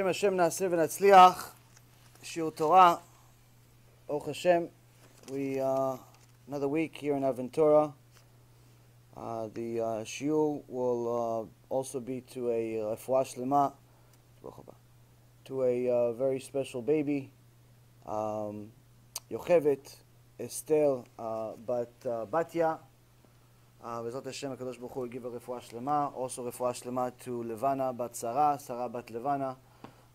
Hashem na'aseh v'natzliach. Shiur Torah. Baruch Hashem. We another week here in Aventura. The shiur will also be to a refuah shlema, to a very special baby, Yochevet Esther Batya. Bezrat Hashem, HaKadosh Baruch Hu will give a refuah shlema. Also refuah shlema to Levana bat Sarah, Sarah bat Levana,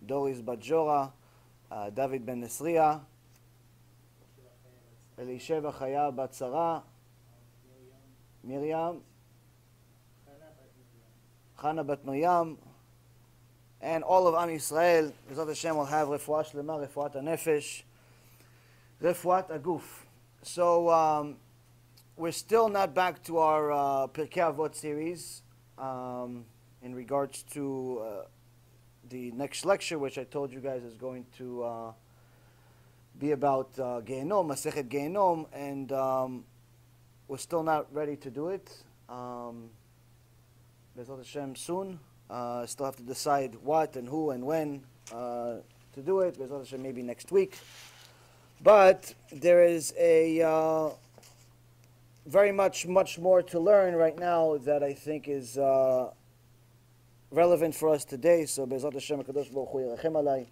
Doris bat Jora, David ben Nesriya, Elisheva Chaya bat Sarah, Miriam, Chana bat Miriam, and all of Am Yisrael. Bezrat Hashem will have refuah shlema, refuat hanefesh, refuat aguf. So we're still not back to our Pirkei Avot series in regards to the next lecture, which I told you guys is going to be about Gehenom, Masechet Gehenom, and we're still not ready to do it. Bezrat Hashem soon. Still have to decide what and who and when to do it. Bezrat Hashem maybe next week. But there is a very much more to learn right now that I think is relevant for us today. So בעזרת השם הקדוש ברוך הוא ירחם עליי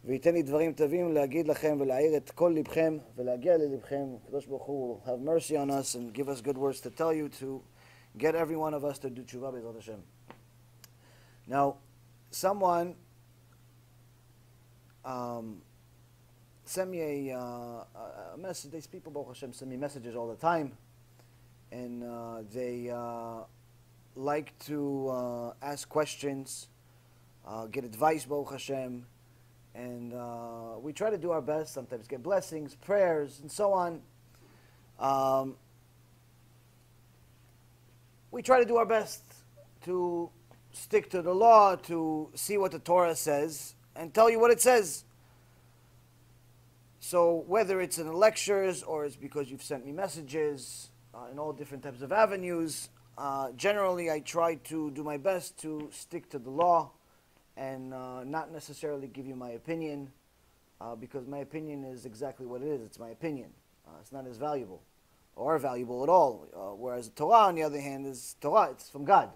וייתן לי דברים טובים להגיד לכם ולהאיר את כל לבכם ולהגיע ללבכם. הקדוש ברוך הוא will have mercy on us and give us good words to tell you, to get every one of us to do tshuva בעזרת השם. Now, someone send me a message. These people, Baruch Hashem, send me messages all the time, and they like to ask questions, get advice, Baruch Hashem, and we try to do our best. Sometimes get blessings, prayers, and so on. We try to do our best to stick to the law, to see what the Torah says, and tell you what it says. So whether it's in the lectures or it's because you've sent me messages in all different types of avenues, generally I try to do my best to stick to the law and not necessarily give you my opinion, because my opinion is exactly what it is. It's my opinion. It's not as valuable or valuable at all. Whereas the Torah, on the other hand, is Torah. It's from God.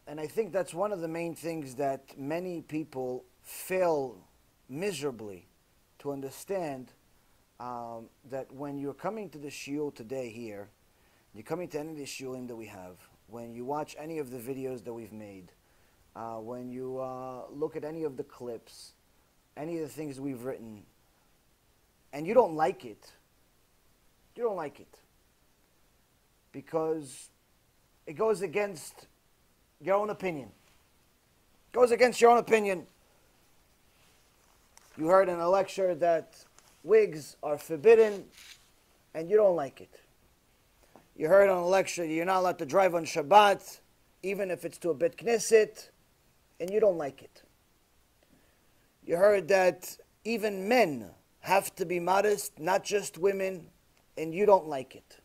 And I think that's one of the main things that many people fail miserably to understand, that when you're coming to the shiur today here, you're coming to any of the shiurim that we have, when you watch any of the videos that we've made, when you look at any of the clips, any of the things we've written, and you don't like it, because it goes against your own opinion. It goes against your own opinion. You heard in a lecture that wigs are forbidden, and you don't like it. You heard on a lecture that you're not allowed to drive on Shabbat, even if it's to a Bet Knesset, and you don't like it. You heard that even men have to be modest, not just women, and you don't like it.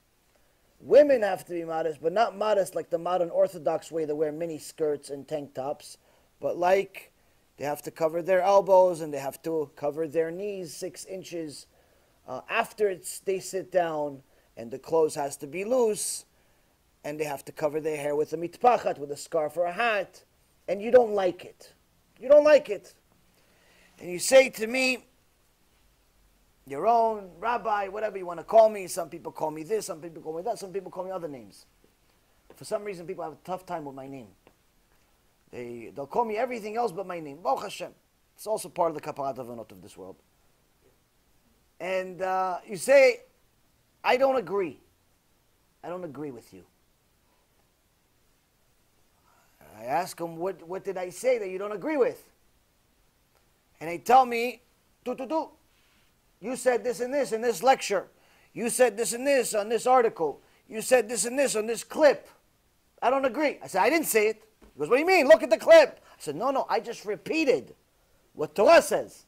Women have to be modest, but not modest like the modern Orthodox way, they wear mini skirts and tank tops, but like they have to cover their elbows and they have to cover their knees 6 inches after they sit down, and the clothes has to be loose, and they have to cover their hair with a mitpachat, with a scarf or a hat, and you don't like it. You don't like it. And you say to me, Yaron, Rabbi, whatever you want to call me. Some people call me this, some people call me that, some people call me other names. For some reason, people have a tough time with my name. They'll call me everything else but my name. Baruch Hashem. It's also part of the kaparat avanot of this world. And you say, I don't agree. I don't agree with you. I ask them, what did I say that you don't agree with? And they tell me, you said this and this in this lecture. You said this and this on this article. You said this and this on this clip. I don't agree. I said, I didn't say it. He goes, what do you mean? Look at the clip. I said, no, I just repeated what Torah says.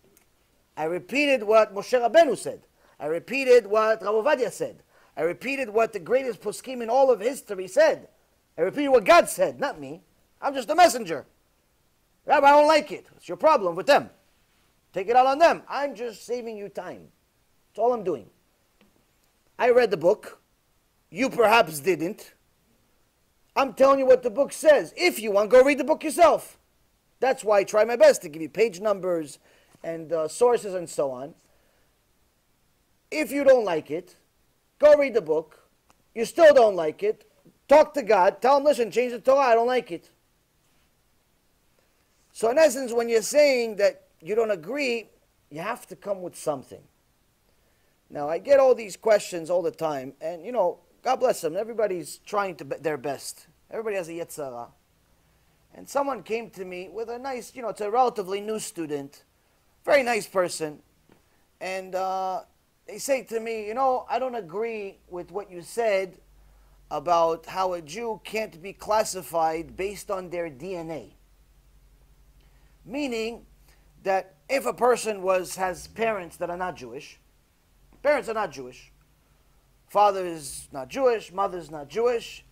I repeated what Moshe Rabbeinu said. I repeated what Rabbi Ovadia said. I repeated what the greatest poskim in all of history said. I repeated what God said, not me. I'm just a messenger. Rabbi, I don't like it. It's your problem with them. Take it out on them. I'm just saving you time. That's all I'm doing. I read the book. You perhaps didn't. I'm telling you what the book says. If you want, go read the book yourself. That's why I try my best to give you page numbers and sources and so on. If you don't like it, go read the book. You still don't like it, talk to God. Tell him, listen, change the Torah. I don't like it. So in essence, when you're saying that you don't agree, you have to come with something. Now, I get all these questions all the time, and, you know, God bless them. Everybody's trying to their best. Everybody has a yetzara. And someone came to me with a nice, you know, it's a relatively new student, very nice person, and they say to me, you know, I don't agree with what you said about how a Jew can't be classified based on their DNA. Meaning that if a person has parents that are not Jewish, parents are not Jewish, father is not Jewish, mother is not Jewish,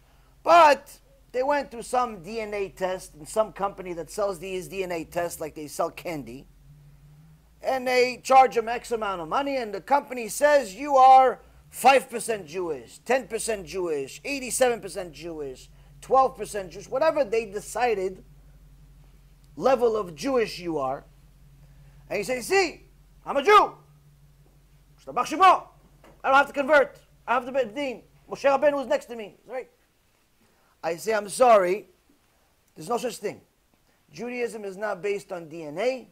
but they went through some DNA test in some company that sells these DNA tests like they sell candy, and they charge them X amount of money, and the company says you are 5% Jewish, 10% Jewish, 87% Jewish, 12% Jewish, whatever they decided level of Jewish you are. And you say, see, I'm a Jew. I don't have to convert. I have to be Din. Moshe Rabbeinu is next to me. Right? I say, I'm sorry. There's no such thing. Judaism is not based on DNA.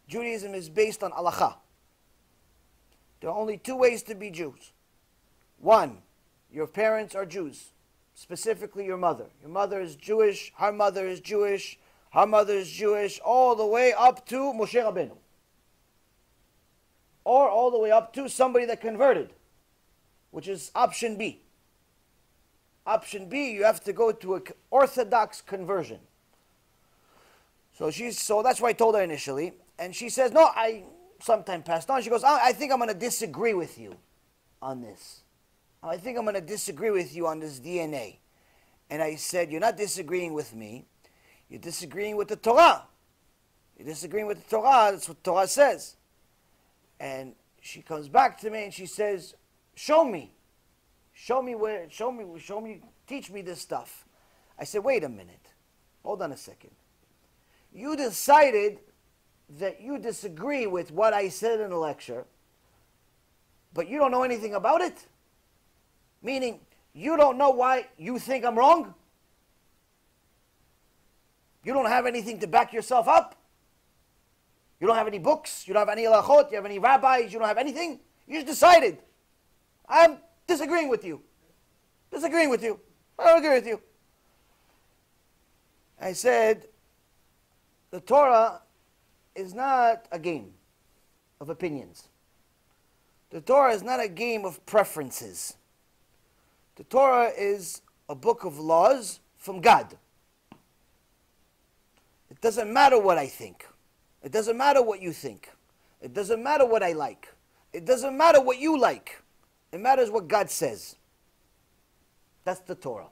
Judaism is based on halacha. There are only two ways to be Jews. One, your parents are Jews, specifically your mother. Your mother is Jewish, her mother is Jewish, her mother is Jewish, all the way up to Moshe Rabbeinu. Or all the way up to somebody that converted, which is option B. Option B, you have to go to an Orthodox conversion. So that's why I told her initially. And she says, no, I sometime passed on. She goes, I think I'm going to disagree with you on this. I think I'm going to disagree with you on this DNA. And I said, you're not disagreeing with me. You're disagreeing with the Torah. You're disagreeing with the Torah. That's what Torah says. And she comes back to me and she says, show me. Show me, teach me this stuff. I said, wait a minute. Hold on a second. You decided that you disagree with what I said in the lecture, but you don't know anything about it? Meaning, you don't know why you think I'm wrong? You don't have anything to back yourself up? You don't have any books? You don't have any halachot? You have any rabbis? You don't have anything? You just decided. I'm disagreeing with you. Disagreeing with you. I don't agree with you. I said, the Torah is not a game of opinions. The Torah is not a game of preferences. The Torah is a book of laws from God. It doesn't matter what I think. It doesn't matter what you think. It doesn't matter what I like. It doesn't matter what you like. It matters what God says. That's the Torah.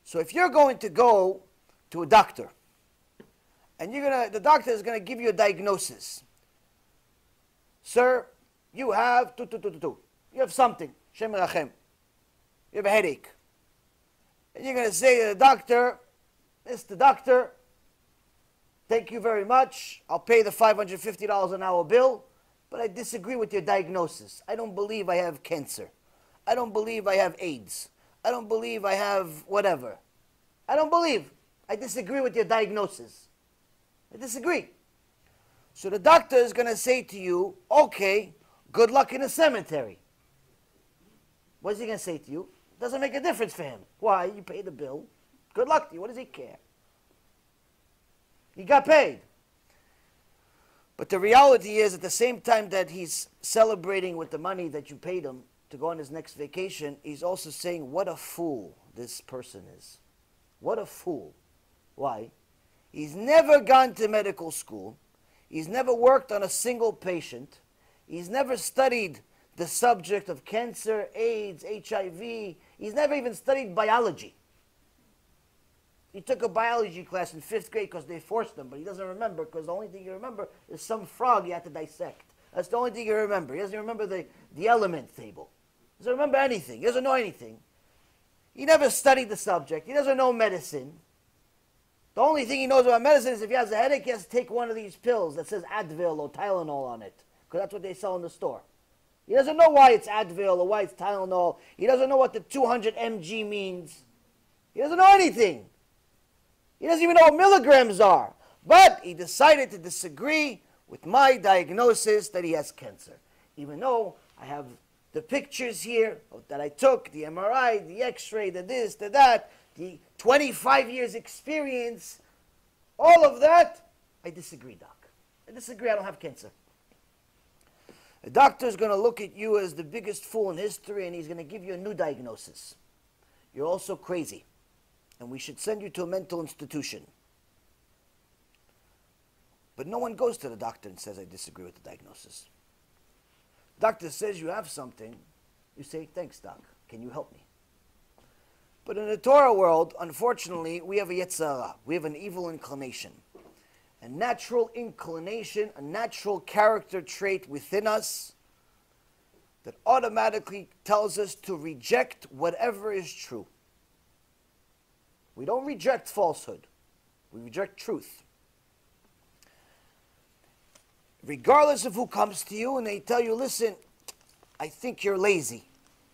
So if you're going to go to a doctor, and the doctor is going to give you a diagnosis. Sir, you have you have something. Shem Rachem. You have a headache. And you're going to say to the doctor, Mr. Doctor, thank you very much. I'll pay the $550 an hour bill, but I disagree with your diagnosis. I don't believe I have cancer. I don't believe I have AIDS. I don't believe I have whatever. I don't believe. I disagree with your diagnosis. I disagree. So the doctor is going to say to you, okay, good luck in the cemetery. What is he going to say to you? It doesn't make a difference for him. Why? You pay the bill. Good luck to you. What does he care? He got paid. But the reality is, at the same time that he's celebrating with the money that you paid him to go on his next vacation, he's also saying, what a fool this person is. What a fool. Why? He's never gone to medical school. He's never worked on a single patient. He's never studied the subject of cancer, AIDS, HIV. He's never even studied biology. He took a biology class in 5th grade because they forced him, but he doesn't remember because the only thing he remember is some frog he had to dissect. That's the only thing he remember. He doesn't remember the element table. He doesn't remember anything. He doesn't know anything. He never studied the subject. He doesn't know medicine. The only thing he knows about medicine is if he has a headache, he has to take one of these pills that says Advil or Tylenol on it, because that's what they sell in the store. He doesn't know why it's Advil or why it's Tylenol. He doesn't know what the 200 mg means. He doesn't know anything. He doesn't even know what milligrams are. But he decided to disagree with my diagnosis that he has cancer. Even though I have the pictures here that I took, the MRI, the X-ray, the this, the that, the 25 years experience, all of that, I disagree, doc. I disagree, I don't have cancer. The doctor's going to look at you as the biggest fool in history, and he's going to give you a new diagnosis. You're also crazy, and we should send you to a mental institution. But no one goes to the doctor and says, I disagree with the diagnosis. The doctor says you have something. You say, thanks, doc. Can you help me? But in the Torah world, unfortunately, we have a Yetzirah. We have an evil inclination. A natural inclination, a natural character trait within us that automatically tells us to reject whatever is true. We don't reject falsehood. We reject truth. Regardless of who comes to you and they tell you, listen, I think you're lazy.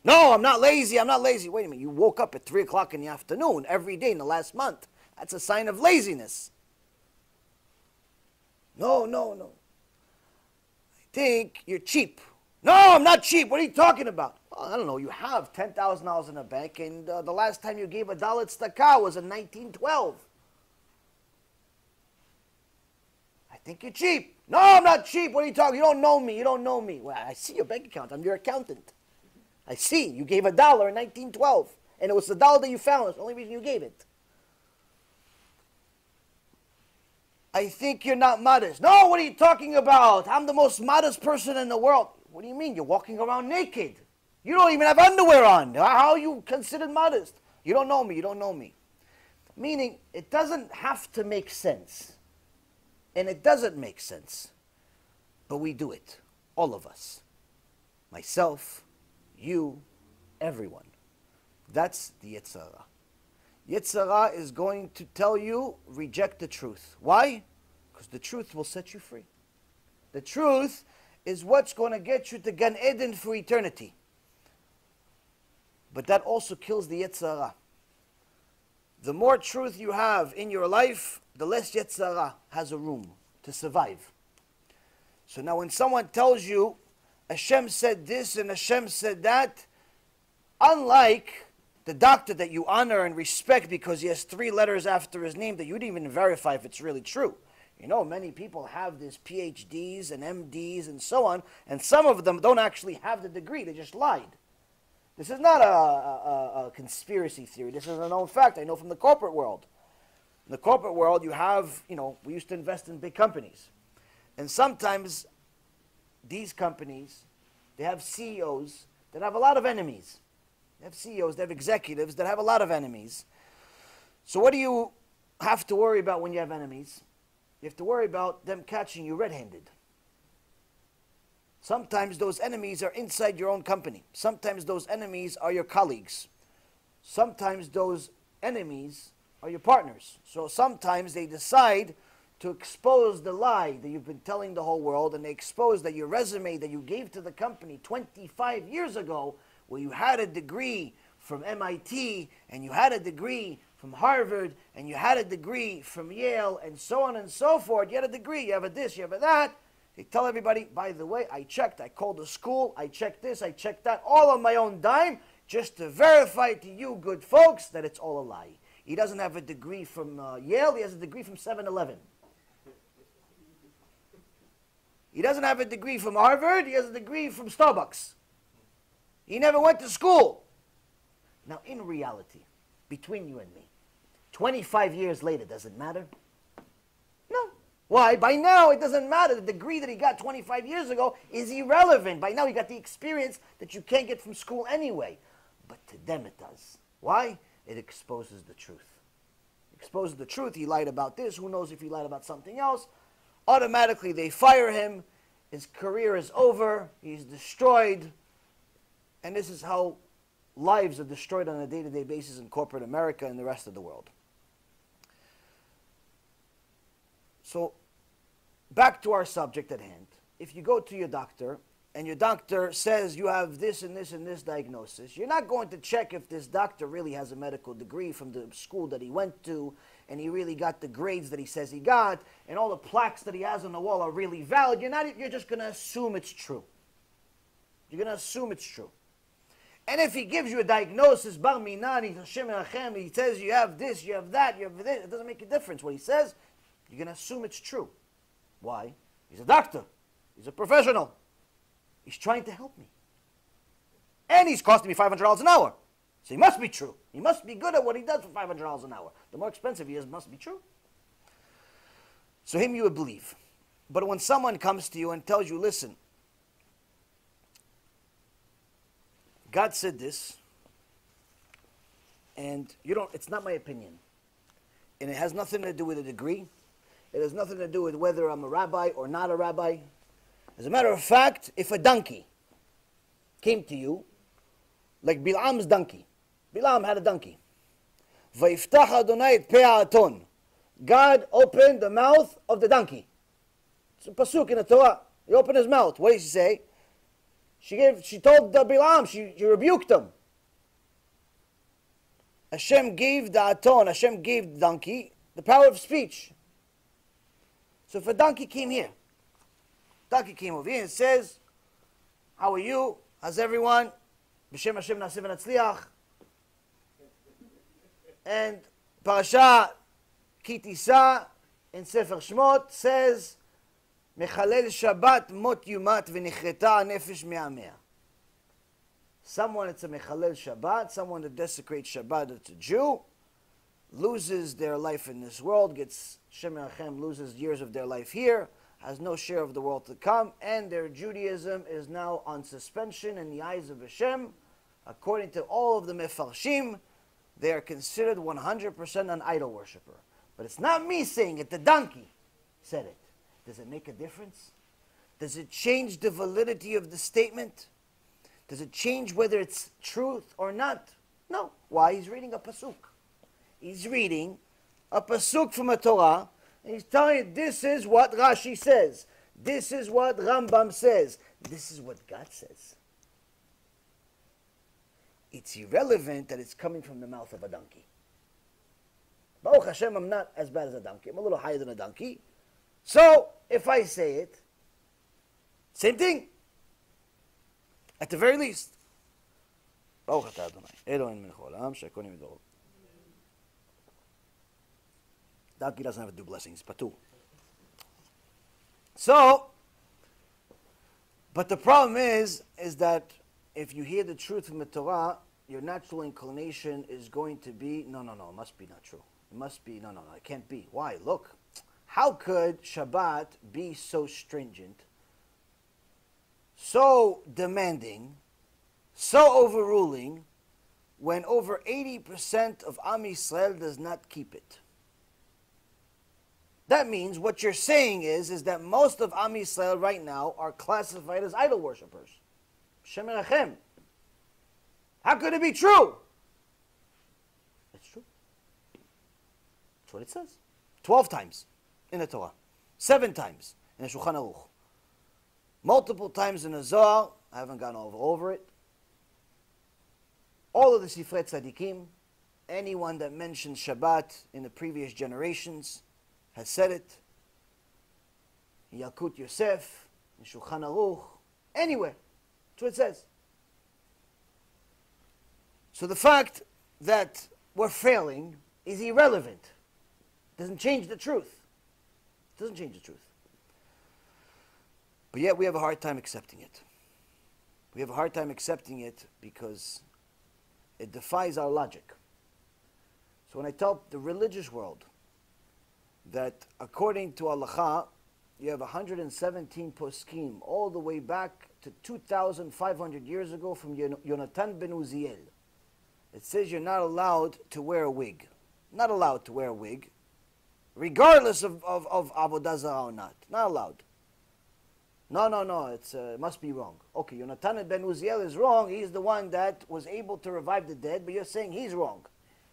No, I'm not lazy, I'm not lazy. Wait a minute, you woke up at 3 o'clock in the afternoon every day in the last month. That's a sign of laziness. No. I think you're cheap. No, I'm not cheap. What are you talking about? Well, I don't know. You have $10,000 in the bank, and the last time you gave $1 tzedakah was in 1912. I think you're cheap. No, I'm not cheap. What are you talking? You don't know me. You don't know me. Well, I see your bank account. I'm your accountant. I see. You gave $1 in 1912, and it was the dollar that you found. It's the only reason you gave it. I think you're not modest. No, what are you talking about? I'm the most modest person in the world. What do you mean? You're walking around naked. You don't even have underwear on. How are you considered modest? You don't know me. You don't know me. Meaning, it doesn't have to make sense. And it doesn't make sense. But we do it. All of us. Myself, you, everyone. That's the Yetzirah. Yetzirah is going to tell you, reject the truth. Why? Because the truth will set you free. The truth is what's going to get you to Gan Eden for eternity. But that also kills the Yetzirah. The more truth you have in your life, the less Yetzirah has a room to survive. So now when someone tells you, Hashem said this and Hashem said that, unlike the doctor that you honor and respect because he has 3 letters after his name that you didn't even verify if it's really true. You know, many people have these PhDs and MDs and so on, and some of them don't actually have the degree, they just lied. This is not a conspiracy theory. This is a known fact. I know from the corporate world. In the corporate world, you have, we used to invest in big companies. And sometimes these companies, they have CEOs that have a lot of enemies. They have CEOs, they have executives that have a lot of enemies. So what do you have to worry about when you have enemies? You have to worry about them catching you red-handed. Sometimes those enemies are inside your own company. Sometimes those enemies are your colleagues. Sometimes those enemies are your partners. So sometimes they decide to expose the lie that you've been telling the whole world, and they expose that your resume that you gave to the company 25 years ago, where you had a degree from MIT, and you had a degree from Harvard, and you had a degree from Yale, and so on and so forth. You had a degree, you have a this, you have a that. They tell everybody, by the way, I checked, I called the school, I checked this, I checked that, all on my own dime, just to verify to you good folks that it's all a lie. He doesn't have a degree from Yale, he has a degree from 7-Eleven. He doesn't have a degree from Harvard, he has a degree from Starbucks. He never went to school. Now, in reality, between you and me, 25 years later, does it matter? No. Why? By now, it doesn't matter. The degree that he got 25 years ago is irrelevant. By now, he got the experience that you can't get from school anyway. But to them, it does. Why? It exposes the truth. exposes the truth. He lied about this. Who knows if he lied about something else? Automatically, they fire him. His career is over. He's destroyed. And this is how lives are destroyed on a day-to-day basis in corporate America and the rest of the world. So, back to our subject at hand. If you go to your doctor, and your doctor says you have this and this and this diagnosis, you're not going to check if this doctor really has a medical degree from the school that he went to, and he really got the grades that he says he got, and all the plaques that he has on the wall are really valid. You're just going to assume it's true. You're going to assume it's true. And if he gives you a diagnosis, Bar Minan, Hashem and Hashem, he says you have this, you have that, you have this, it doesn't make a difference. What he says, you're going to assume it's true. Why? He's a doctor. He's a professional. He's trying to help me. And he's costing me $500 an hour. So he must be true. He must be good at what he does for $500 an hour. The more expensive he is, must be true. So him you would believe. But when someone comes to you and tells you, listen, God said this, and it's not my opinion. And it has nothing to do with a degree. It has nothing to do with whether I'm a rabbi or not a rabbi. As a matter of fact, if a donkey came to you, like Bilam's donkey. Bilam had a donkey. Vayiftach Adonai et pei ha'aton. God opened the mouth of the donkey. It's a pasuk in the Torah. He opened his mouth. What did she say? She told Bilam, she rebuked him. Hashem gave the aton, Hashem gave the donkey the power of speech. So if a donkey came here, donkey came over here and says, how are you? How's everyone? B'shem Hashem na'aseh v'natzliach. And Parasha Ki Tisa in Sefer Shmot says, Mechalel Shabbat mot yumat v'nichreta nefesh me'ameh. Someone that's a Mechalel Shabbat, someone that desecrates Shabbat, that's a Jew, loses their life in this world, gets Shem Yachem, loses years of their life here, has no share of the world to come, and their Judaism is now on suspension in the eyes of Hashem. According to all of the Mefarshim, they are considered 100% an idol worshiper. But it's not me saying it, the donkey said it. Does it make a difference? Does it change the validity of the statement? Does it change whether it's truth or not? No. Why? He's reading a pasuk. He's reading a pasuk from a Torah, and he's telling you, this is what Rashi says. This is what Rambam says. This is what God says. It's irrelevant that it's coming from the mouth of a donkey. Baruch Hashem, I'm not as bad as a donkey. I'm a little higher than a donkey. So, if I say it, same thing. At the very least. Baruch atah Adonai, Eloheinu melech haolam, she'akol nהיה b'doro. Donkey doesn't have to do blessings, patu. So, but the problem is that if you hear the truth from the Torah, your natural inclination is going to be, no, it must be not true. It must be, no, it can't be. Why? Look, how could Shabbat be so stringent, so demanding, so overruling, when over 80% of Am Yisrael does not keep it? That means what you're saying is that most of Am Yisrael right now are classified as idol worshippers. Shem Erachem. How could it be true? It's true. That's what it says. 12 times in the Torah. 7 times in the Shulchan Aruch. Multiple times in the Zohar. I haven't gone over it. All of the Sifrei Tzadikim, anyone that mentions Shabbat in the previous generations has said it. In Yalkut Yosef, in Shulchan Aruch, anywhere. That's what it says. So the fact that we're failing is irrelevant. It doesn't change the truth. It doesn't change the truth. But yet we have a hard time accepting it. We have a hard time accepting it because it defies our logic. So when I tell the religious world that according to Halacha, you have 117 poskim all the way back to 2,500 years ago from Yonatan ben Uziel. It says you're not allowed to wear a wig. not allowed to wear a wig, regardless of avodah zarah or not. Not allowed. No, it must be wrong. Okay, Yonatan ben Uziel is wrong. He's the one that was able to revive the dead, but you're saying he's wrong.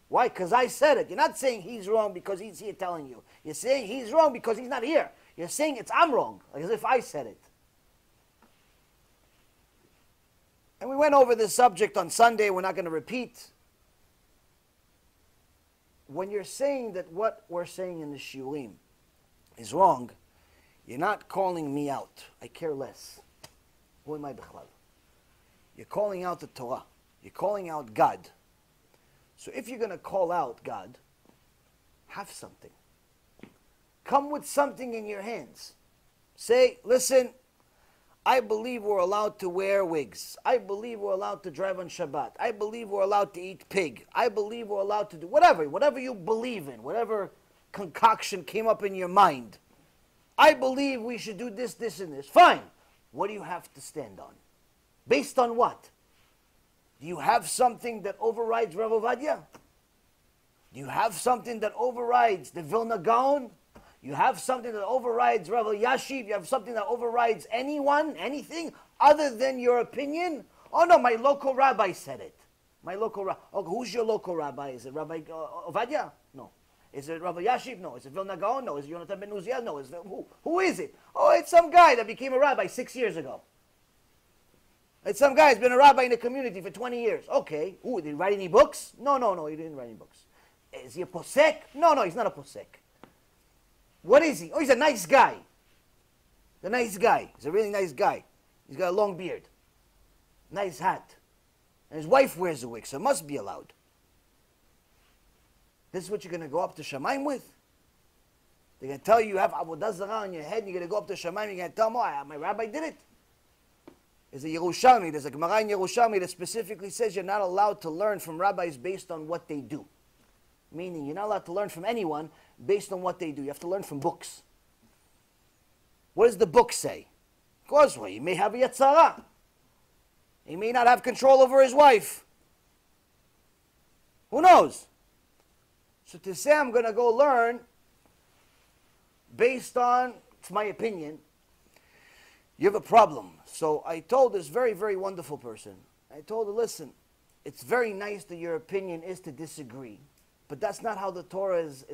Why? Because I said it. You're not saying he's wrong because he's here telling you. You're saying he's wrong because he's not here. You're saying I'm wrong, as if I said it. And we went over this subject on Sunday. We're not going to repeat. When you're saying that what we're saying in the shiurim is wrong, you're not calling me out. I care less. Who am I, bichlal? You're calling out the Torah. You're calling out God. So if you're going to call out God, have something. Come with something in your hands. Say, listen, I believe we're allowed to wear wigs. I believe we're allowed to drive on Shabbat. I believe we're allowed to eat pig. I believe we're allowed to do whatever you believe in, whatever concoction came up in your mind. I believe we should do this, this, and this. Fine. What do you have to stand on? Based on what? Do you have something that overrides Rav Ovadia? Do you have something that overrides the Vilna Gaon? You have something that overrides Rav Yashiv? You have something that overrides anyone, anything, other than your opinion? Oh no, my local rabbi said it. My local rabbi. Oh, who's your local rabbi? Is it Rabbi Ovadia? No. Is it Rabbi Yashiv? No. Is it Vilna Gaon? No. Is it Yonatan ben Uziel? No. Is it, who is it? Oh, it's some guy that became a rabbi 6 years ago. It's some guy who's been a rabbi in the community for 20 years. Okay. Did he write any books? No, he didn't write any books. Is he a posek? No, he's not a posek. What is he? Oh, he's a nice guy. The nice guy. He's a really nice guy. He's got a long beard. Nice hat. And his wife wears a wig, so it must be allowed. This is what you're going to go up to Shamayim with? They're going to tell you have avodah zarah on your head, and you're going to go up to Shamayim, and you're going to tell them, oh, my rabbi did it. There's a Yerushalmi, there's a Gemara in Yerushalmi that specifically says you're not allowed to learn from rabbis based on what they do. Meaning, you're not allowed to learn from anyone based on what they do. You have to learn from books. What does the book say? Of course, well, he may have a yatzara. He may not have control over his wife. Who knows? So to say I'm going to go learn based on, it's my opinion, you have a problem. So I told this very, very wonderful person, I told her, listen, it's very nice that your opinion is to disagree, but that's not how the Torah is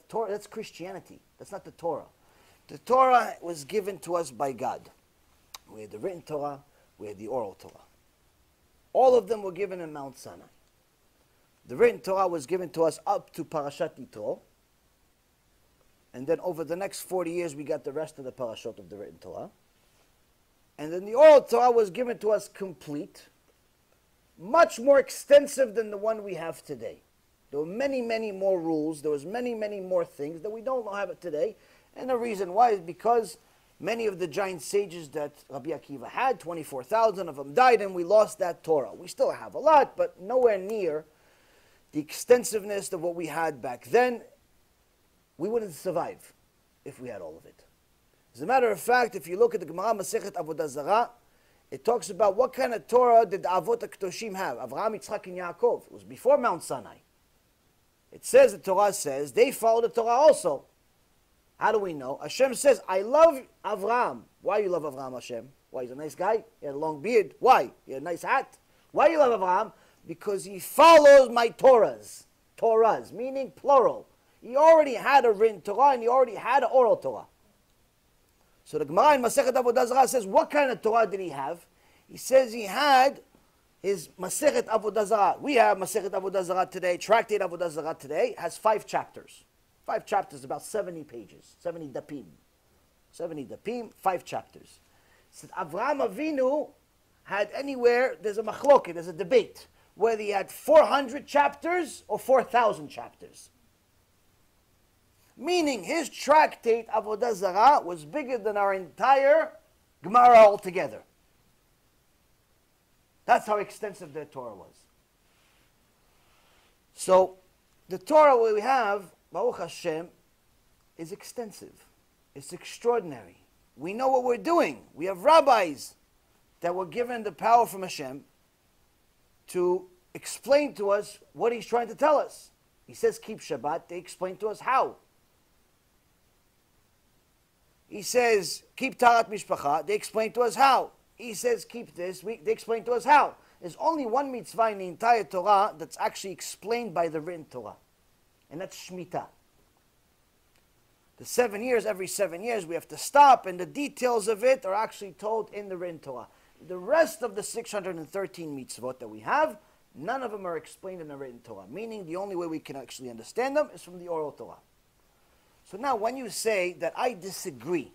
Torah, that's Christianity. That's not the Torah. The Torah was given to us by God. We had the written Torah, we had the oral Torah. All of them were given in Mount Sinai. The written Torah was given to us up to Parashat Yitro. And then over the next 40 years, we got the rest of the parashot of the written Torah. And then the oral Torah was given to us complete, much more extensive than the one we have today. There were many, many more rules. There was many, many more things that we don't have it today. And the reason why is because many of the giant sages that Rabbi Akiva had, 24,000 of them died, and we lost that Torah. We still have a lot, but nowhere near the extensiveness of what we had back then. We wouldn't survive if we had all of it. As a matter of fact, if you look at the Gemara Masechet Avodah Zarah, it talks about what kind of Torah did the Avot HaKadoshim have. Avraham, Yitzchak, and Yaakov. It was before Mount Sinai. It says, the Torah says, they followed the Torah also. How do we know? Hashem says, I love Avraham. Why you love Avraham, Hashem? Why, he's a nice guy? He had a long beard. Why? He had a nice hat. Why you love Avraham? Because he follows my Torahs. Torahs, meaning plural. He already had a written Torah and he already had an oral Torah. So the Gemara in Masechet Avodah Zarah says, what kind of Torah did he have? He says he had his Masechet Avodah Zarah. We have Masechet Avodah Zarah today, Tractate Avodah Zarah today, has 5 chapters. 5 chapters, about 70 pages, 70 dapim. 70 dapim, 5 chapters. So Avraham Avinu had anywhere, there's a machloket, there's a debate, whether he had 400 chapters or 4,000 chapters. Meaning his tractate Avodah Zarah was bigger than our entire Gemara altogether. That's how extensive the Torah was. So the Torah we have, Baruch Hashem, is extensive. It's extraordinary. We know what we're doing. We have rabbis that were given the power from Hashem to explain to us what he's trying to tell us. He says keep Shabbat. They explain to us how. He says keep Taharat Mishpacha. They explain to us how. He says keep this. They explain to us how. There's only one mitzvah in the entire Torah that's actually explained by the written Torah. And that's Shemitah. The 7 years, every 7 years, we have to stop, and the details of it are actually told in the written Torah. The rest of the 613 mitzvot that we have, none of them are explained in the written Torah, meaning the only way we can actually understand them is from the oral Torah. So now when you say that I disagree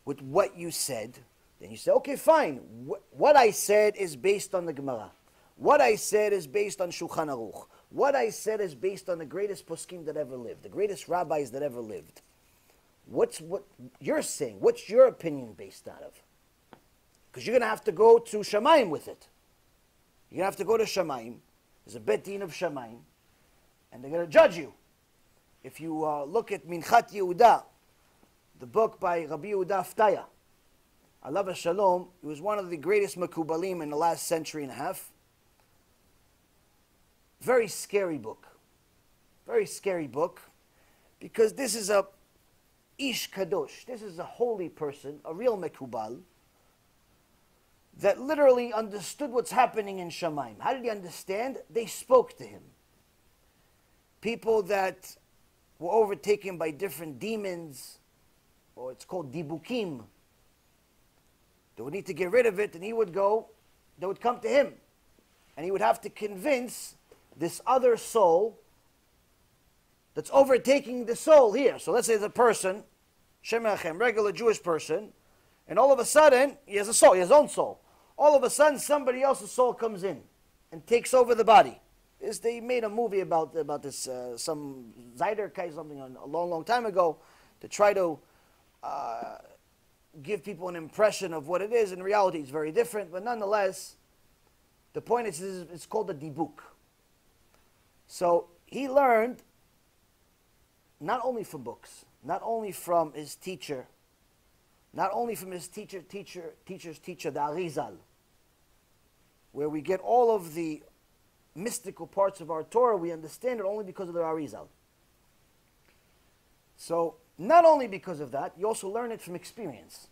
with what you said, then you say, okay, fine. What I said is based on the Gemara. What I said is based on Shulchan Aruch. What I said is based on the greatest poskim that ever lived, the greatest rabbis that ever lived. What you're saying? What's your opinion based out of? Because you're going to have to go to Shamayim with it. You're going to have to go to Shamayim. There's a bet din of Shamayim. And they're going to judge you. If you look at Minchat Yehuda, the book by Rabbi Yehuda Ftaya, Alav Shalom, he was one of the greatest Mekubalim in the last century and a half. Very scary book. Very scary book. Because this is a Ish Kadosh. This is a holy person, a real Mekubal, that literally understood what's happening in Shamayim. How did he understand? They spoke to him. People that were overtaken by different demons, or it's called dibukim. They would need to get rid of it, and he would go, they would come to him. And he would have to convince this other soul that's overtaking the soul here. So let's say the person, Shem Hashem, regular Jewish person, and all of a sudden, he has a soul, he has his own soul. All of a sudden, somebody else's soul comes in and takes over the body. They made a movie about this, some Zeiderkai, something a long, long time ago, to try to give people an impression of what it is. In reality, it's very different, but nonetheless, the point is it's called a dibuk. So he learned not only from books, not only from his teacher, not only from his teacher's teacher, the Arizal, where we get all of the mystical parts of our Torah, we understand it only because of the Arizal. So, not only because of that, you also learn it from experience.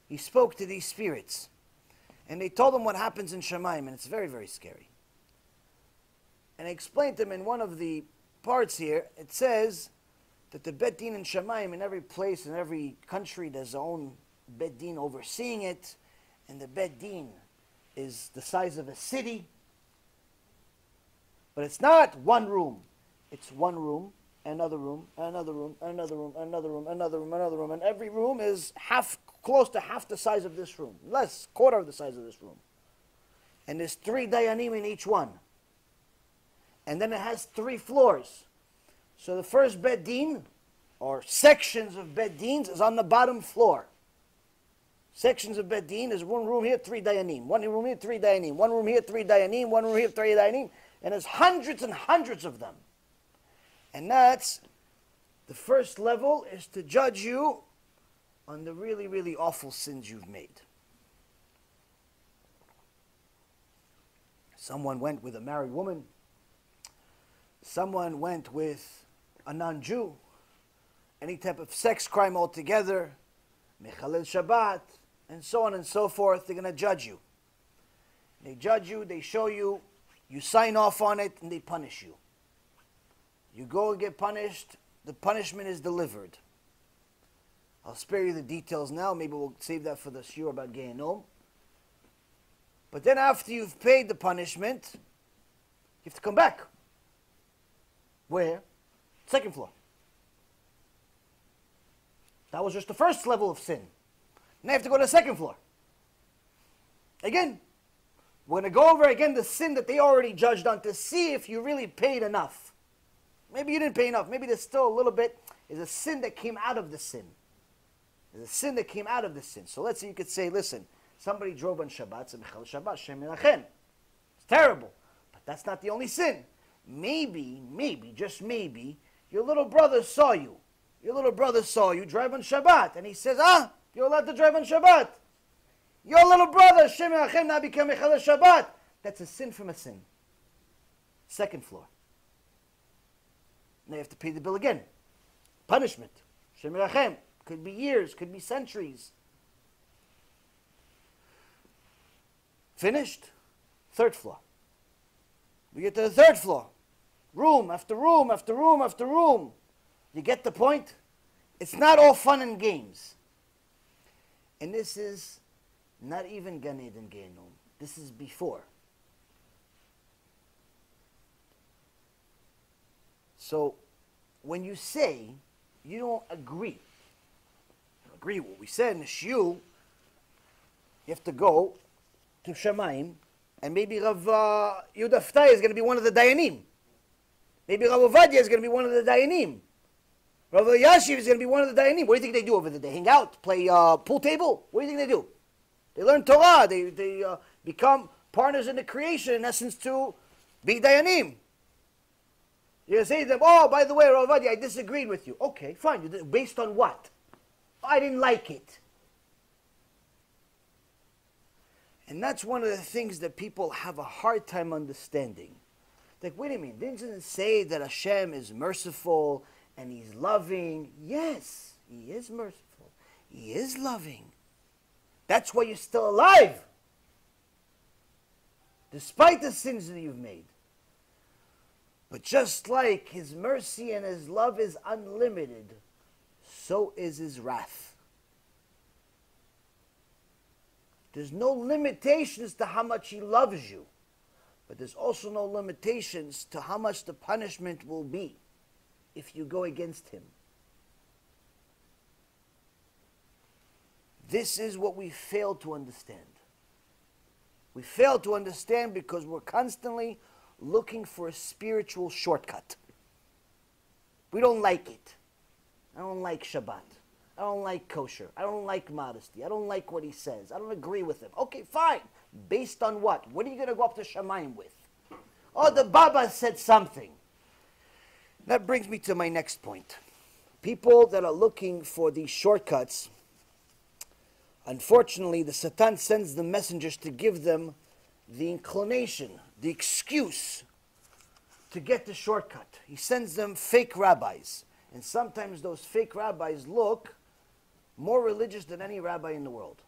He spoke to these spirits, and they told him what happens in Shamayim, and it's very, very scary. And I explained to him in one of the parts here, it says that the Bet Din in Shamayim, in every place, in every country, there's their own Bet Din overseeing it, and the Bet Din is the size of a city. But it's not one room. It's one room, another room, another room, another room, another room, another room, another room. And every room is close to half the size of this room. Less, quarter of the size of this room. And there's 3 dayanim in each one. And then it has 3 floors. So the first Bet Din, or sections of Bet Dins, is on the bottom floor. Sections of Bet Din is one room here, 3 dayanim. One room here, 3 dayanim. One room here, 3 dayanim. One room here, 3 dayanim. And there's hundreds and hundreds of them. And that's, the first level is to judge you on the really, really awful sins you've made. Someone went with a married woman. Someone went with a non-Jew. Any type of sex crime altogether. Mechalel Shabbat. And so on and so forth. They're going to judge you. They judge you, they show you, you sign off on it, and they punish you. You go and get punished, the punishment is delivered. I'll spare you the details now, maybe we'll save that for the shiur about Gehenom. But then after you've paid the punishment, you have to come back. Where? Second floor. That was just the first level of sin. Now you have to go to the second floor. Again. We're going to go over again the sin that they already judged on to see if you really paid enough. Maybe you didn't pay enough. Maybe there's still a little bit. There's a sin that came out of the sin. There's a sin that came out of the sin. So let's say you could say, listen, somebody drove on Shabbat, so Michal Shabbat, Shem Menachem. It's terrible. But that's not the only sin. Maybe, just maybe, your little brother saw you. Your little brother saw you drive on Shabbat. And he says, you're allowed to drive on Shabbat. Your little brother, Shem Menachem, now became Michal Shabbat. That's a sin from a sin. Second floor. Now you have to pay the bill again. Punishment. Hashem Yerachem. Could be years, could be centuries. Finished? Third floor. We get to the third floor. Room after room after room after room. You get the point? It's not all fun and games. And this is not even Gan Eden Gehinnom. This is before. So, when you say you don't agree with what we said in the shiur, you have to go to Shamayim, and maybe Rav Yehuda Ftai is going to be one of the Dayanim. Maybe Rav Ovadia is going to be one of the Dayanim. Rav Yashiv is going to be one of the Dayanim. What do you think they do over there? They hang out, play pool table? What do you think they do? They learn Torah. They become partners in the creation, in essence, to be Dayanim. You say to them, oh, by the way, Rav Ovadia, I disagreed with you. Okay, fine. Based on what? I didn't like it. And that's one of the things that people have a hard time understanding. Like, wait a minute, didn't it say that Hashem is merciful and He's loving? Yes, He is merciful. He is loving. That's why you're still alive. Despite the sins that you've made. But just like His mercy and His love is unlimited, so is His wrath. There's no limitations to how much He loves you. But there's also no limitations to how much the punishment will be if you go against Him. This is what we fail to understand. We fail to understand because we're constantly looking for a spiritual shortcut. We don't like it. I don't like Shabbat. I don't like kosher. I don't like modesty. I don't like what he says. I don't agree with him. Okay, fine. Based on what? What are you going to go up to Shamayim with? Oh, the Baba said something. That brings me to my next point. People that are looking for these shortcuts, unfortunately, the Satan sends the messengers to give them the inclination, the excuse to get the shortcut. He sends them fake rabbis. And sometimes those fake rabbis look more religious than any rabbi in the world.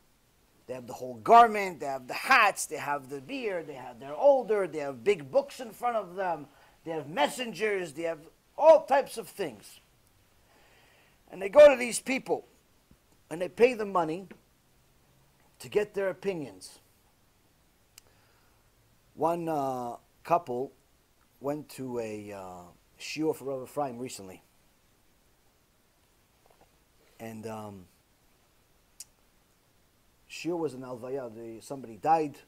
They have the whole garment, they have the hats, they have the beard, they're older, they have big books in front of them, they have messengers, they have all types of things. And they go to these people and they pay them money to get their opinions. One couple went to a shiur for Rav Ephraim recently. And shiur was an alvaya. Somebody died.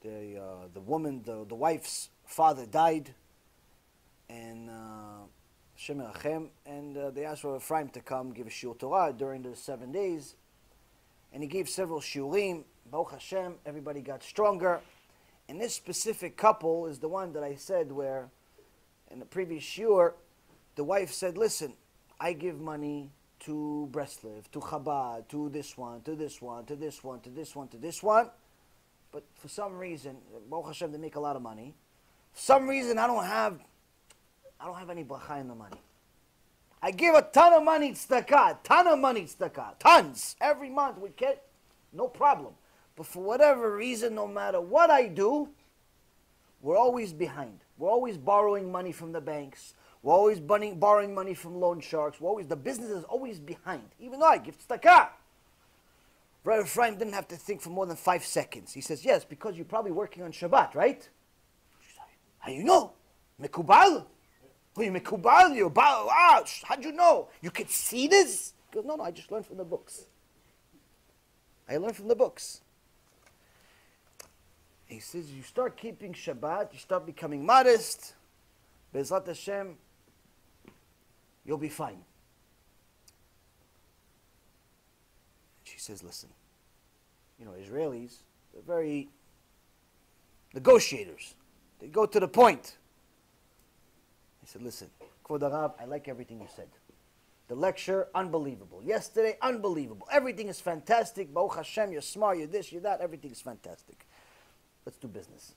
The woman, the wife's father died. And Hashem Yerachem. And they asked Rav Ephraim to come give a shiur Torah during the 7 days. And he gave several shiurim. Baruch Hashem, everybody got stronger. And this specific couple is the one that I said where, in the previous shiur, the wife said, listen, I give money to Breslev, to Chabad, to this one, to this one, to this one, to this one, to this one. But for some reason, Baruch Hashem, they make a lot of money. For some reason, I don't have any bracha in the money. I give a ton of money tzedakah, tons. Every month we get, no problem. But for whatever reason, no matter what I do, we're always behind. We're always borrowing money from the banks. We're always borrowing money from loan sharks. The business is always behind, even though I give tzedakah. Rabbi Ephraim didn't have to think for more than 5 seconds. He says, yes, because you're probably working on Shabbat, right? How you know? Mekubal? Oh, you mekubal? Wow, how'd you know? You could see this? He goes, no, I just learned from the books. I learned from the books. He says, you start keeping Shabbat, you start becoming modest, Be'ezrat Hashem, you'll be fine. She says, listen, Israelis, they're very negotiators. They go to the point. He said, listen, Kvod Harav, I like everything you said. The lecture, unbelievable. Yesterday, unbelievable. Everything is fantastic. Baruch Hashem, you're smart, you're this, you're that. Everything is fantastic. Let's do business.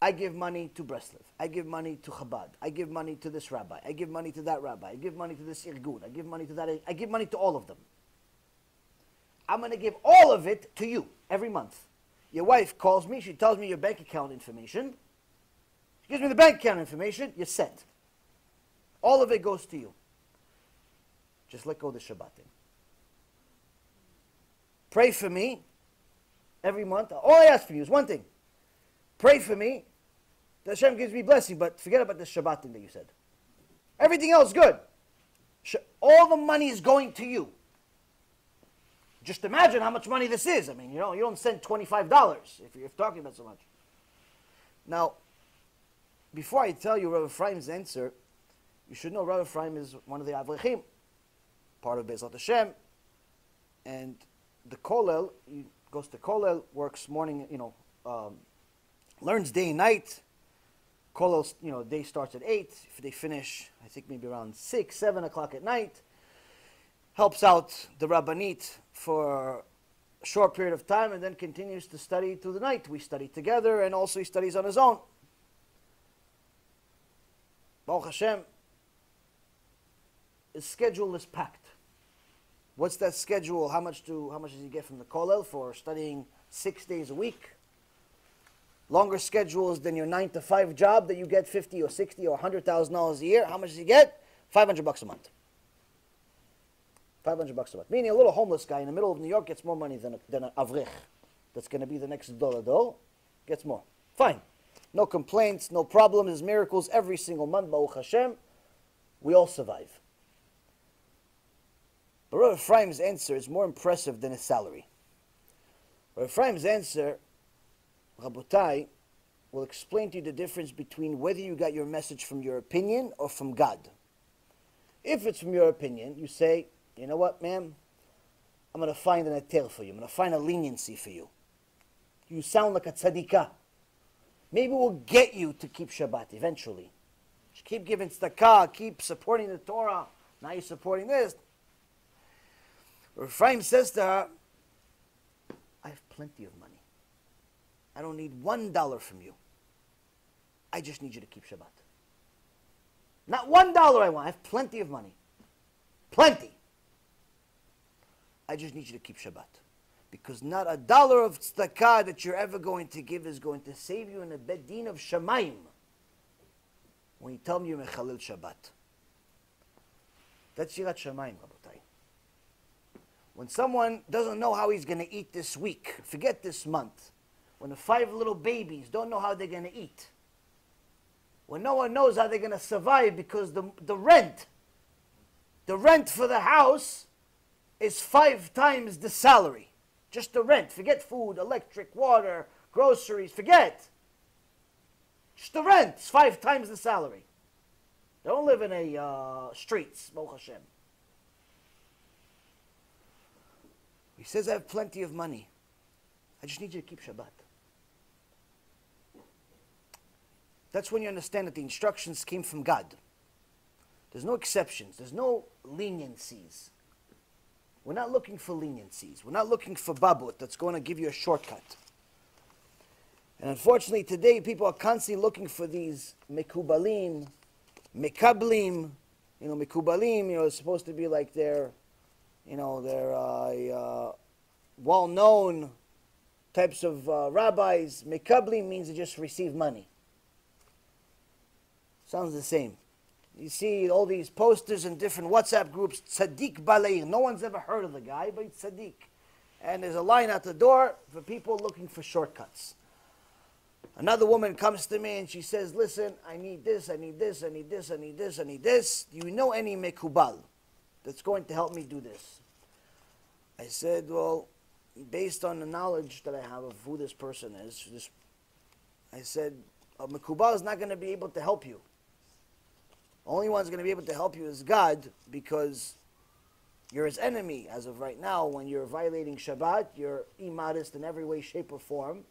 I give money to Breslov. I give money to Chabad. I give money to this rabbi. I give money to that rabbi. I give money to this irgun. I give money to that. I give money to all of them. I'm going to give all of it to you every month. Your wife calls me. She tells me your bank account information. She gives me the bank account information. You're set. All of it goes to you. Just let go of the Shabbatim. Pray for me every month. All I ask for you is one thing. Pray for me that Hashem gives me blessing, but forget about the Shabbat thing that you said. Everything else good. All the money is going to you. Just imagine how much money this is. I mean, you don't send $25 if you're talking about so much. Now, before I tell you Rabbi Ephraim's answer, you should know Rabbi Ephraim is one of the Avrechim, part of Bezrat Hashem, and the Kollel, he goes to Kollel, works morning, learns day and night. Kollel, day starts at 8. If they finish, I think maybe around 6, 7 o'clock at night. Helps out the Rabbanit for a short period of time and then continues to study through the night. We study together and also he studies on his own. Baruch Hashem, his schedule is packed. What's that schedule? How much does he get from the Kollel for studying 6 days a week? Longer schedules than your 9 to 5 job that you get $50 or $60 or $100,000 a year. How much does he get? $500 a month. $500 a month. Meaning a little homeless guy in the middle of New York gets more money than an avrech. That's going to be the next dollar. Gets more. Fine. No complaints, no problems, there's miracles every single month. Baruch Hashem. We all survive. But Rabbi Ephraim's answer is more impressive than his salary. Rabbi Ephraim's answer, Rabotai, will explain to you the difference between whether you got your message from your opinion or from God. If it's from your opinion, you say, you know what, ma'am? I'm going to find an eter for you. I'm going to find a leniency for you. You sound like a tzadikah. Maybe we'll get you to keep Shabbat eventually. Just keep giving tzedakah, keep supporting the Torah. Now you're supporting this. Ephraim says to her, I have plenty of money. I don't need $1 from you. I just need you to keep Shabbat. Not $1 I want. I have plenty of money. Plenty. I just need you to keep Shabbat. Because not a dollar of tzedakah that you're ever going to give is going to save you in the bedin of Shamayim when you tell me you're mechalel Shabbat. That's Yirat Shamayim, Rabotai. When someone doesn't know how he's going to eat this week, forget this month. When the 5 little babies don't know how they're going to eat. When no one knows how they're going to survive because the rent for the house is 5 times the salary. Just the rent. Forget food, electric, water, groceries. Forget. Just the rent is 5 times the salary. They don't live in a streets, Baruch Hashem. He says, I have plenty of money. I just need you to keep Shabbat. That's when you understand that the instructions came from God. There's no exceptions. There's no leniencies. We're not looking for leniencies. We're not looking for babut that's going to give you a shortcut. And unfortunately today people are constantly looking for these mekubalim, mekablim. Mekubalim, it's supposed to be like they're well-known types of rabbis. Mekablim means they just receive money. Sounds the same. You see all these posters in different WhatsApp groups, Tzaddik Baleir. No one's ever heard of the guy, but it's Tzaddik. And there's a line out the door for people looking for shortcuts. Another woman comes to me and she says, listen, I need this, I need this, I need this, I need this, I need this. Do you know any mekubal that's going to help me do this? I said, well, based on the knowledge that I have of who this person is, I said, a mekubal is not going to be able to help you. Only one's going to be able to help you is God, because you're his enemy as of right now. When you're violating Shabbat, you're immodest in every way, shape, or form,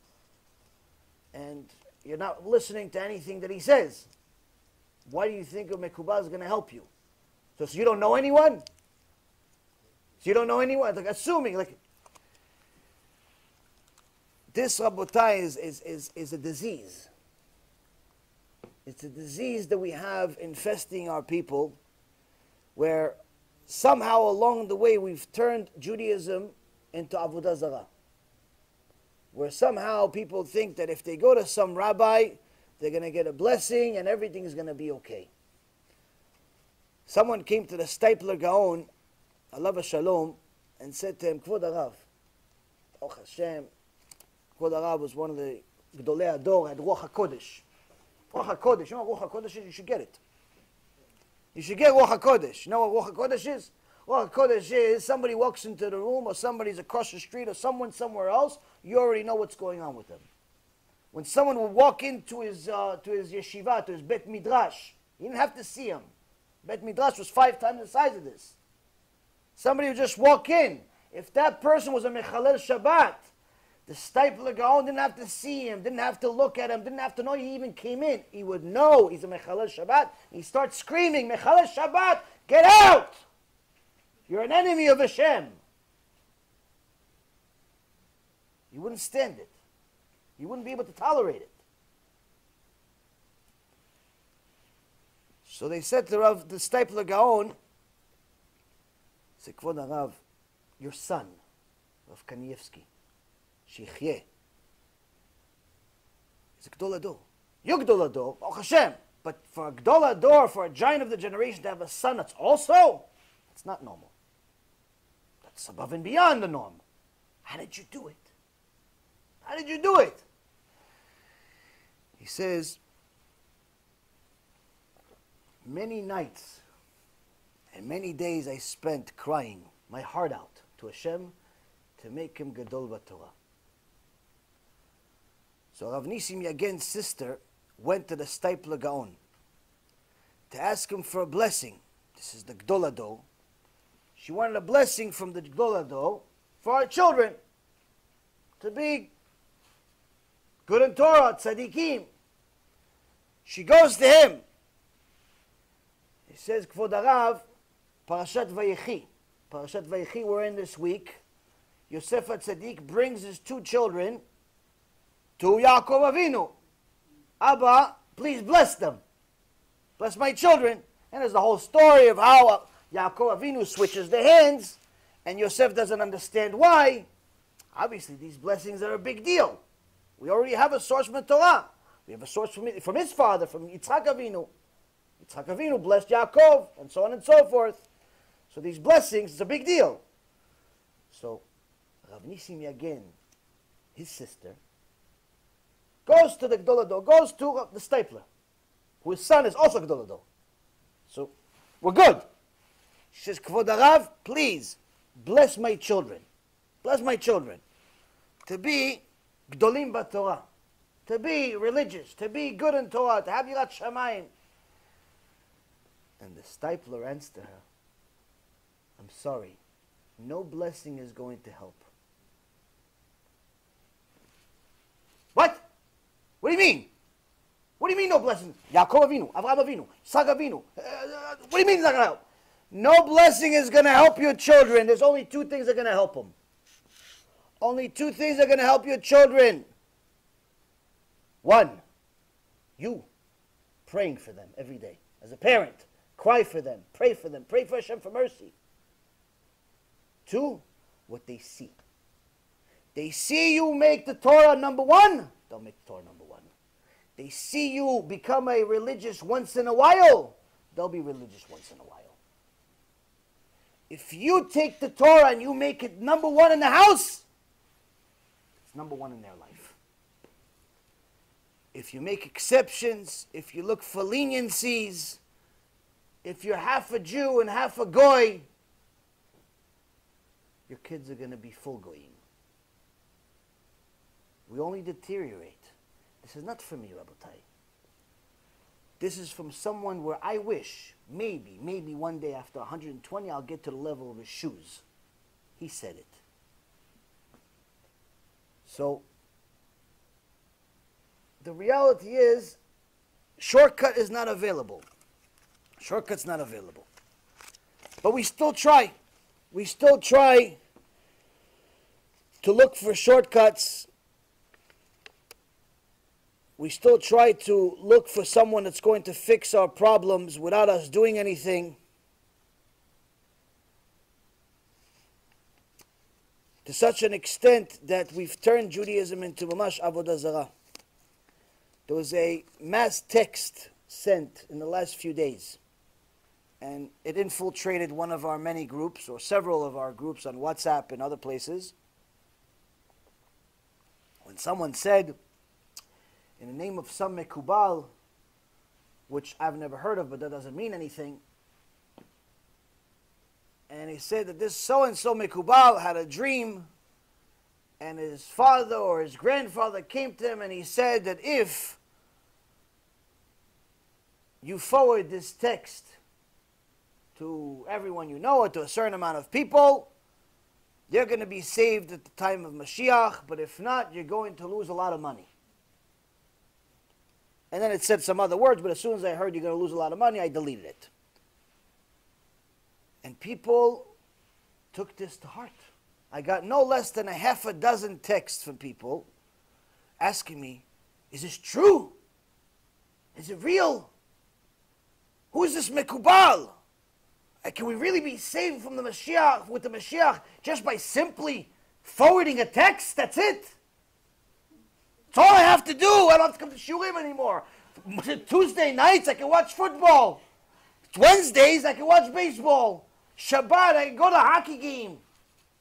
and you're not listening to anything that he says. Why do you think a mekubal is going to help you? So you don't know anyone? So you don't know anyone? Like assuming, like this, Rabotai, is a disease. It's a disease that we have infesting our people, where somehow along the way we've turned Judaism into Avodah Zarah. Where somehow people think that if they go to some rabbi, they're going to get a blessing and everything is going to be okay. Someone came to the Stipler Gaon, alav shalom, and said to him, Kvod Harav, oh Hashem, Kvod Harav was one of the Gdolei Ador, had Ruach HaKodesh. Ruach HaKodesh, you know what Ruach HaKodesh is? You should get it. You should get Ruach HaKodesh. You know what Ruach HaKodesh is? Ruach HaKodesh is somebody walks into the room, or somebody's across the street, or someone somewhere else, you already know what's going on with them. When someone would walk into his yeshiva, to his Bet Midrash, you didn't have to see him. Bet Midrash was 5 times the size of this. Somebody would just walk in. If that person was a Mechalel Shabbat, the Stipler Gaon didn't have to see him, didn't have to look at him, didn't have to know he even came in. He would know he's a Mechalel Shabbat. He starts screaming, Mechalel Shabbat, get out! You're an enemy of Hashem. You wouldn't stand it. You wouldn't be able to tolerate it. So they said to Rav, the Stipler Gaon, said, Kvod Harav, your son, Rav Kanievsky, Shichyeh, he's a Gdol Ador. You're Gdol Ador, oh Hashem. But for a Gdol Ador, for a giant of the generation to have a son that's also, it's not normal. That's above and beyond the norm. How did you do it? How did you do it? He says, many nights and many days I spent crying my heart out to Hashem to make him Gadol B'Torah. So Rav Nisim Yagen's sister went to the Stipler Gaon to ask him for a blessing. This is the Gdol Ador. She wanted a blessing from the Gdol Ador for our children to be good in Torah, tzaddikim. She goes to him. He says, Kvod Harav, Parashat Vayechi. Parashat Vayechi we're in this week. Yosef HaTzadik brings his 2 children to Yaakov Avinu. Abba, please bless them. Bless my children. And there's the whole story of how Yaakov Avinu switches the hands, and Yosef doesn't understand why. Obviously, these blessings are a big deal. We already have a source from the Torah. We have a source from his father, from Yitzchak Avinu. Yitzchak Avinu blessed Yaakov, and so on and so forth. So these blessings, it's a big deal. So Rav Nisim Yagen, his sister, goes to the Gdol Ador, goes to the Stipler, whose son is also Gdol Ador. So we're good. She says, Kvod Harav, please bless my children. Bless my children. To be Gdolim B'Torah. To be religious. To be good in Torah. To have Yirat Shamayim. And the Stipler answered to her, I'm sorry. No blessing is going to help. What? What do you mean? What do you mean no blessing? Yaakov Avinu, Avraham Avinu, Yitzchak Avinu. What do you mean it's not going to help? No blessing is going to help your children. There's only 2 things that are going to help them. Only 2 things are going to help your children. 1, you praying for them every day. As a parent, cry for them, pray for Hashem for mercy. 2, what they see. They see you make the Torah number 1, they'll make the Torah number 1. They see you become a religious once in a while, they'll be religious once in a while. If you take the Torah and you make it number 1 in the house, it's number 1 in their life. If you make exceptions, if you look for leniencies, if you're half a Jew and half a Goy, your kids are going to be full Goyim. We only deteriorate. This is not from me, Rabotai. This is from someone where I wish, maybe one day after 120, I'll get to the level of his shoes. He said it. So, the reality is, shortcut is not available. Shortcut's not available. But we still try. We still try to look for shortcuts We still try to look for someone that's going to fix our problems without us doing anything. To such an extent that we've turned Judaism into mamash avodah zarah. There was a mass text sent in the last few days, and it infiltrated one of our many groups, or several of our groups on WhatsApp and other places. When someone said, in the name of some mekubal, which I've never heard of, but that doesn't mean anything, and he said that this so-and-so mekubal had a dream, and his father or his grandfather came to him and he said that if you forward this text to everyone you know or to a certain amount of people, you're going to be saved at the time of Mashiach, but if not, you're going to lose a lot of money. And then it said some other words, but as soon as I heard you're going to lose a lot of money, I deleted it. And people took this to heart. I got no less than a half a dozen texts from people asking me, is this true? Is it real? Who is this mekubal? Can we really be saved from the Mashiach, with the Mashiach, just by simply forwarding a text? That's it. That's all I have to do. I don't have to come to Shurim anymore. Tuesday nights, I can watch football. Wednesdays, I can watch baseball. Shabbat, I can go to a hockey game.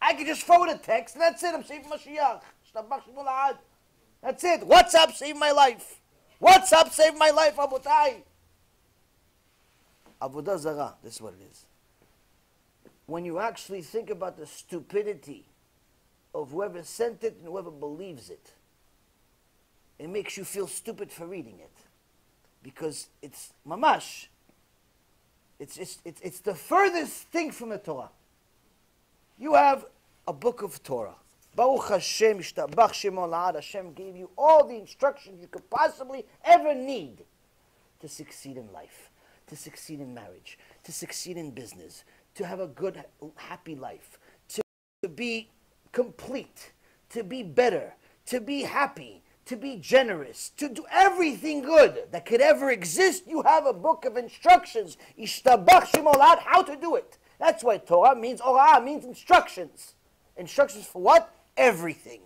I can just forward a text, and that's it. I'm saved from Mashiach. That's it. WhatsApp saved my life. WhatsApp saved my life, Abotai. Avodah Zarah, this is what it is. When you actually think about the stupidity of whoever sent it and whoever believes it, it makes you feel stupid for reading it. Because it's mamash. It's the furthest thing from the Torah. You have a book of Torah. Baruch Hashem, Ishtabach Shemo La'ad. Hashem gave you all the instructions you could possibly ever need to succeed in life, to succeed in marriage, to succeed in business, to have a good, happy life, to be complete, to be better, to be happy, to be generous, to do everything good that could ever exist. You have a book of instructions, Ishtabach Shemo La'ad, how to do it. That's why Torah means, Orah means instructions. Instructions for what? Everything.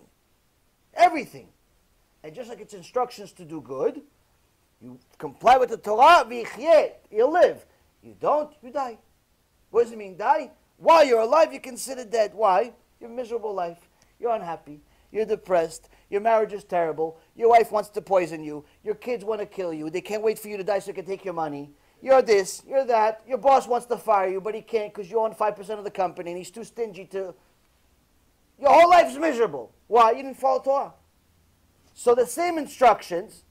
Everything. And just like it's instructions to do good, you comply with the Torah, you live. You don't, you die. What does it mean, die? While you're alive, you're considered dead. Why? You have a miserable life. You're unhappy. You're depressed. Your marriage is terrible. Your wife wants to poison you. Your kids want to kill you. They can't wait for you to die so they can take your money. You're this, you're that. Your boss wants to fire you, but he can't because you own 5% of the company and he's too stingy to... Your whole life's miserable. Why? You didn't follow Torah. So the same instructions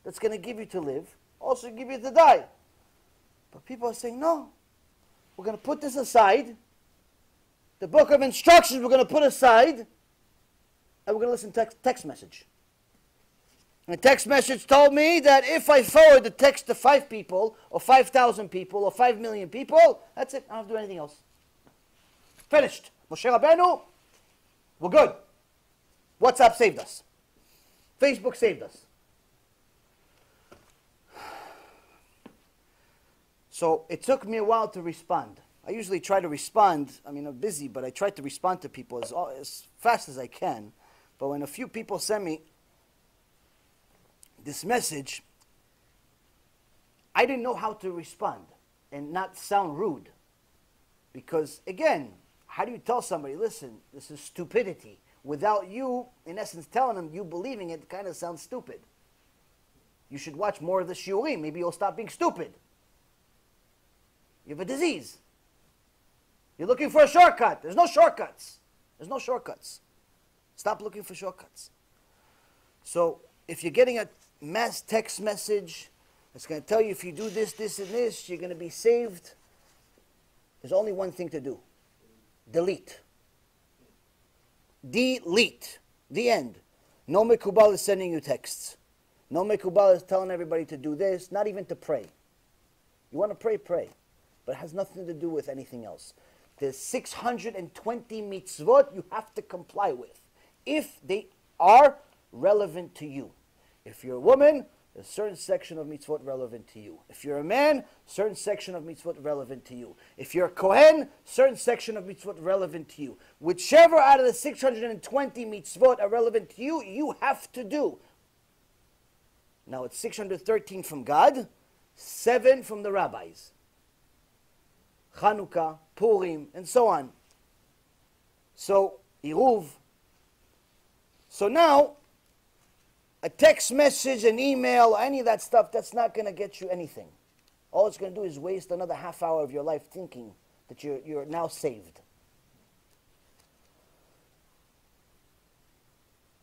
that's going to give you to live also give you to die. But people are saying, no, we're going to put this aside. The book of instructions we're going to put aside, and we're going to listen to text message. And the text message told me that if I forward the text to 5 people, or 5,000 people, or 5 million people, that's it. I don't have to do anything else. Finished. Moshe Rabbeinu, we're good. WhatsApp saved us. Facebook saved us. So it took me a while to respond. I usually try to respond. I mean, I'm busy, but I try to respond to people as fast as I can. But when a few people send me this message, I didn't know how to respond and not sound rude. Because, again, how do you tell somebody, listen, this is stupidity, without you, in essence, telling them you believing it kind of sounds stupid. You should watch more of the shiurim. Maybe you'll stop being stupid. You have a disease. You're looking for a shortcut. There's no shortcuts. There's no shortcuts. Stop looking for shortcuts. So, if you're getting a mass text message that's going to tell you if you do this, this, and this, you're going to be saved, there's only one thing to do. Delete. Delete. The end. No mekubal is sending you texts. No mekubal is telling everybody to do this, not even to pray. You want to pray, pray. But it has nothing to do with anything else. There's 620 mitzvot you have to comply with if they are relevant to you. If you're a woman, there's a certain section of mitzvot relevant to you. If you're a man, certain section of mitzvot relevant to you. If you're a Kohen, certain section of mitzvot relevant to you. Whichever out of the 620 mitzvot are relevant to you, you have to do. Now it's 613 from God, 7 from the rabbis. Chanukah, Purim, and so on. So, Iruv. So now, a text message, an email, any of that stuff, that's not going to get you anything. All it's going to do is waste another half hour of your life thinking that you're now saved.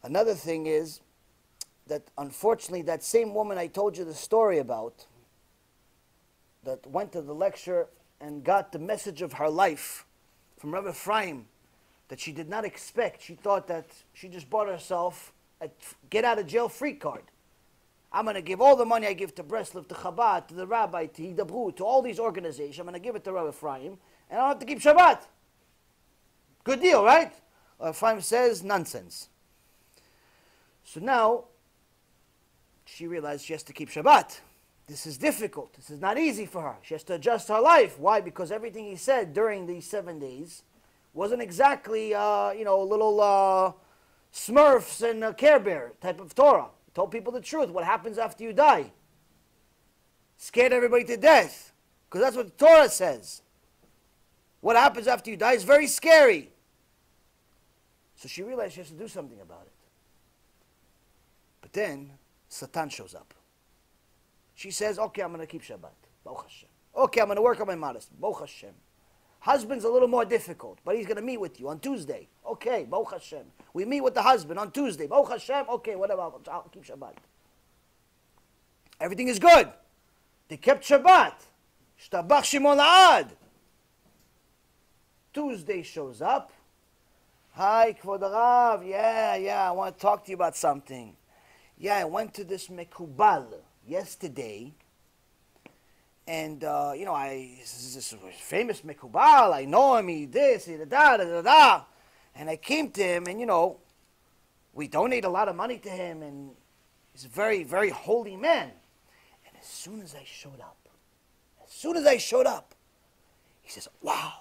Another thing is that, unfortunately, that same woman I told you the story about, that went to the lecture and got the message of her life from Rabbi Ephraim that she did not expect. She thought that she just bought herself a get-out-of-jail-free card. I'm going to give all the money I give to Breslov, to Chabad, to the Rabbi, to Hidabru, to all these organizations. I'm going to give it to Rabbi Ephraim, and I don't have to keep Shabbat. Good deal, right? Rabbi Ephraim says, nonsense. So now, she realized she has to keep Shabbat. This is difficult. This is not easy for her. She has to adjust her life. Why? Because everything he said during these 7 days wasn't exactly, little Smurfs and Care Bear type of Torah. He told people the truth. What happens after you die? Scared everybody to death. Because that's what the Torah says. What happens after you die is very scary. So she realized she has to do something about it. But then, Satan shows up. She says, okay, I'm going to keep Shabbat. Baruch Hashem. Okay, I'm going to work on my modesty. Baruch Hashem. Husband's a little more difficult, but he's going to meet with you on Tuesday. Okay, Baruch Hashem. We meet with the husband on Tuesday. Baruch Hashem. Okay, whatever, I'll keep Shabbat. Everything is good. They kept Shabbat. Shtabach Shimon La'ad. Tuesday shows up. Hi, Kvod Rav. Yeah, I want to talk to you about something. Yeah, I went to this Mekubal yesterday. And, this is a famous Mekubal. I know him, he this, he da. And I came to him, and, we donate a lot of money to him, and he's a very, very holy man. And as soon as I showed up, he says, wow,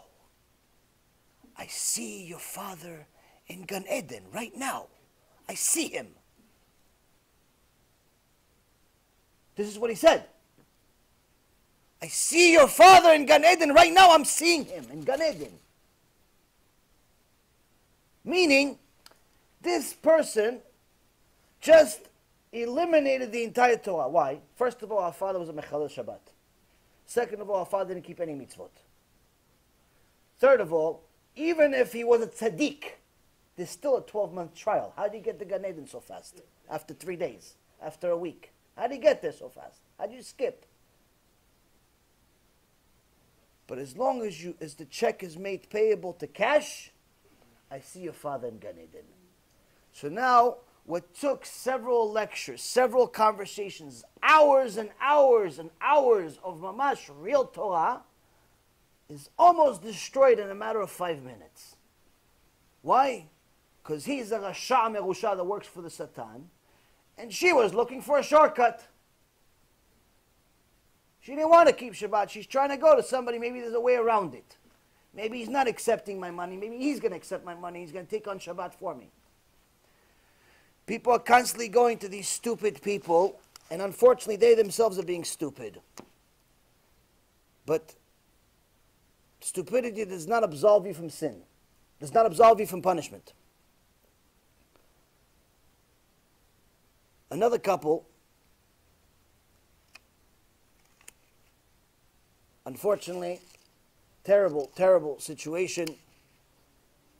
I see your father in Gan Eden right now. I see him. This is what he said. I see your father in Gan Eden. Right now I'm seeing him in Gan Eden. Meaning, this person just eliminated the entire Torah. Why? First of all, our father was a Mechalel Shabbat. Second of all, our father didn't keep any mitzvot. Third of all, even if he was a tzaddik, there's still a 12-month trial. How did he get to Gan Eden so fast? After 3 days? After a week? How did he get there so fast? How did you skip? But as long as the check is made payable to cash, I see your father in Gan Eden. So now, what took several lectures, several conversations, hours and hours and hours of mamash, real Torah, is almost destroyed in a matter of 5 minutes. Why? Because he's a Rasha Merusha that works for the Satan, and she was looking for a shortcut. She didn't want to keep Shabbat. She's trying to go to somebody. Maybe there's a way around it. Maybe he's not accepting my money. Maybe he's going to accept my money. He's going to take on Shabbat for me. People are constantly going to these stupid people, and unfortunately they themselves are being stupid. But stupidity does not absolve you from sin. Does not absolve you from punishment. Another couple, unfortunately, terrible, terrible situation.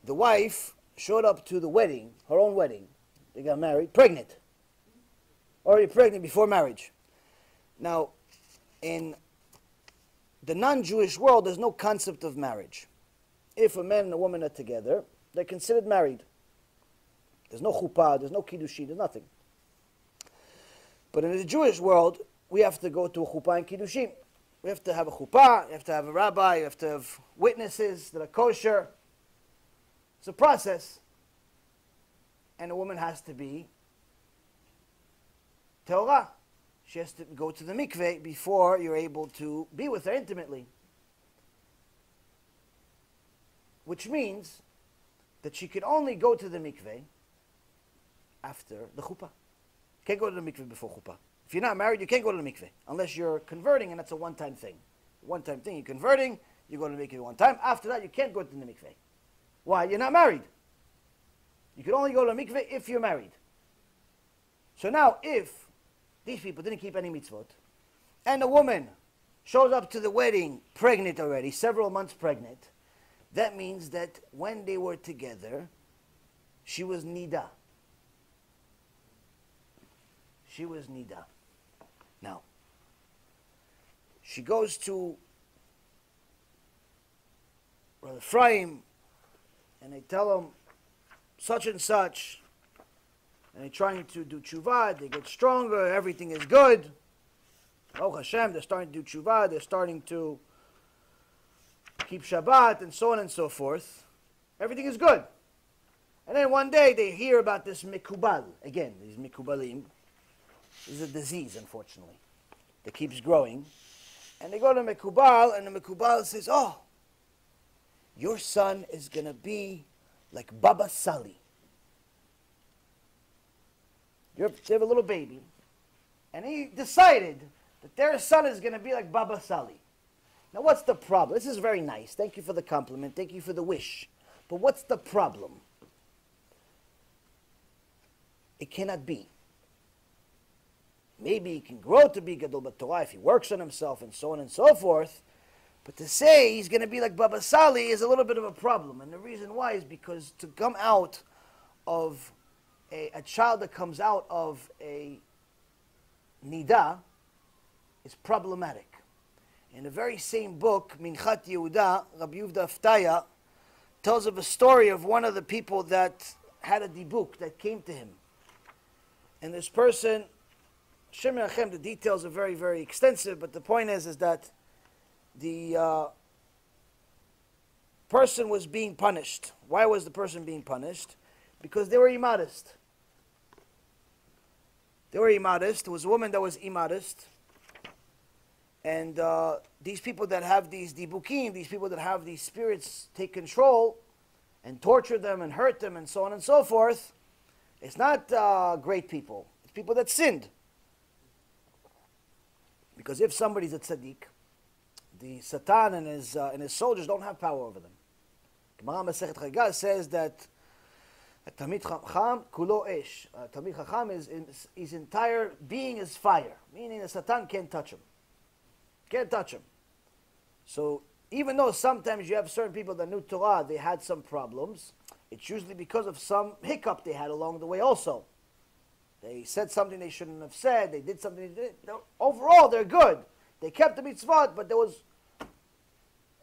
The wife showed up to the wedding, her own wedding. They got married, pregnant. Already pregnant before marriage. Now, in the non-Jewish world, there's no concept of marriage. If a man and a woman are together, they're considered married. There's no chuppah, there's no kiddushin, there's nothing. But in the Jewish world, we have to go to a chuppah and kiddushin. We have to have a chuppah, you have to have a rabbi, you have to have witnesses that are kosher. It's a process. And a woman has to be Torah. She has to go to the mikveh before you're able to be with her intimately. Which means that she can only go to the mikveh after the chuppah. You can't go to the mikveh before chuppah. If you're not married, you can't go to the mikveh unless you're converting, and that's a one-time thing. One-time thing. You're converting, you go to the mikveh one time. After that, you can't go to the mikveh. Why? You're not married. You can only go to the mikveh if you're married. So now, if these people didn't keep any mitzvot, and a woman shows up to the wedding pregnant already, several months pregnant, that means that when they were together, she was nida. She was nida. Now, she goes to Brother Ephraim, and they tell him such and such, and they're trying to do tshuva, they get stronger, everything is good. Oh Hashem, they're starting to do tshuva, they're starting to keep Shabbat, and so on and so forth. Everything is good. And then one day they hear about this mikubal. Again, these mikubalim. This is a disease, unfortunately, that keeps growing. And they go to mikubal, and the mikubal says, oh, your son is going to be like Baba Sali. They have a little baby, and he decided that their son is going to be like Baba Sali. Now, what's the problem? This is very nice. Thank you for the compliment. Thank you for the wish. But what's the problem? It cannot be. Maybe he can grow to be Gadol B'Torah if he works on himself and so on and so forth. But to say he's going to be like Baba Sali is a little bit of a problem. And the reason why is because to come out of a child that comes out of a nida is problematic. In the very same book, Minchat Yehuda, Rabbi Yehuda Aftaya tells of a story of one of the people that had a dibuk that came to him. And this person, Hashem Yirachem, the details are very, very extensive, but the point is that the person was being punished. Why was the person being punished? Because they were immodest. They were immodest. There was a woman that was immodest. And these people that have these dibukim, these people that have these spirits take control and torture them and hurt them and so on and so forth, it's not great people. It's people that sinned. Because if somebody's a tzaddik, the Satan and his soldiers don't have power over them. Gemara Masechet Chagah says that Tamid Chacham kulo esh. Tamid Chacham his entire being is fire, meaning the Satan can't touch him. Can't touch him. So even though sometimes you have certain people that knew Torah, they had some problems, it's usually because of some hiccup they had along the way also. They said something they shouldn't have said, they did something they didn't. Overall, they're good. They kept the mitzvot, but there was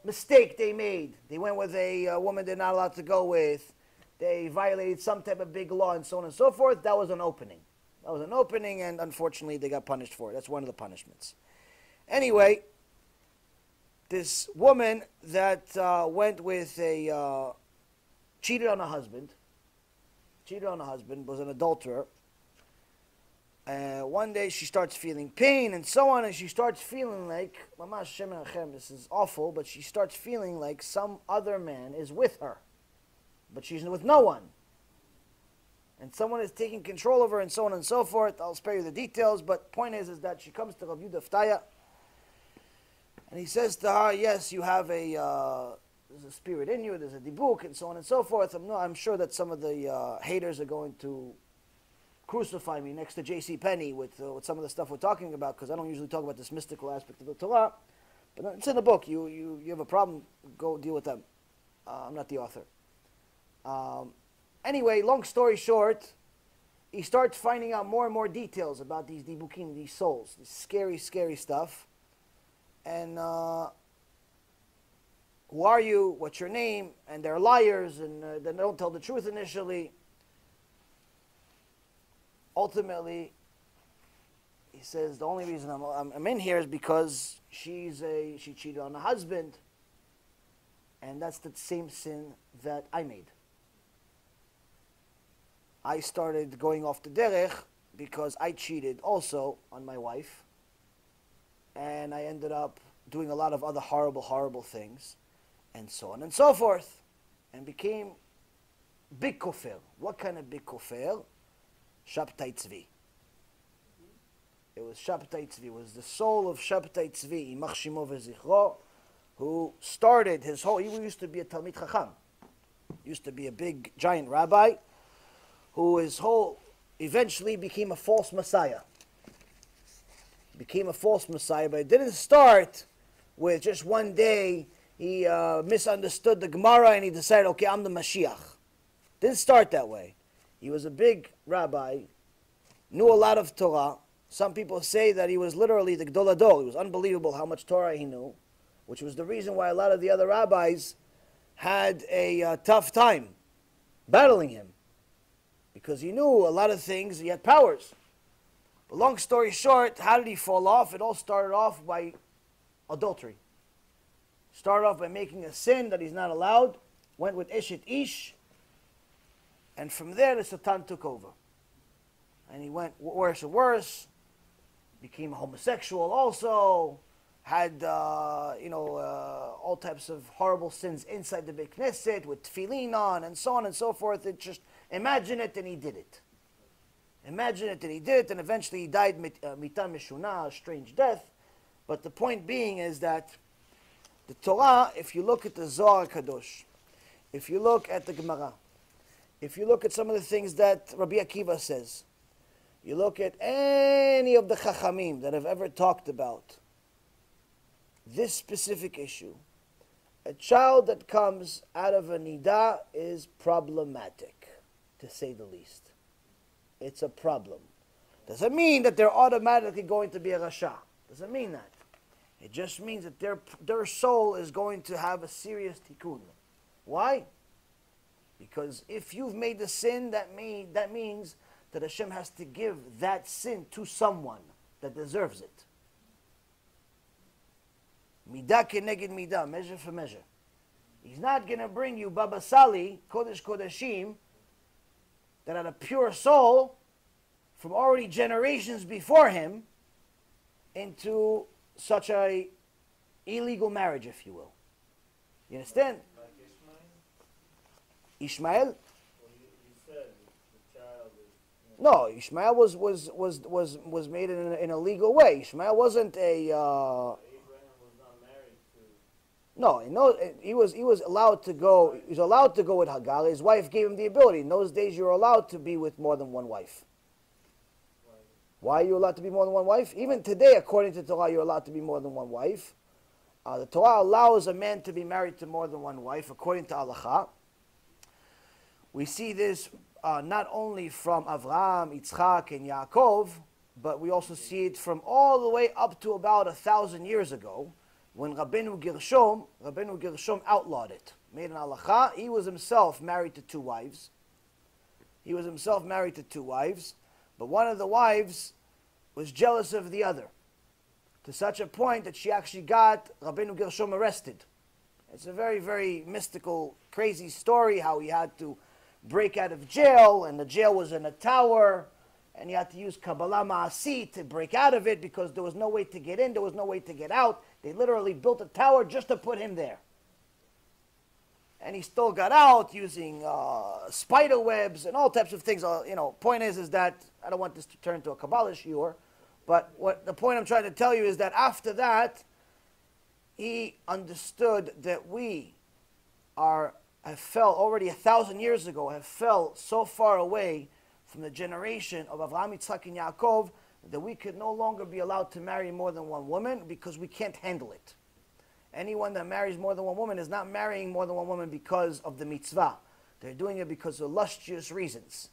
mistake they made. They went with a woman they're not allowed to go with. They violated some type of big law and so on and so forth. That was an opening. That was an opening, and unfortunately they got punished for it. That's one of the punishments. Anyway, this woman that went with cheated on her husband, was an adulterer. One day she starts feeling pain and so on, and she starts feeling like, Mamash Hashem Yirachem, this is awful, but she starts feeling like some other man is with her, but she's with no one. And someone is taking control of her and so on and so forth. I'll spare you the details, but point is that she comes to Rabbi Yehuda Aftaya, and he says to her, yes, you have there's a spirit in you, there's a dibuk, and so on and so forth. I'm sure that some of the haters are going to crucify me next to J.C. Penney with some of the stuff we're talking about, because I don't usually talk about this mystical aspect of the Torah. But it's in the book. You have a problem, go deal with them. I'm not the author. Anyway, long story short, he starts finding out more and more details about these dibukim, these souls, this scary, scary stuff. And who are you? What's your name? And they're liars, and they don't tell the truth initially. Ultimately, he says the only reason I'm in here is because she cheated on her husband, and that's the same sin that I made. I started going off the derech because I cheated also on my wife, and I ended up doing a lot of other horrible, horrible things, and so on and so forth, and became big kofir. What kind of big kofir? Shabtai Tzvi. It was Shabtai Tzvi. It was the soul of Shabtai Tzvi, Yimach Shemo v'Zichro, who started his whole. He used to be a Talmid Chacham. Used to be a big, giant rabbi, who his whole eventually became a false messiah. Became a false messiah, but it didn't start with just one day he misunderstood the Gemara and he decided, okay, I'm the Mashiach. Didn't start that way. He was a big rabbi, knew a lot of Torah. Some people say that he was literally the Gdol Ador. It was unbelievable how much Torah he knew, which was the reason why a lot of the other rabbis had a tough time battling him, because he knew a lot of things, he had powers. But long story short, how did he fall off? It all started off by adultery. Started off by making a sin that he's not allowed, went with Ishet Ish, and from there the Satan took over. And he went worse and worse, became a homosexual also, had all types of horrible sins inside the Beit Knesset with tefillin on and so on and so forth. It just, imagine it and he did it. Imagine it and he did it, and eventually he died mita mishuna, a strange death. But the point being is that the Torah, if you look at the Zohar Kadosh, if you look at the Gemara, if you look at some of the things that Rabbi Akiva says, you look at any of the Chachamim that have ever talked about this specific issue, a child that comes out of a nidah is problematic, to say the least. It's a problem. Doesn't mean that they're automatically going to be a rasha. Doesn't mean that. It just means that their soul is going to have a serious tikkun. Why? Because if you've made the sin, that means that Hashem has to give that sin to someone that deserves it. Midah keneged midah, measure for measure. He's not going to bring you Baba Sali, Kodesh Kodeshim, that had a pure soul from already generations before him into such a illegal marriage, if you will. You understand? Like Ishmael? Ishmael? Well, you said the child is... No, Ishmael was made in a legal way. Ishmael wasn't a... Abraham was not married to... No, he was allowed to go. He was allowed to go with Hagar. His wife gave him the ability. In those days, you were allowed to be with more than one wife. Why are you allowed to be more than one wife? Even today, according to Torah, you're allowed to be more than one wife. The Torah allows a man to be married to more than one wife, according to Halacha. We see this not only from Avraham, Yitzchak, and Yaakov, but we also see it from all the way up to about 1,000 years ago, when Rabbeinu Gershom outlawed it, made an halacha. He was himself married to two wives. But one of the wives was jealous of the other, to such a point that she actually got Rabbeinu Gershom arrested. It's a very, very mystical, crazy story, how he had to break out of jail, and the jail was in a tower, and he had to use Kabbalah Ma'asi to break out of it because there was no way to get in, there was no way to get out. They literally built a tower just to put him there. And he still got out using spider webs and all types of things. Point is that, I don't want this to turn into a Kabbalah shiur, but what the point I'm trying to tell you is that after that, he understood that we have fell already 1,000 years ago, have fell so far away from the generation of Avraham, Yitzchak, and Yaakov, that we could no longer be allowed to marry more than one woman because we can't handle it. Anyone that marries more than one woman is not marrying more than one woman because of the mitzvah. They're doing it because of luscious reasons.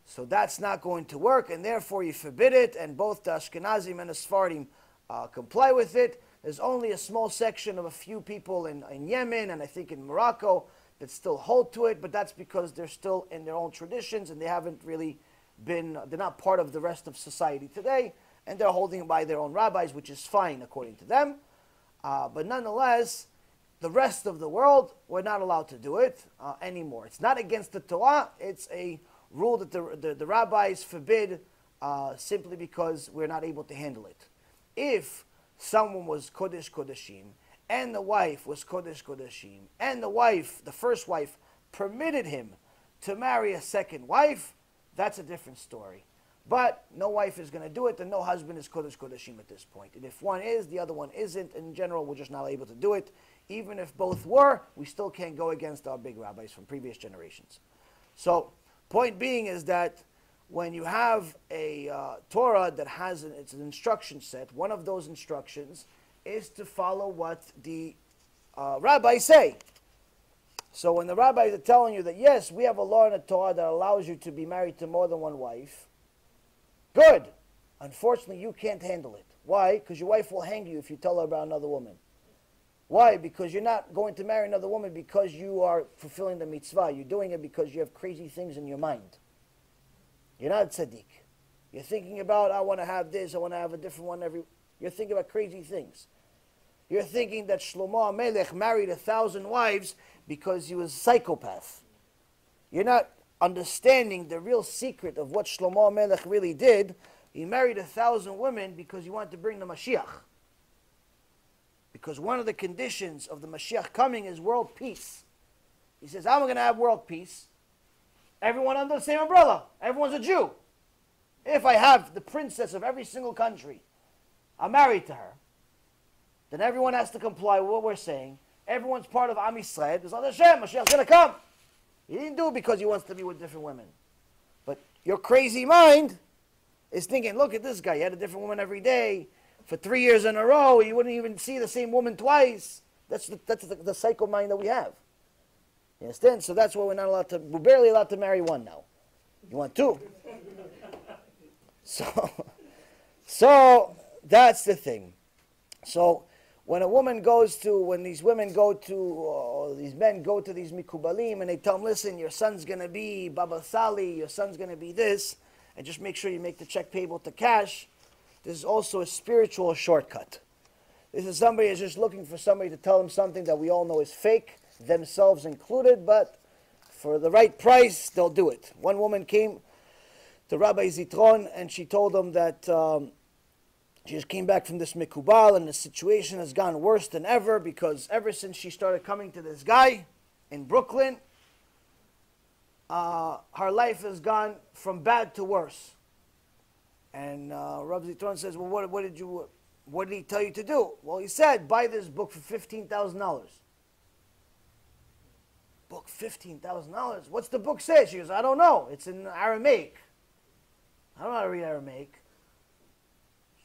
So that's not going to work, and therefore you forbid it, and both the Ashkenazim and the Sephardim comply with it. There's only a small section of a few people in Yemen, and I think in Morocco, that still hold to it, but that's because they're still in their own traditions, and they haven't really they're not part of the rest of society today, and they're holding by their own rabbis, which is fine according to them. But nonetheless, the rest of the world, we're not allowed to do it anymore. It's not against the Torah. It's a rule that the rabbis forbid simply because we're not able to handle it. If someone was Kodesh Kodeshim, and the wife was Kodesh Kodeshim, and the wife, the first wife, permitted him to marry a second wife, that's a different story. But no wife is going to do it, and no husband is Kodesh Kodeshim at this point. And if one is, the other one isn't. In general, we're just not able to do it. Even if both were, we still can't go against our big rabbis from previous generations. So, point being is that when you have a Torah that has it's an instruction set, one of those instructions is to follow what the rabbis say. So when the rabbis are telling you that, yes, we have a law in the Torah that allows you to be married to more than one wife, good. Unfortunately, you can't handle it. Why? Because your wife will hang you if you tell her about another woman. Why? Because you're not going to marry another woman because you are fulfilling the mitzvah. You're doing it because you have crazy things in your mind. You're not tzaddik. You're thinking about, I want to have this, I want to have a different one every... You're thinking about crazy things. You're thinking that Shlomo HaMelech married 1,000 wives because he was a psychopath. You're not understanding the real secret of what Shlomo HaMelech really did. He married 1,000 women because he wanted to bring the Mashiach. Because one of the conditions of the Mashiach coming is world peace. He says, how am I going to have world peace? Everyone under the same umbrella. Everyone's a Jew. If I have the princess of every single country, I'm married to her, then everyone has to comply with what we're saying. Everyone's part of Am Yisrael. There's Hashem, Mashiach's going to come. He didn't do it because he wants to be with different women. But your crazy mind is thinking, look at this guy. He had a different woman every day. For 3 years in a row, you wouldn't even see the same woman twice. That's the psycho mind that we have. You understand? So that's why we're we're barely allowed to marry one now. You want two? So that's the thing. So when these women go to, or these men go to these mikubalim and they tell them, listen, your son's going to be Baba Sali, your son's going to be this, and just make sure you make the check payable to cash. This is also a spiritual shortcut. This is somebody who's just looking for somebody to tell them something that we all know is fake, themselves included, but for the right price, they'll do it. One woman came to Rabbi Zitron and she told him that she just came back from this mikubal and the situation has gone worse than ever because ever since she started coming to this guy in Brooklyn, her life has gone from bad to worse. And Rabbi Zitron says, well, what did he tell you to do? Well, he said, buy this book for $15,000. Book, $15,000? What's the book say? She goes, I don't know. It's in Aramaic. I don't know how to read Aramaic.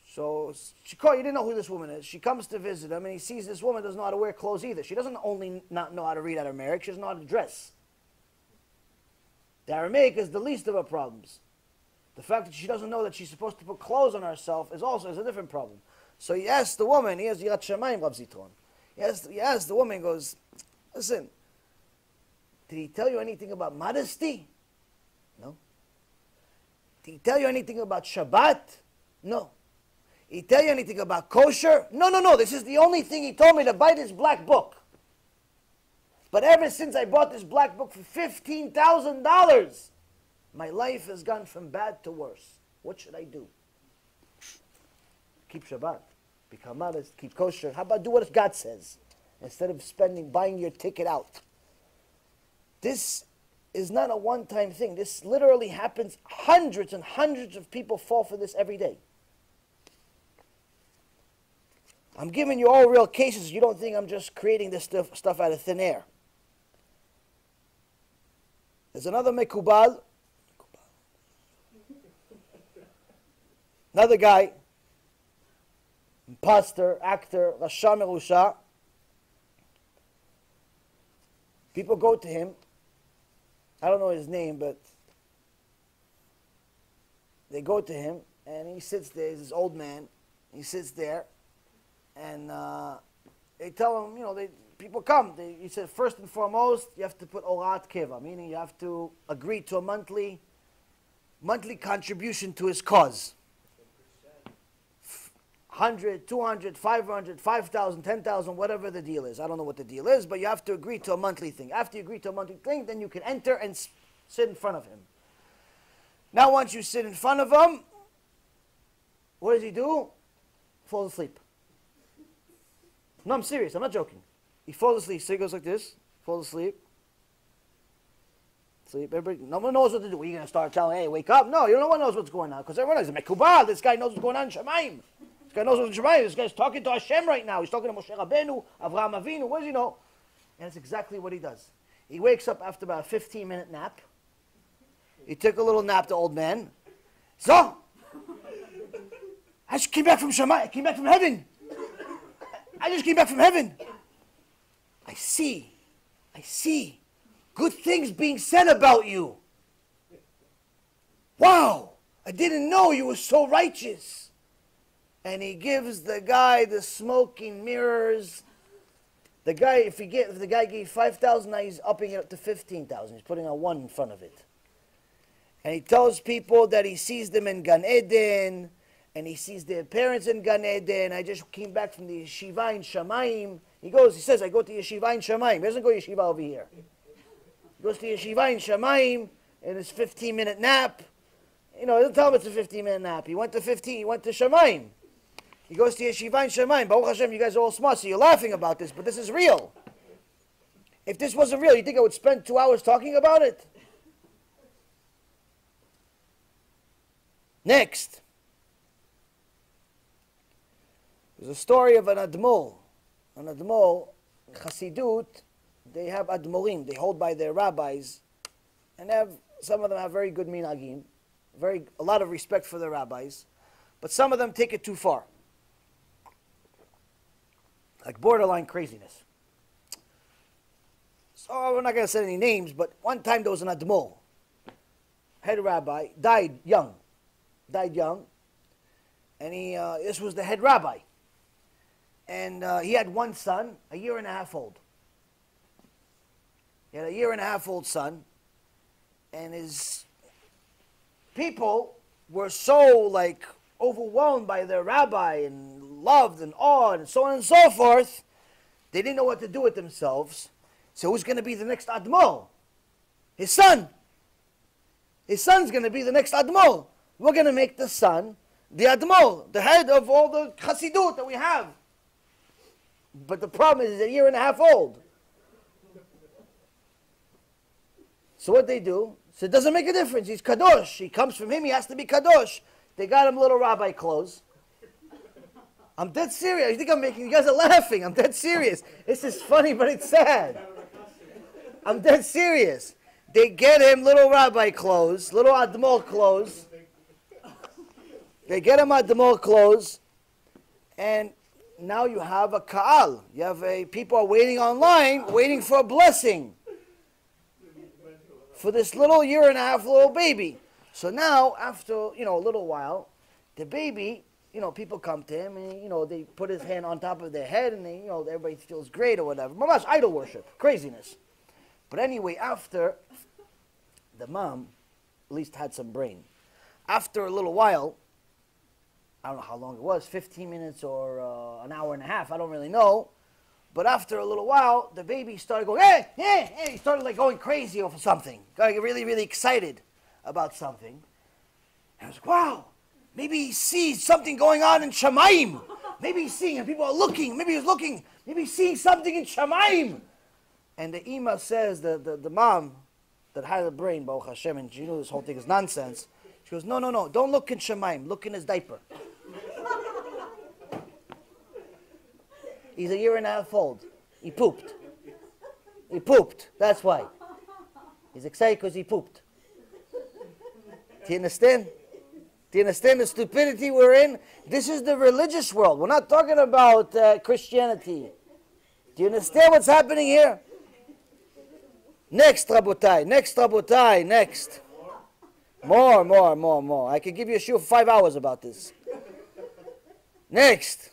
So you didn't know who this woman is. She comes to visit him, and he sees this woman doesn't know how to wear clothes either. She doesn't only not know how to read Aramaic, she doesn't know how to dress. The Aramaic is the least of her problems. The fact that she doesn't know that she's supposed to put clothes on herself is a different problem. So he asks the woman, he has Yirat Shamayim, Rav Zitron. He asks the woman, goes, listen, did he tell you anything about modesty? No. Did he tell you anything about Shabbat? No. Did he tell you anything about kosher? No. This is the only thing he told me, to buy this black book. But ever since I bought this black book for $15,000, my life has gone from bad to worse. What should I do? Keep Shabbat. Become modest. Keep kosher. How about do what God says? Instead of buying your ticket out. This is not a one-time thing. This literally happens. Hundreds and hundreds of people fall for this every day. I'm giving you all real cases. You don't think I'm just creating this stuff out of thin air. There's another mekubal. Another guy, imposter, actor, Rasha Merusha. People go to him. I don't know his name, but they go to him, and he sits there. He's this old man. He sits there, and they tell him, people come. He said, first and foremost, you have to put orat keva, meaning you have to agree to a monthly contribution to his cause. 100, 200, 500, 5,000, 10,000, whatever the deal is. I don't know what the deal is, but you have to agree to a monthly thing. After you agree to a monthly thing, then you can enter and sit in front of him. Now once you sit in front of him, what does he do? Falls asleep. No, I'm serious. I'm not joking. He falls asleep. So he goes like this. Falls asleep. Sleep. Everybody, no one knows what to do. Are you going to start telling, hey, wake up? No, no one knows what's going on. Because everyone knows, Mekubal, this guy knows what's going on in Shemaim. This guy knows what's in Shemaim. This guy's talking to Hashem right now. He's talking to Moshe Rabbeinu, Avraham Avinu. What does he know? And it's exactly what he does. He wakes up after about a 15-minute nap. He took a little nap, the old man. So, I just came back from Shemaim. I came back from heaven. I just came back from heaven. I see good things being said about you. Wow, I didn't know you were so righteous. And he gives the guy the smoking mirrors. The guy, if the guy gave 5,000, now he's upping it up to 15,000. He's putting a 1 in front of it. And he tells people that he sees them in Gan Eden, and he sees their parents in Gan Eden. I just came back from the yeshiva in Shamayim. He says, I go to yeshiva in Shamayim. He doesn't go to yeshiva over here. He goes to yeshiva in Shamayim in his 15-minute nap. You know, he doesn't tell him it's a 15-minute nap. He went to Shamayim. He goes to yeshiva in Shamayim. Baruch Hashem, you guys are all smart, so you're laughing about this, but this is real. If this wasn't real, you think I would spend 2 hours talking about it? Next. There's a story of an Admor. An Admor, Chassidut, they have Admorim. They hold by their rabbis. And some of them have very good minhagim. A lot of respect for their rabbis. But some of them take it too far. Like borderline craziness. So we're not going to say any names, but one time there was an Admor. Head rabbi, died young. And this was the head rabbi. And he had one son, a year and a half old. He had a year and a half old son. And his people were so overwhelmed by their rabbi and loved and awed and so on and so forth. They didn't know what to do with themselves. So who's going to be the next Admor? His son. His son's going to be the next Admor. We're going to make the son the Admor, the head of all the Chassidut that we have. But the problem is he's a year and a half old. So what they do? So it doesn't make a difference. He's Kadosh. He comes from him. He has to be Kadosh. They got him little rabbi clothes. I'm dead serious. You think I'm making... You guys are laughing. I'm dead serious. This is funny, but it's sad. I'm dead serious. They get him little rabbi clothes, little Admor clothes. They get him Admor clothes. And now you have a Ka'al. You have people are waiting online, waiting for a blessing. For this little year and a half little baby. So now, after, a little while, the baby, people come to him and, they put his hand on top of their head and they, everybody feels great or whatever. Mamash, idol worship, craziness. But anyway, after, the mom at least had some brain. After a little while, I don't know how long it was, 15 minutes or an hour and a half, I don't really know. But after a little while, the baby started going, hey, hey, hey. He started going crazy over something. Got really, really excited about something. And I was like, wow, maybe he sees something going on in Shamayim. Maybe he's seeing, and people are looking. Maybe he's looking. Maybe he's seeing something in Shamayim. And the Ima says, the mom that had a brain, Baruch Hashem, and she knew this whole thing is nonsense. She goes, no, don't look in Shamayim. Look in his diaper. He's a year and a half old. He pooped. He pooped. That's why. He's excited because he pooped. Do you understand? Do you understand the stupidity we're in? This is the religious world. We're not talking about Christianity. Do you understand what's happening here? Next, Rabotai. Next. More. I could give you a show for 5 hours about this. Next.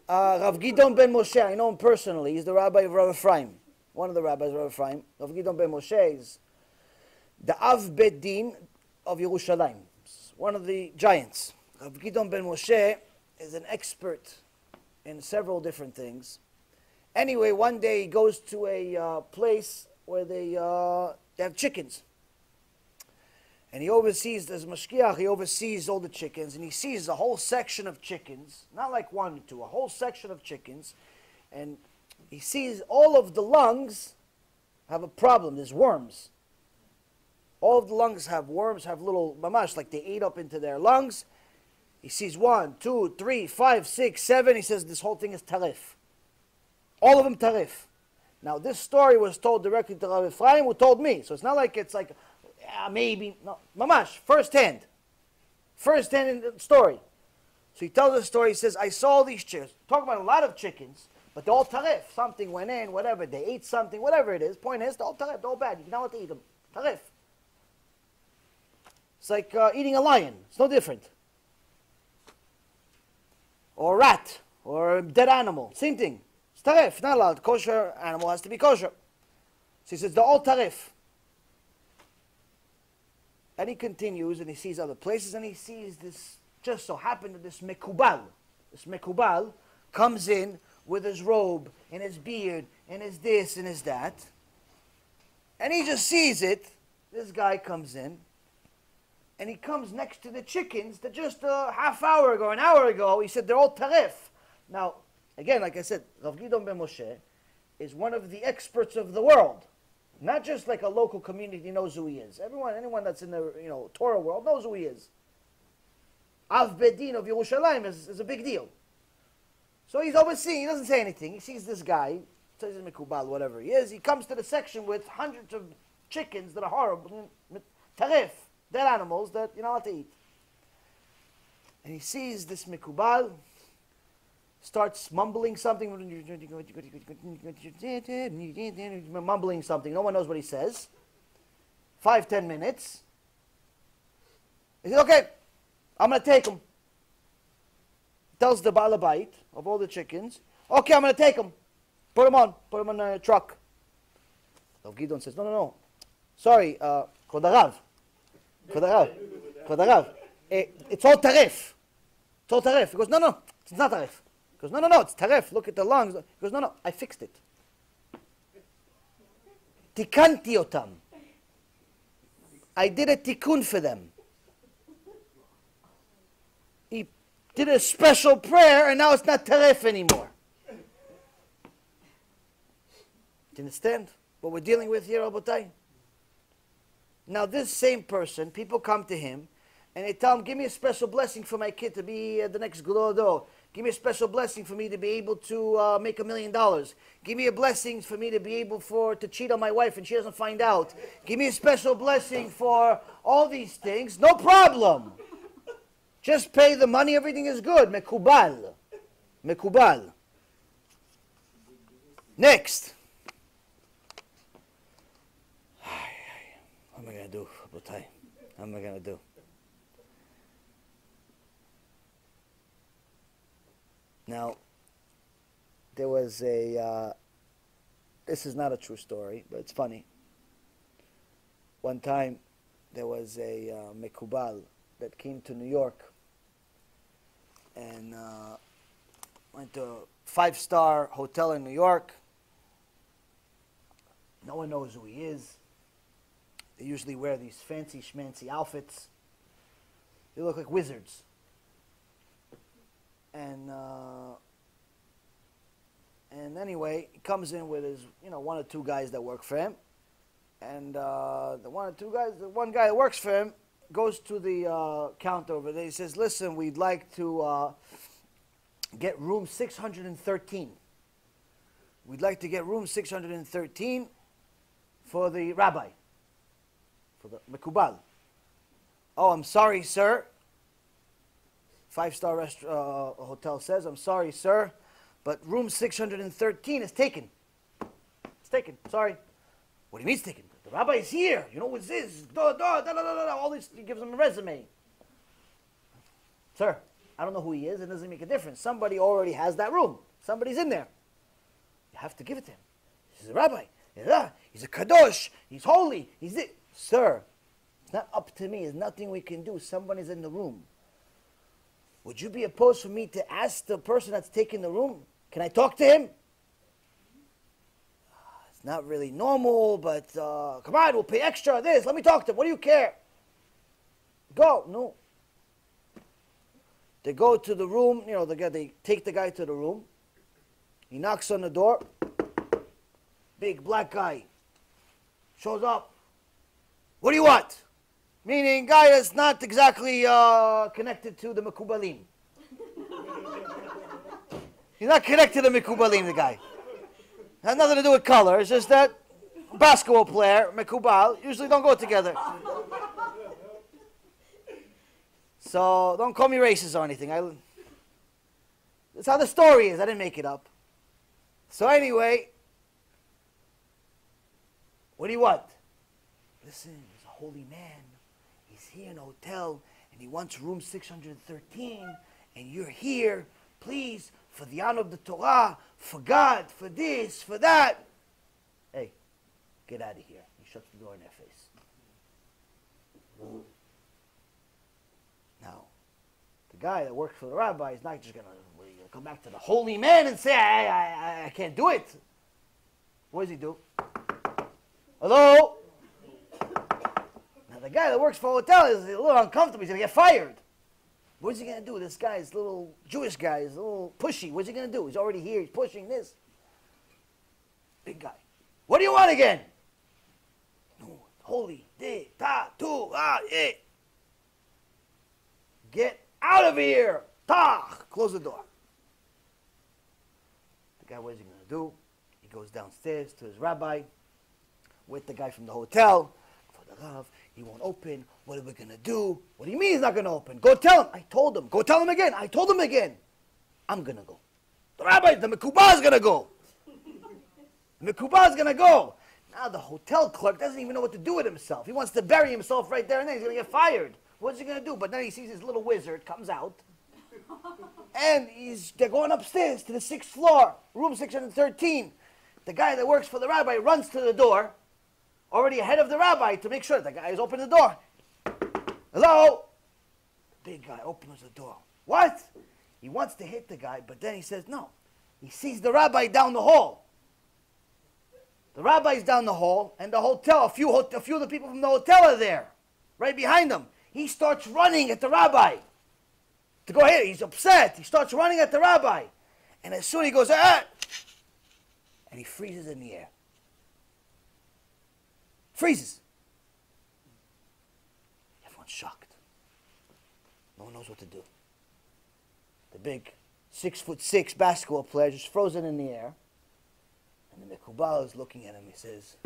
Rav Gidon ben Moshe, I know him personally. He's the rabbi of Rav Ephraim. One of the rabbis of Rav Ephraim. Rav Gidon ben Moshe is the Av Bet Din of Yerushalayim. One of the giants. Rav Gidon ben Moshe is an expert in several different things. Anyway, one day he goes to a place where they have chickens. And he oversees, as Mashkiach, he oversees all the chickens, and he sees a whole section of chickens, not like one or two, a whole section of chickens, and he sees all of the lungs have a problem. There's worms. All of the lungs have worms, have little mamash, like they ate up into their lungs. He sees 1, 2, 3, 5, 6, 7. He says this whole thing is tarif. All of them tarif. Now this story was told directly to Rabbi Ephraim, who told me. So it's not like it's like, maybe, no, mamash, first hand in the story. So he tells the story, he says, I saw these chickens. Talk about a lot of chickens, but they're all tarif. Something went in, whatever, they ate something, whatever it is. Point is, they're all tarif, they're all bad. You know what to eat them. Tarif. It's like eating a lion. It's no different. Or a rat, or a dead animal. Same thing. It's tarif, not allowed. Kosher animal has to be kosher. So he says, they're all tarif. And he continues, and he sees other places, and he sees this, just so happened that this mekubal comes in with his robe, and his beard, and his this, and his that. And he just sees it. This guy comes in, and he comes next to the chickens that just a half hour ago, an hour ago, he said they're all tarif. Now, again, like I said, Rav Gidon ben Moshe is one of the experts of the world. Not just like a local community knows who he is. Anyone that's in the Torah world knows who he is. Av Bedin of Yerushalayim is a big deal. So he's overseeing, he doesn't say anything. He sees this guy, says he's Mikubal, whatever he is. He comes to the section with hundreds of chickens that are horrible, tarif, dead animals that you're not allowed to eat. And he sees this Mikubal, starts mumbling something, mumbling something. No one knows what he says. 5-10 minutes. He says, okay, I'm going to take him. Tells the balabait of all the chickens, okay, I'm going to take him. Put him on a truck. Rav Gidon says, no. Sorry, Kodarav. It's all tarif. It's all tarif. He goes, no, it's not tarif. He goes, no, it's tarif. Look at the lungs. He goes, no, I fixed it. Tikanti otam. I did a tikkun for them. He did a special prayer, and now it's not tarif anymore. Do you understand what we're dealing with here, Rabotai? Now, this same person, people come to him, and they tell him, give me a special blessing for my kid to be the next Glodo. Give me a special blessing for me to be able to make $1 million. Give me a blessing for me to be able to cheat on my wife and she doesn't find out. Give me a special blessing for all these things. No problem. Just pay the money, everything is good. Mekubal. Next. What am I going to do, Rabotai? What am I going to do? Now, there was this is not a true story, but it's funny. One time, there was a Mekubal that came to New York and went to a 5-star hotel in New York. No one knows who he is. They usually wear these fancy schmancy outfits. They look like wizards. And anyway, he comes in with his, 1 or 2 guys that work for him. And the one guy that works for him goes to the counter over there. He says, listen, we'd like to get room 613. We'd like to get room 613 for the rabbi, for the Mekubal. Oh, I'm sorry, sir. 5-star hotel says, I'm sorry, sir, but room 613 is taken. It's taken. Sorry. What do you mean it's taken? The rabbi is here. You know what this is? All this, he gives him a resume. Sir, I don't know who he is. It doesn't make a difference. Somebody already has that room. Somebody's in there. You have to give it to him. He's a rabbi. He's a kadosh. He's holy. He's it. Sir, it's not up to me. There's nothing we can do. Somebody's in the room. Would you be opposed for me to ask the person that's taking the room? Can I talk to him? It's not really normal, but come on, we'll pay extra this. Let me talk to him. What do you care? Go, no. They go to the room, they take the guy to the room. He knocks on the door. Big black guy shows up. What do you want? Meaning, guy that's not exactly connected to the Mekubalim. He's not connected to the Mekubalim, the guy. Has nothing to do with color. It's just that basketball player, Mekubal, usually don't go together. So don't call me racist or anything. That's how the story is. I didn't make it up. So anyway, what do you want? Listen, there's a holy man. He's here in a hotel, and he wants room 613, and you're here. Please, for the honor of the Torah, for God, for this, for that. Hey, get out of here. He shuts the door in their face. Now, the guy that works for the rabbi is not just going to come back to the holy man and say, I can't do it. What does he do? Hello? Now, the guy that works for a hotel is a little uncomfortable. He's going to get fired. What is he going to do? This guy is a little Jewish guy. He's a little pushy. What's he going to do? He's already here. He's pushing this. Big guy. What do you want again? No, holy, de, ta, tu, ah, eh. Get out of here! Ta! Close the door. The guy, what is he going to do? He goes downstairs to his rabbi with the guy from the hotel. For the love, he won't open. What are we going to do? What do you mean he's not going to open? Go tell him. I told him. Go tell him again. I told him again. I'm going to go. The rabbi, the Mekubah is going to go. The Mekubah is going to go. Now the hotel clerk doesn't even know what to do with himself. He wants to bury himself right there and then. He's going to get fired. What's he going to do? But then he sees his little wizard comes out. And they're going upstairs to the 6th floor, room 613. The guy that works for the rabbi runs to the door, already ahead of the rabbi, to make sure the guy has opened the door. Hello? The big guy opens the door. What? He wants to hit the guy, but then he says no. He sees the rabbi down the hall. The rabbi's down the hall, and the hotel, a few of the people from the hotel are there, right behind him. He starts running at the rabbi to go ahead. He's upset. He starts running at the rabbi. And as soon as he goes, and he freezes in the air. Freezes. Everyone's shocked. No one knows what to do. The big 6'6" basketball player just frozen in the air. And the Mekubal is looking at him. He says,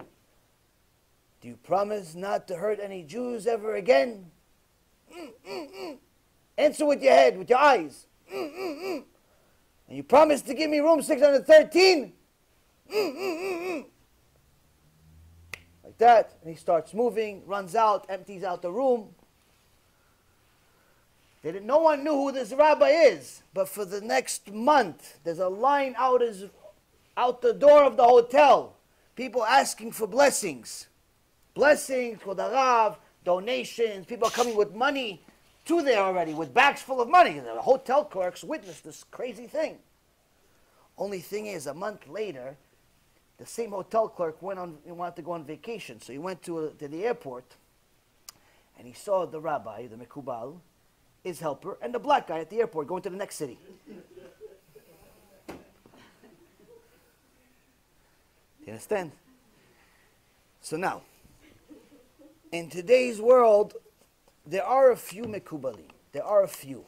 do you promise not to hurt any Jews ever again? Answer with your head, with your eyes. And you promise to give me room 613? Like that. And he starts moving, runs out, empties out the room. No one knew who this rabbi is. But for the next month, there's a line out the door of the hotel. People asking for blessings. Blessings for the Rav, donations. People are coming with money to there already, with bags full of money. The hotel clerks witnessed this crazy thing. Only thing is, a month later, the same hotel clerk he wanted to go on vacation. So he went to the airport, and he saw the rabbi, the Mekubal, his helper, and the black guy at the airport going to the next city. You understand? So now, in today's world, there are a few Mekubalim. There are a few.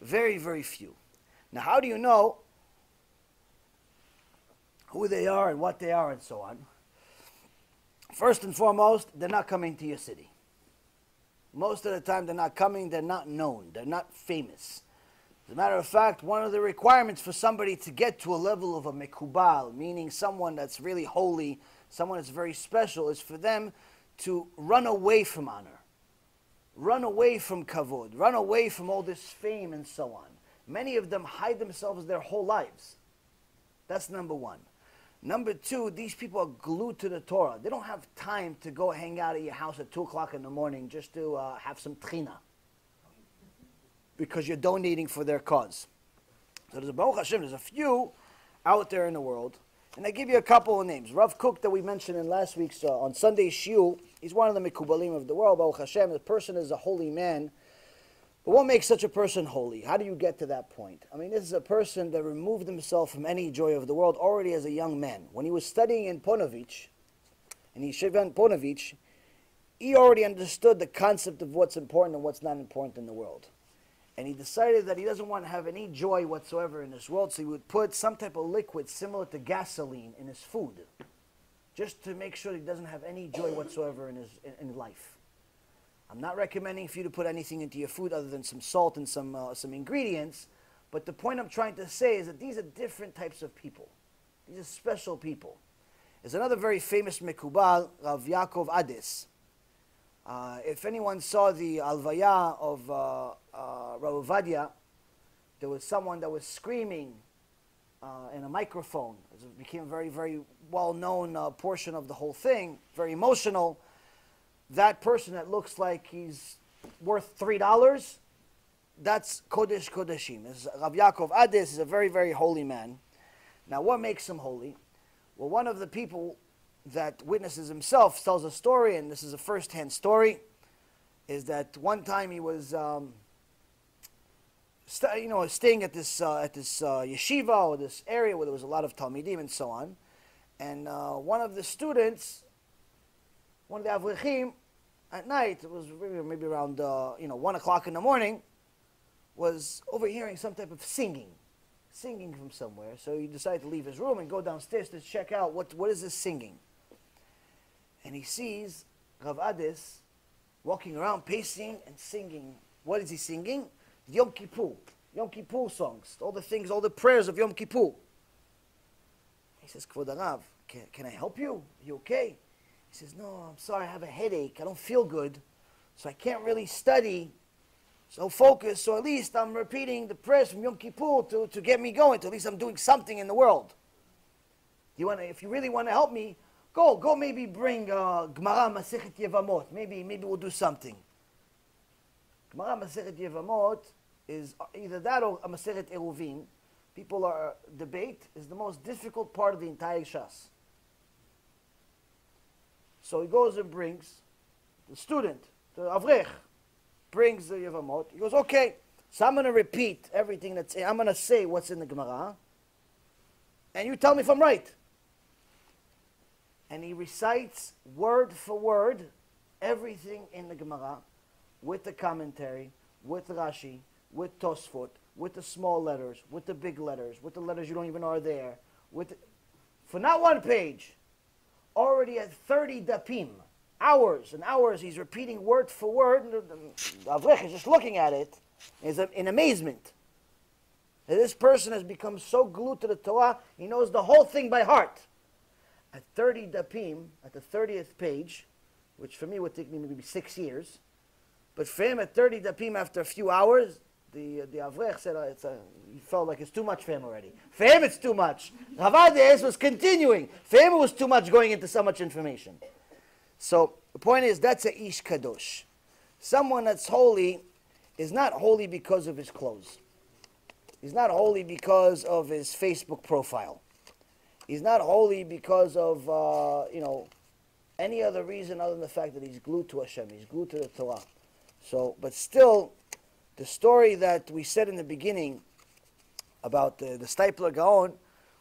Very, very few. Now, how do you know who they are and what they are and so on? First and foremost, they're not coming to your city. Most of the time, they're not coming. They're not known. They're not famous. As a matter of fact, one of the requirements for somebody to get to a level of a Mekubal, meaning someone that's really holy, someone that's very special, is for them to run away from honor. Run away from kavod, run away from all this fame and so on. Many of them hide themselves their whole lives. That's number one. Number two, these people are glued to the Torah. They don't have time to go hang out at your house at 2 o'clock in the morning just to have some tchina, because you're donating for their cause. So there's a Baruch Hashem, there's a few out there in the world, And I give you a couple of names. Rav Kook, that we mentioned in last week's, on Sunday's shiur, he's one of the Mekubalim of the world. Baruch Hashem, the person is a holy man. But what makes such a person holy? How do you get to that point? I mean, this is a person that removed himself from any joy of the world already as a young man. When he was studying in Ponevezh, in Yeshiva in Ponevezh, he already understood the concept of what's important and what's not important in the world. And he decided that he doesn't want to have any joy whatsoever in this world, so he would put some type of liquid similar to gasoline in his food, just to make sure he doesn't have any joy whatsoever in his life. I'm not recommending for you to put anything into your food other than some salt and some ingredients, but the point I'm trying to say is that these are different types of people. These are special people. There's another very famous Mekubal, Rav Yaakov Ades. If anyone saw the Alvaya of Rav Ovadia, there was someone that was screaming in a microphone. It became a very, very well-known portion of the whole thing, very emotional. That person that looks like he's worth $3, that's Kodesh Kodeshim. Rav Yaakov Ades is a very, very holy man. Now, what makes him holy? Well, one of the people that witnesses himself tells a story, and this is a first-hand story, is that one time he was, staying at this yeshiva or this area where there was a lot of talmidim and so on, and one of the students, one of the avrechim, at night, it was maybe around 1 o'clock in the morning, was overhearing some type of singing from somewhere. So he decided to leave his room and go downstairs to check out what is this singing. And he sees Rav Ades walking around, pacing and singing. What is he singing? Yom Kippur songs, all the things, all the prayers of Yom Kippur. He says, Kvod Arav, can I help you? Are you okay? He says, no, I'm sorry, I have a headache. I don't feel good, so I can't really study, so focus. So at least I'm repeating the prayers from Yom Kippur to get me going. At least I'm doing something in the world. If you really want to help me, go maybe bring Gemara Masechet Yevamot. Maybe we'll do something. Gemara Masechet Yevamot is either that or a Masechet Eruvin. People are debate is the most difficult part of the entire Shas. So he goes and brings the student, the Avrech, brings the Yevamot. He goes, okay, so I'm going to repeat everything I'm going to say what's in the Gemara, and you tell me if I'm right. And he recites word for word everything in the Gemara with the commentary, with Rashi, with Tosfot, with the small letters, with the big letters, with the letters you don't even know are there, for not one page. Already at 30 dapim, hours and hours, he's repeating word for word. The Avrech is just looking at it in amazement. And this person has become so glued to the Torah, he knows the whole thing by heart. At 30 dapim, at the 30th page, which for me would take me maybe 6 years, but for him at 30 dapim after a few hours, the Avrech said he felt like it's too much for him already. For him it's too much. Rav Ades was continuing. For him it was too much going into so much information. So the point is, that's a ish kadosh. Someone that's holy is not holy because of his clothes. He's not holy because of his Facebook profile. He's not holy because of any other reason other than the fact that he's glued to Hashem. He's glued to the Torah. So, but still, the story that we said in the beginning about the Steipler Gaon,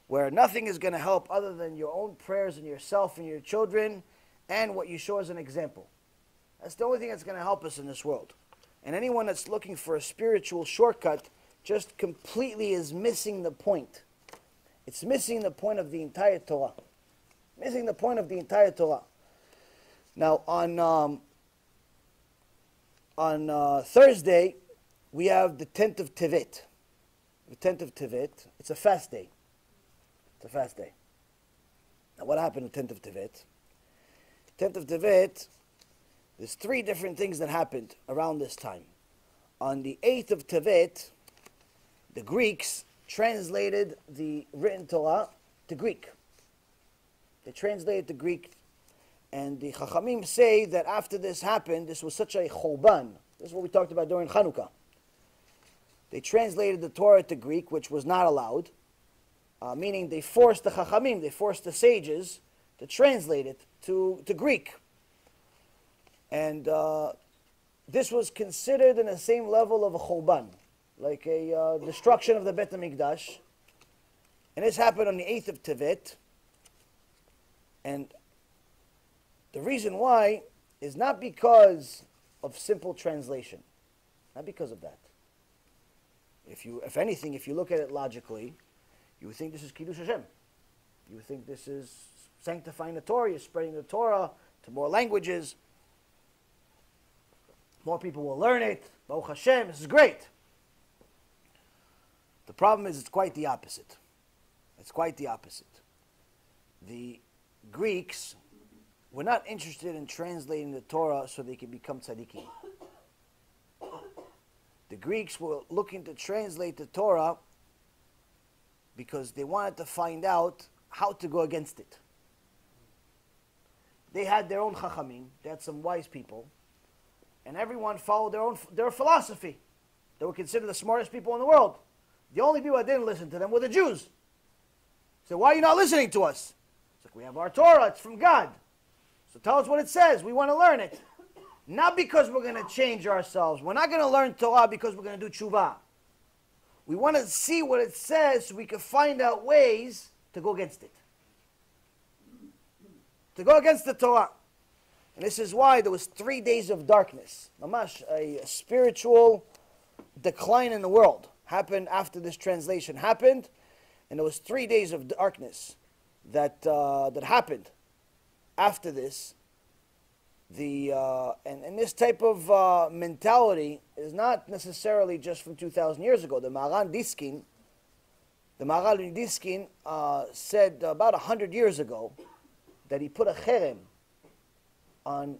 where nothing is going to help other than your own prayers and yourself and your children and what you show as an example. That's the only thing that's going to help us in this world. And anyone that's looking for a spiritual shortcut just completely is missing the point. It's missing the point of the entire Torah. Missing the point of the entire Torah. Now, on Thursday, we have the 10th of Tevet. The 10th of Tevet, it's a fast day. It's a fast day. Now, what happened on the 10th of Tevet? 10th of Tevet, there's 3 different things that happened around this time. On the 8th of Tevet, the Greeks translated the written Torah to Greek. They translated to Greek. And the Chachamim say that after this happened, this was such a chorban. This is what we talked about during Chanukah. They translated the Torah to Greek, which was not allowed. meaning they forced the chachamim, they forced the sages to translate it to Greek. And this was considered in the same level of a churban, like a destruction of the Bet HaMikdash. And this happened on the 8th of Tevet. And the reason why is not because of simple translation. Not because of that. If anything, if you look at it logically, you would think this is Kiddush Hashem. You would think this is sanctifying the Torah, you're spreading the Torah to more languages. More people will learn it. Baruch Hashem, this is great. The problem is it's quite the opposite. It's quite the opposite. The Greeks were not interested in translating the Torah so they could become tzaddikim. The Greeks were looking to translate the Torah because they wanted to find out how to go against it. They had their own chachamim, they had some wise people, and everyone followed their philosophy. They were considered the smartest people in the world. The only people that didn't listen to them were the Jews. So why are you not listening to us? It's like, we have our Torah, it's from God. So tell us what it says, we want to learn it. Not because we're going to change ourselves. We're not going to learn Torah because we're going to do tshuva. We want to see what it says so we can find out ways to go against it. To go against the Torah. And this is why there was 3 days of darkness. Mamash, a spiritual decline in the world happened after this translation happened. And there was 3 days of darkness that happened after this. And this type of mentality is not necessarily just from 2,000 years ago. The Maharal Diskin said about 100 years ago that he put a cherem on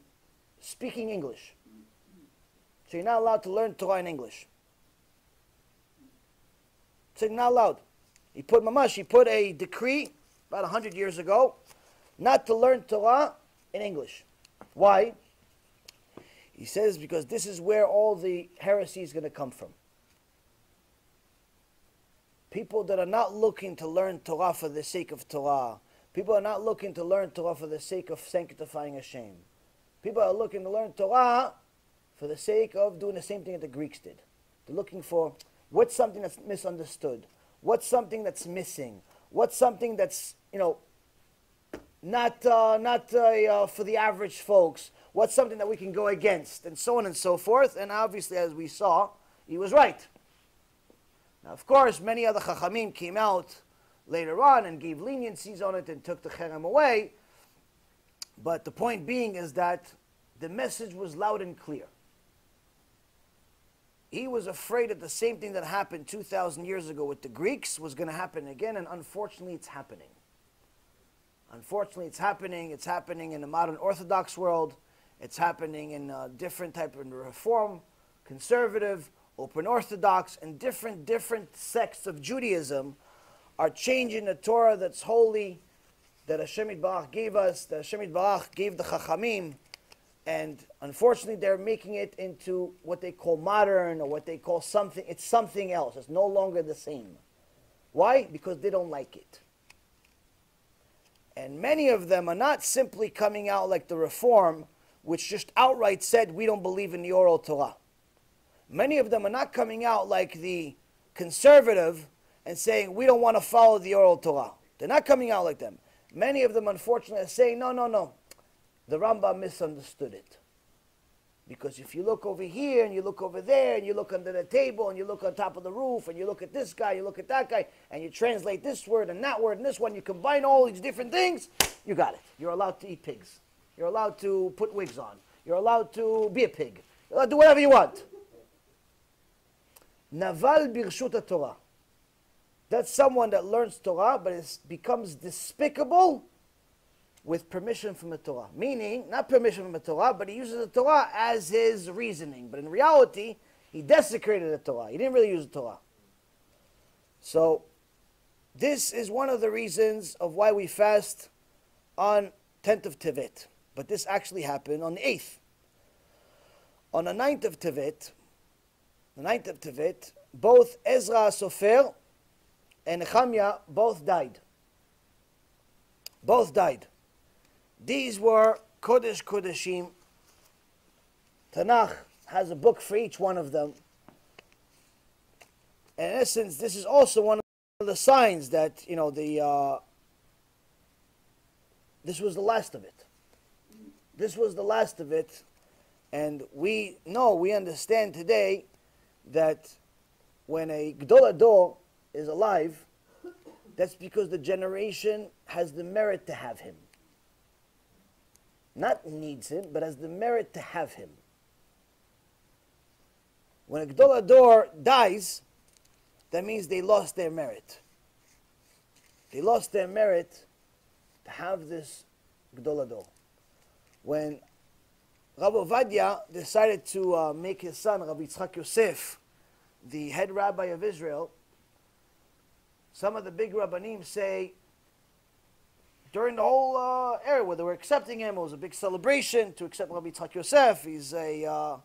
speaking English. So you're not allowed to learn Torah in English. So you're not allowed. He put a decree about 100 years ago not to learn Torah in English. Why? He says because this is where all the heresy is going to come from. People that are not looking to learn Torah for the sake of Torah. People are not looking to learn Torah for the sake of sanctifying Hashem. People are looking to learn Torah for the sake of doing the same thing that the Greeks did. They're looking for what's something that's misunderstood. What's something that's missing. What's something that's, not for the average folks. What's something that we can go against, and so on and so forth. And obviously, as we saw, he was right. Now, of course, many other chachamim came out later on and gave leniencies on it and took the cherem away. But the point being is that the message was loud and clear. He was afraid that the same thing that happened 2,000 years ago with the Greeks was going to happen again, and unfortunately, it's happening. Unfortunately, it's happening. It's happening in the modern Orthodox world. It's happening in different type of Reform, Conservative, Open Orthodox, and different sects of Judaism are changing the Torah that's holy, that Hashem Yitbarach gave us, that Hashem Yitbarach gave the Chachamim, and unfortunately, they're making it into what they call modern, or what they call something. It's something else. It's no longer the same. Why? Because they don't like it. And many of them are not simply coming out like the Reform, which just outright said, we don't believe in the oral Torah. Many of them are not coming out like the Conservative and saying, we don't want to follow the oral Torah. They're not coming out like them. Many of them, unfortunately, are saying, no. The Rambam misunderstood it. Because if you look over here, and you look over there, and you look under the table, and you look on top of the roof, and you look at this guy, you look at that guy, and you translate this word and that word and this one, you combine all these different things, you got it. You're allowed to eat pigs. You're allowed to put wigs on. You're allowed to be a pig. You're allowed to do whatever you want. Naval birshut Torah. That's someone that learns Torah, but becomes despicable with permission from the Torah. Meaning, not permission from the Torah, but he uses the Torah as his reasoning. But in reality, he desecrated the Torah. He didn't really use the Torah. So, this is one of the reasons of why we fast on 10th of Tevet. But this actually happened on the 8th. On the 9th of Tevet, both Ezra Sofer and Nehemiah both died. Both died. These were Kodesh Kodeshim. Tanakh has a book for each one of them. And in essence, this is also one of the signs that, this was the last of it. This was the last of it. And we understand today that when a Gdol Ador is alive, that's because the generation has the merit to have him. Not needs him, but has the merit to have him. When a Gdol Ador dies, that means they lost their merit. They lost their merit to have this Gdol Ador. When Rabbi Ovadia decided to make his son, Rabbi Yitzchak Yosef, the head rabbi of Israel, some of the big rabbanim say, during the whole era where they were accepting him, it was a big celebration to accept Rabbi Yitzchak Yosef. He's a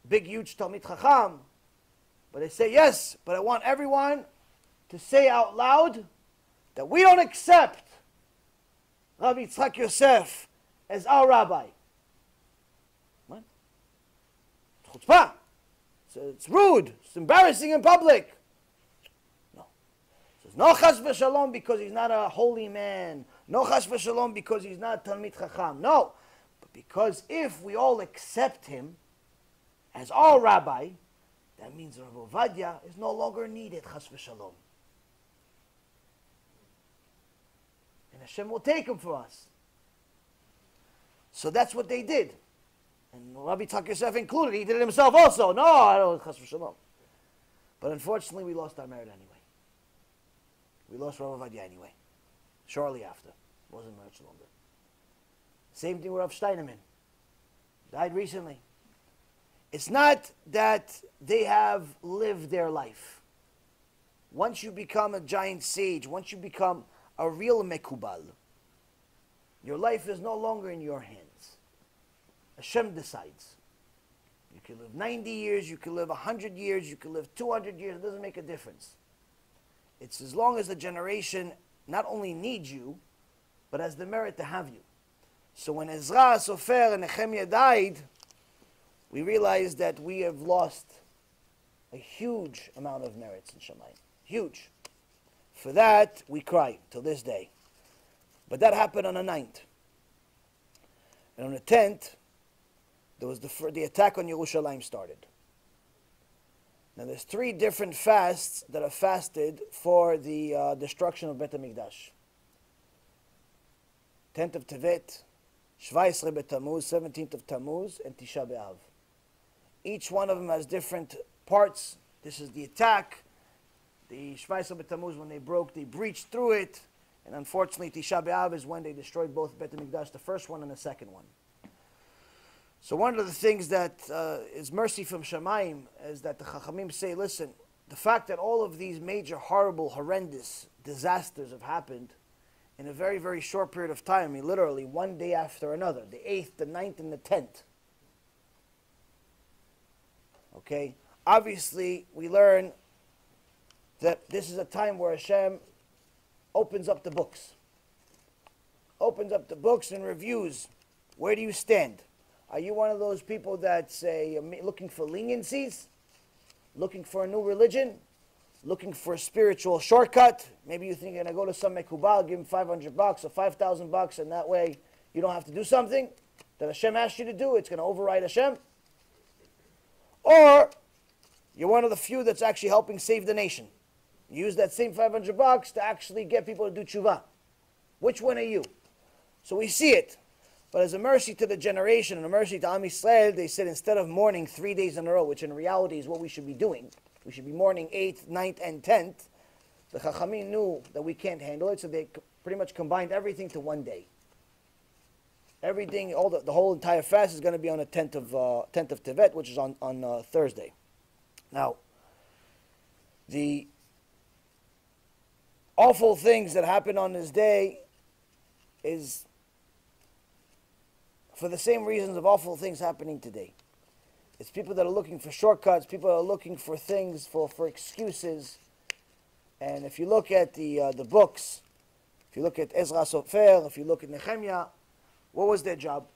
big, huge Talmid Chacham. But they say, yes, but I want everyone to say out loud that we don't accept Rabbi Yitzchak Yosef as our rabbi. What? It's chutzpah. It's rude. It's embarrassing in public. No. It says, no chas v'shalom because he's not a holy man. No chas v'shalom because he's not Talmid Chacham. No. But because if we all accept him as our rabbi, that means Rabbi Ovadia is no longer needed, chas v'shalom. And Hashem will take him for us. So that's what they did. And Rabbi Yitzchak Yosef included. He did it himself also. No, I don't, chas v'shalom. But unfortunately, we lost our merit anyway. We lost Rabbi Ovadia anyway. Shortly after. It wasn't much longer. Same thing with Rav Steinemann. Died recently. It's not that they have lived their life. Once you become a giant sage, once you become a real mekubal, your life is no longer in your hands. Hashem decides. You can live 90 years, you can live 100 years, you can live 200 years, it doesn't make a difference. It's as long as the generation not only needs you, but has the merit to have you. So when Ezra, Sofer, and Nehemiah died, we realize that we have lost a huge amount of merits in Shamayim. Huge. For that, we cry till this day. But that happened on the 9th. And on the 10th, there was the attack on Yerushalayim started. Now there's 3 different fasts that are fasted for the destruction of Bet HaMikdash. 10th of Tevet, 17 B'Tammuz, 17th of Tammuz, and Tisha B'Av. Each one of them has different parts. This is the attack. The 17 B'Tammuz, when they breached through it. And unfortunately, Tisha B'Av is when they destroyed both Bet HaMikdash, the first one and the second one. So one of the things that is mercy from Shamayim is that the Chachamim say, listen, the fact that all of these major, horrible, horrendous disasters have happened in a very, very short period of time, I mean literally one day after another, the 8th, the 9th, and the 10th. Okay? Obviously, we learn that this is a time where Hashem opens up the books. Opens up the books and reviews. Where do you stand? Are you one of those people that say, looking for leniencies? Looking for a new religion? Looking for a spiritual shortcut? Maybe you think you're going to go to some mekubal, give him $500 or $5,000, and that way you don't have to do something that Hashem asked you to do. It's going to override Hashem. Or you're one of the few that's actually helping save the nation. You use that same $500 to actually get people to do tshuva. Which one are you? So we see it. But as a mercy to the generation and a mercy to Am Yisrael, they said instead of mourning 3 days in a row, which in reality is what we should be doing, we should be mourning 8th, 9th, and 10th, the Chachamim knew that we can't handle it, so they pretty much combined everything to one day. Everything, the whole entire fast is going to be on the 10th of Tevet, which is on Thursday. Now, the awful things that happen on this day is for the same reasons of awful things happening today. It's people that are looking for shortcuts, people that are looking for things, for excuses. And if you look at the books, if you look at Ezra Sofer, if you look at Nehemiah, what was their job?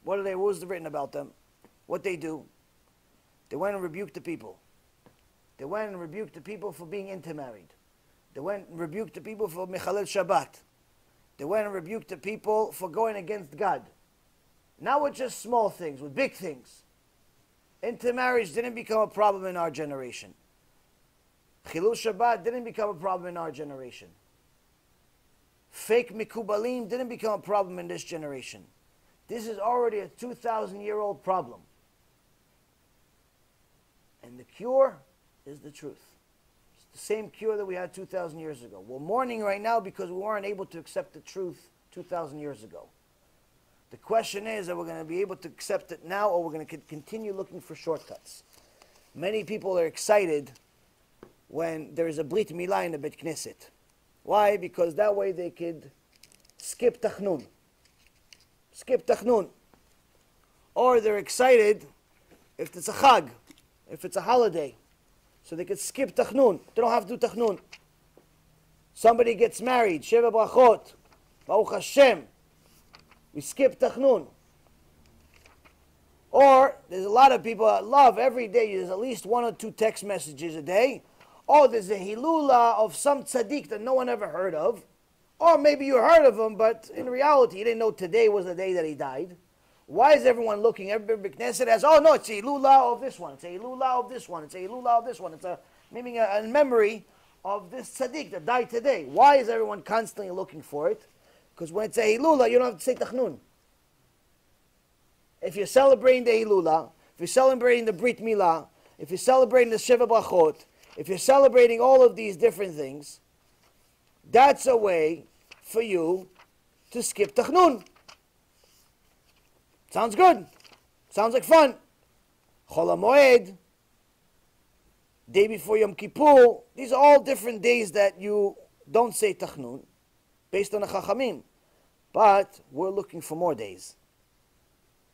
What was written about them? What they do? They went and rebuked the people. They went and rebuked the people for being intermarried. They went and rebuked the people for Mechalel Shabbat. They went and rebuked the people for going against God. Not with just small things, with big things. Intermarriage didn't become a problem in our generation. Chilul Shabbat didn't become a problem in our generation. Fake mikubalim didn't become a problem in this generation. This is already a 2,000-year-old problem. And the cure is the truth. It's the same cure that we had 2,000 years ago. We're mourning right now because we weren't able to accept the truth 2,000 years ago. The question is, are we going to be able to accept it now, or we're going to continue looking for shortcuts? Many people are excited when there is a Brit Milah in the Bet Knesset. Why? Because that way they could skip Tachnun. Skip Tachnun. Or they're excited if it's a Chag, if it's a holiday, so they could skip Tachnun. They don't have to do Tachnun. Somebody gets married, Sheva Brachot, Baruch Hashem. We skip Tachnun. Or there's a lot of people that love every day, there's at least 1 or 2 text messages a day. Or there's a Hilula of some tzaddik that no one ever heard of. Or maybe you heard of him, but in reality you didn't know today was the day that he died. Why is everyone looking? Every Knesset has, oh no, it's a Hilula of this one, it's a Hilula of this one, it's a Hilula of this one. It's a memory of this tzaddik that died today. Why is everyone constantly looking for it? Because when it's a Hilula, you don't have to say Tachnun. If you're celebrating the Hilula, if you're celebrating the Brit Milah, if you're celebrating the Sheva Brachot, if you're celebrating all of these different things, that's a way for you to skip Tachnun. Sounds good. Sounds like fun. Chol HaMoed, day before Yom Kippur, these are all different days that you don't say Tachnun, based on the Chachamim. But we're looking for more days.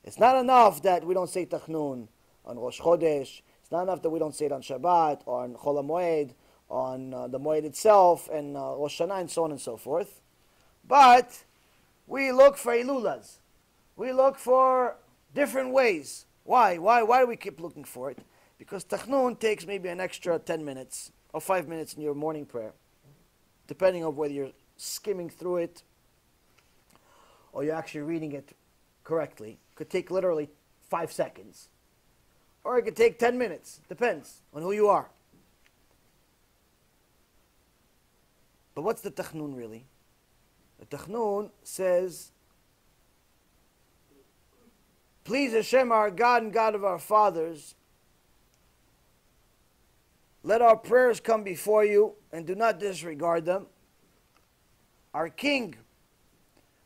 It's not enough that we don't say Tachnun on Rosh Chodesh. It's not enough that we don't say it on Shabbat, or on Chol HaMoed, on the Moed itself, and Rosh Hashanah, and so on and so forth. But we look for Ilulas. We look for different ways. Why? Why do we keep looking for it? Because Tachnun takes maybe an extra 10 minutes or 5 minutes in your morning prayer, depending on whether you're skimming through it or you're actually reading it correctly. It could take literally 5 seconds. Or it could take 10 minutes. Depends on who you are. But what's the Tachnun really? The Tachnun says, please Hashem, our God and God of our fathers, let our prayers come before you and do not disregard them. Our King,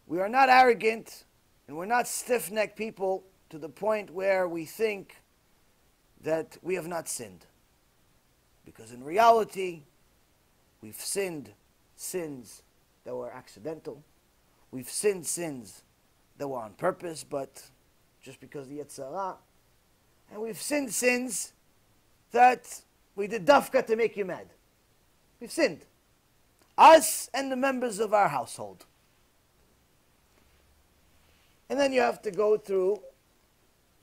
we are not arrogant and we're not stiff-necked people to the point where we think that we have not sinned. Because in reality, we've sinned sins that were accidental. We've sinned sins that were on purpose, but just because of the Yetzirah. And we've sinned sins that we did dafka to make you mad. We've sinned. Us and the members of our household. And then you have to go through,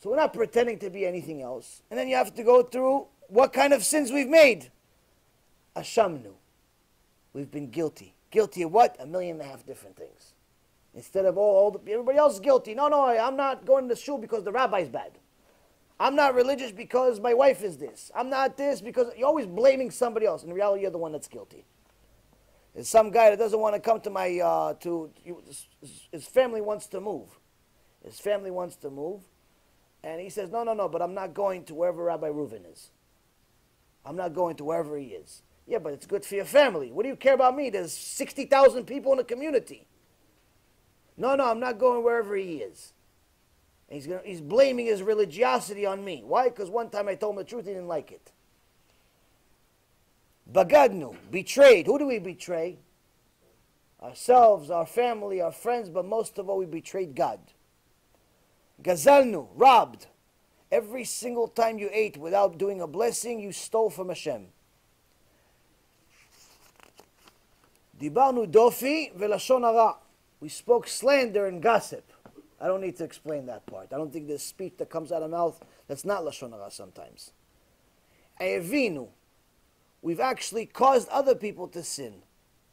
so we're not pretending to be anything else. And then you have to go through what kind of sins we've made. Ashamnu. We've been guilty. Guilty of what? 1.5 million different things. Instead of everybody else is guilty. No, I'm not going to shul because the rabbi's bad. I'm not religious because my wife is this. I'm not this because you're always blaming somebody else. In reality, you're the one that's guilty. There's some guy that doesn't want to come to my, his family wants to move. His family wants to move. And he says, no, but I'm not going to wherever Rabbi Reuven is. I'm not going to wherever he is. Yeah, but it's good for your family. What do you care about me? There's 60,000 people in the community. No, I'm not going wherever he is. And he's blaming his religiosity on me. Why? Because one time I told him the truth, he didn't like it. Bagadnu, betrayed. Who do we betray? Ourselves, our family, our friends, but most of all we betrayed God. Gazalnu, robbed. Every single time you ate without doing a blessing, you stole from Hashem. Dibarnu dofi velashon hara. We spoke slander and gossip. I don't need to explain that part. I don't think there's speech that comes out of mouth that's not lashon hara sometimes. Ayevinu. We've actually caused other people to sin,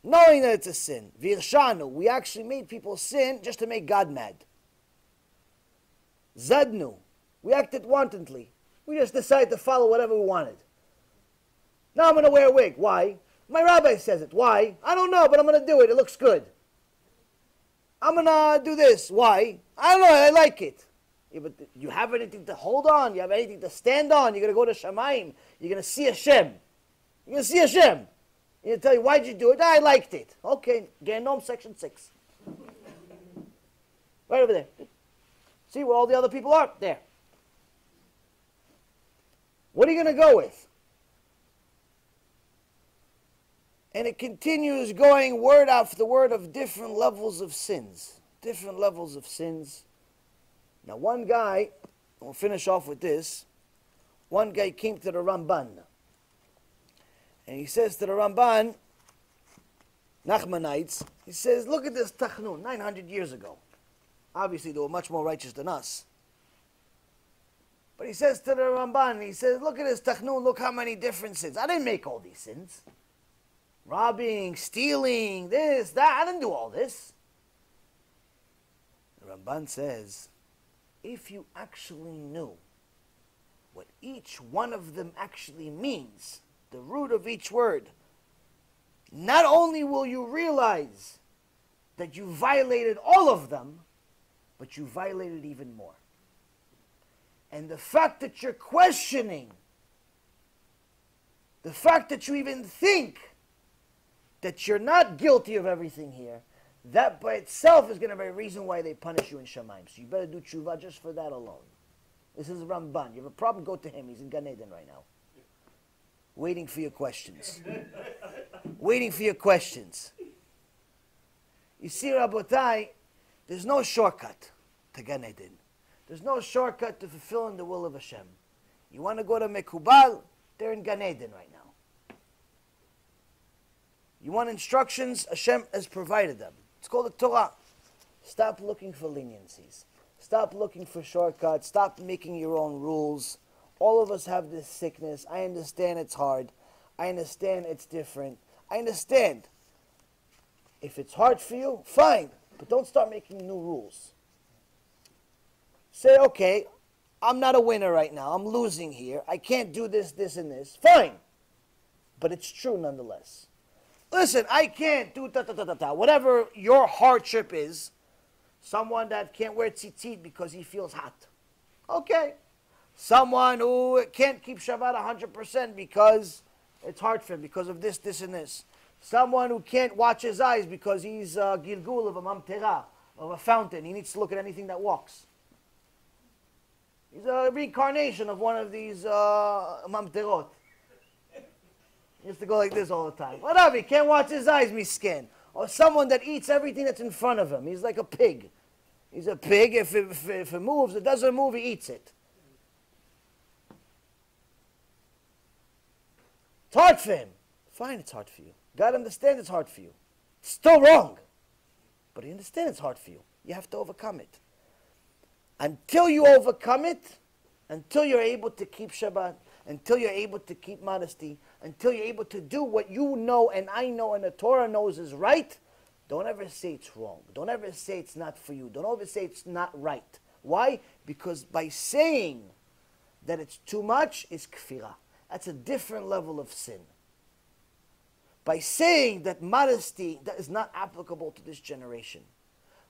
knowing that it's a sin. Virshanu. We actually made people sin just to make God mad. Zadnu. We acted wantonly. We just decided to follow whatever we wanted. Now I'm going to wear a wig. Why? My rabbi says it. Why? I don't know, but I'm going to do it. It looks good. I'm going to do this. Why? I don't know. I like it. Yeah, but you have anything to hold on? You have anything to stand on? You're going to go to Shamayim. You're going to see Hashem. You're going to see Hashem. You're going to tell you, why'd you do it? I liked it. Okay. Gehenom section 6. Right over there. See where all the other people are? There. What are you going to go with? And it continues going word after word of different levels of sins. Different levels of sins. Now one guy, we'll finish off with this. One guy came to the Ramban. And he says to the Ramban, Nachmanites, he says, look at this Tachnun, 900 years ago. Obviously they were much more righteous than us. But he says to the Ramban, he says, look at this Tachnun, look how many different sins. I didn't make all these sins. Robbing, stealing, this, that. I didn't do all this. The Ramban says, if you actually knew what each one of them actually means, the root of each word, not only will you realize that you violated all of them, but you violated even more. And the fact that you're questioning, the fact that you even think that you're not guilty of everything here, that by itself is going to be a reason why they punish you in Shamayim. So you better do tshuva just for that alone. This is Ramban. You have a problem, go to him. He's in Gan Eden right now. Waiting for your questions. Waiting for your questions. You see, Rabotai, there's no shortcut to Gan Eden. There's no shortcut to fulfilling the will of Hashem. You want to go to Mekubal? They're in Gan Eden right now. You want instructions? Hashem has provided them. It's called the Torah. Stop looking for leniencies. Stop looking for shortcuts. Stop making your own rules. All of us have this sickness. I understand it's hard. I understand it's different. I understand. If it's hard for you, fine. But don't start making new rules. Say, okay, I'm not a winner right now. I'm losing here. I can't do this, this, and this. Fine. But it's true nonetheless. Listen, I can't do ta-ta-ta-ta-ta. Whatever your hardship is, someone that can't wear tzitzit because he feels hot. Okay. Someone who can't keep Shabbat 100% because it's hard for him, because of this, this, and this. Someone who can't watch his eyes because he's a gilgul of a mamtera, of a fountain. He needs to look at anything that walks. He's a reincarnation of one of these mamterot. He has to go like this all the time. Whatever, he can't watch his eyes, miskin. Or someone that eats everything that's in front of him. He's like a pig. He's a pig. If it moves, it doesn't move, he eats it. It's hard for him. Fine, it's hard for you. God understands it's hard for you. It's still wrong. But he understands it's hard for you. You have to overcome it. Until you overcome it, until you're able to keep Shabbat, until you're able to keep modesty, until you're able to do what you know and I know and the Torah knows is right, don't ever say it's wrong. Don't ever say it's not for you. Don't ever say it's not right. Why? Because by saying that it's too much is kfirah. That's a different level of sin. By saying that modesty that is not applicable to this generation,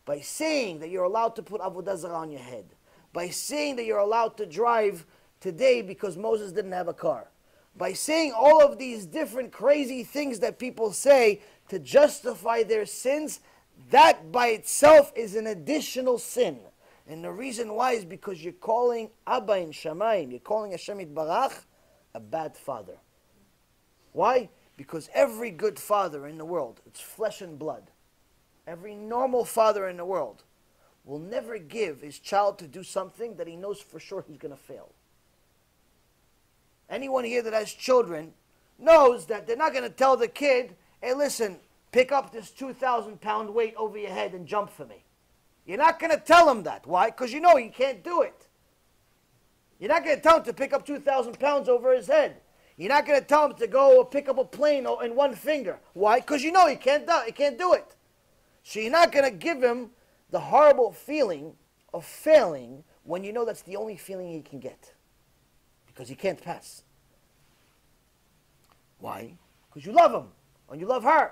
by saying that you're allowed to put avodah zarah on your head, by saying that you're allowed to drive today because Moses didn't have a car, by saying all of these different crazy things that people say to justify their sins, that by itself is an additional sin. And the reason why is because you're calling Abba in Shamayim, you're calling Hashem Yitbarach a bad father. Why? Because every good father in the world, it's flesh and blood. Every normal father in the world will never give his child to do something that he knows for sure he's going to fail. Anyone here that has children knows that they're not going to tell the kid, hey listen, pick up this 2,000-pound weight over your head and jump for me. You're not going to tell him that. Why? Because you know he can't do it. You're not going to tell him to pick up 2,000 pounds over his head. You're not going to tell him to go pick up a plane in one finger. Why? Because you know he can't do it. So you're not going to give him the horrible feeling of failing when you know that's the only feeling he can get. Because he can't pass. Why? Because you love him and you love her.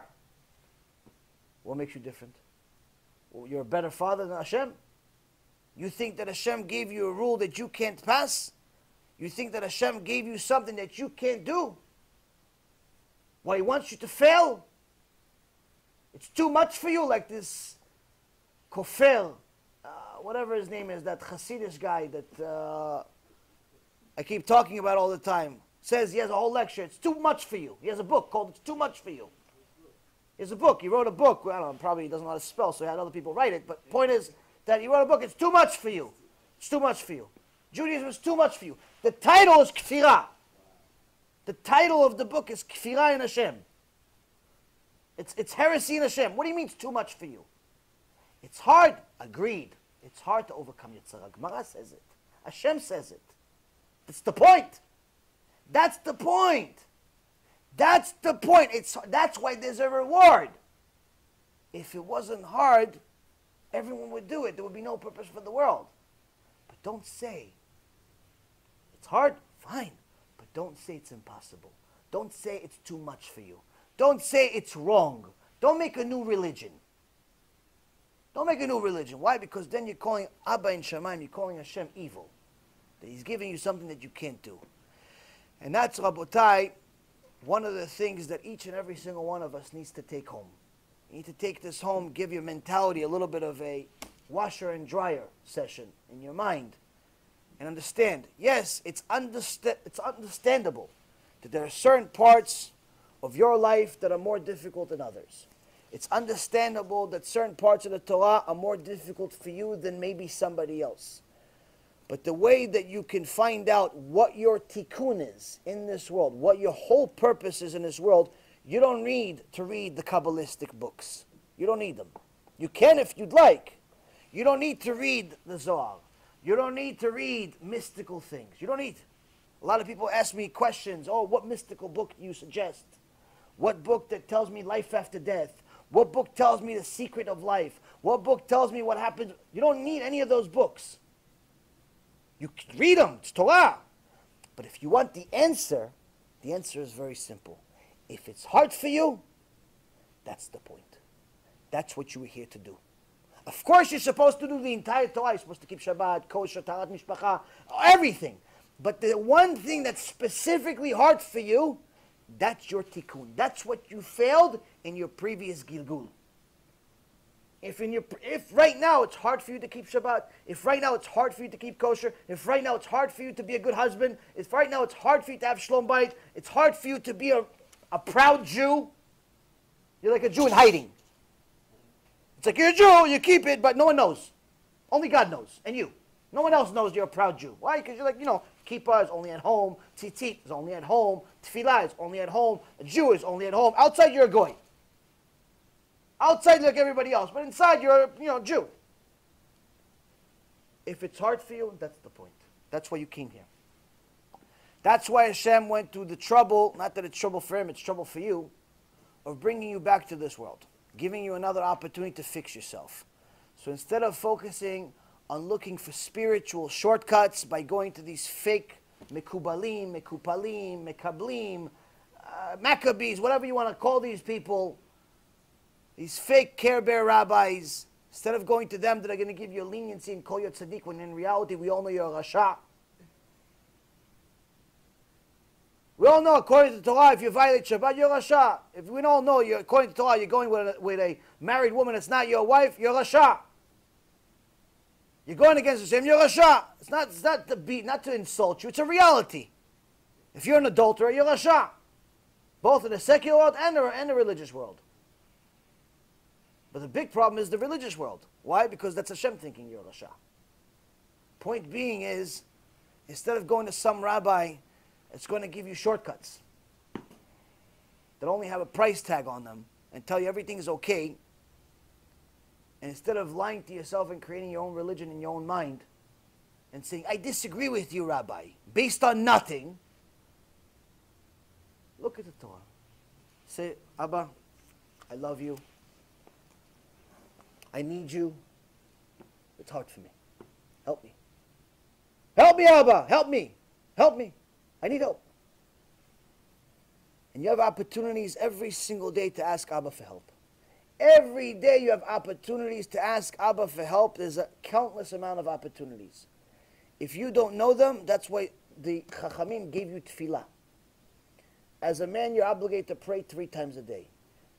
What makes you different? Well, you're a better father than Hashem? You think that Hashem gave you a rule that you can't pass? You think that Hashem gave you something that you can't do? Why, he wants you to fail? It's too much for you, like this Kofel, whatever his name is, that Hasidish guy that I keep talking about all the time. Says he has a whole lecture. It's too much for you. He has a book called It's Too Much for You. He has a book. He wrote a book. I don't know, probably he doesn't know how to spell, so he had other people write it. But the point is that he wrote a book. It's too much for you. It's too much for you. Judaism is too much for you. The title is Kfirah. The title of the book is Kfirah in Hashem. It's heresy in Hashem. What do you mean it's too much for you? It's hard. Agreed. It's hard to overcome Yitzhak. Gemara says it. Hashem says it. That's the point. That's the point. That's the point. That's why there's a reward. If it wasn't hard, everyone would do it. There would be no purpose for the world. But don't say it's hard. Fine. But don't say it's impossible. Don't say it's too much for you. Don't say it's wrong. Don't make a new religion. Don't make a new religion. Why? Because then you're calling Abba in Shamayim, you're calling Hashem evil. That he's giving you something that you can't do. And that's, Rabotai, one of the things that each and every single one of us needs to take home. You need to take this home, give your mentality a little bit of a washer and dryer session in your mind. And understand, yes, it's understandable that there are certain parts of your life that are more difficult than others. It's understandable that certain parts of the Torah are more difficult for you than maybe somebody else. But the way that you can find out what your tikkun is in this world, what your whole purpose is in this world, you don't need to read the Kabbalistic books. You don't need them. You can if you'd like. You don't need to read the Zohar. You don't need to read mystical things. You don't need. A lot of people ask me questions. Oh, what mystical book do you suggest? What book that tells me life after death? What book tells me the secret of life? What book tells me what happens? You don't need any of those books. You can read them. It's Torah. But if you want the answer is very simple. If it's hard for you, that's the point. That's what you were here to do. Of course, you're supposed to do the entire Torah. You're supposed to keep Shabbat, kosher, tarat mishpacha, everything. But the one thing that's specifically hard for you, that's your tikkun. That's what you failed in your previous gilgul. If right now it's hard for you to keep Shabbat, if right now it's hard for you to keep kosher, if right now it's hard for you to be a good husband, if right now it's hard for you to have shalom bayit, it's hard for you to be a proud Jew, you're like a Jew in hiding. It's like you're a Jew, you keep it, but no one knows. Only God knows, and you. No one else knows you're a proud Jew. Why? Because you're like, kippah is only at home, tzitzit is only at home, tefillah is only at home, a Jew is only at home. Outside, you're a goy. Outside, like everybody else, but inside, you're a Jew. If it's hard for you, that's the point. That's why you came here. That's why Hashem went through the trouble, not that it's trouble for him, it's trouble for you, of bringing you back to this world, giving you another opportunity to fix yourself. So instead of focusing on looking for spiritual shortcuts by going to these fake mekubalim, mekupalim, mekablim, Maccabees, whatever you want to call these people, these fake Care Bear rabbis, instead of going to them that are going to give you leniency and call you a tzaddik, when in reality we all know you're a rasha. We all know, according to the Torah, if you violate Shabbat, you're a rasha. If we all know, according to the Torah, you're going with a married woman that's not your wife, you're a rasha. You're going against Hashem, you're a rasha. It's not to beat, not to insult you, it's a reality. If you're an adulterer, you're a rasha. Both in the secular world and the religious world. But the big problem is the religious world. Why? Because that's Hashem thinking you're a rasha. Point being is, instead of going to some rabbi, it's going to give you shortcuts that only have a price tag on them and tell you everything is okay, and instead of lying to yourself and creating your own religion in your own mind, and saying, I disagree with you, Rabbi, based on nothing, look at the Torah. Say, Abba, I love you. I need you. It's hard for me. Help me. Help me, Abba. Help me. Help me. I need help. And you have opportunities every single day to ask Abba for help. Every day you have opportunities to ask Abba for help. There's a countless amount of opportunities. If you don't know them, that's why the Chachamim gave you tefillah. As a man, you're obligated to pray 3 times a day.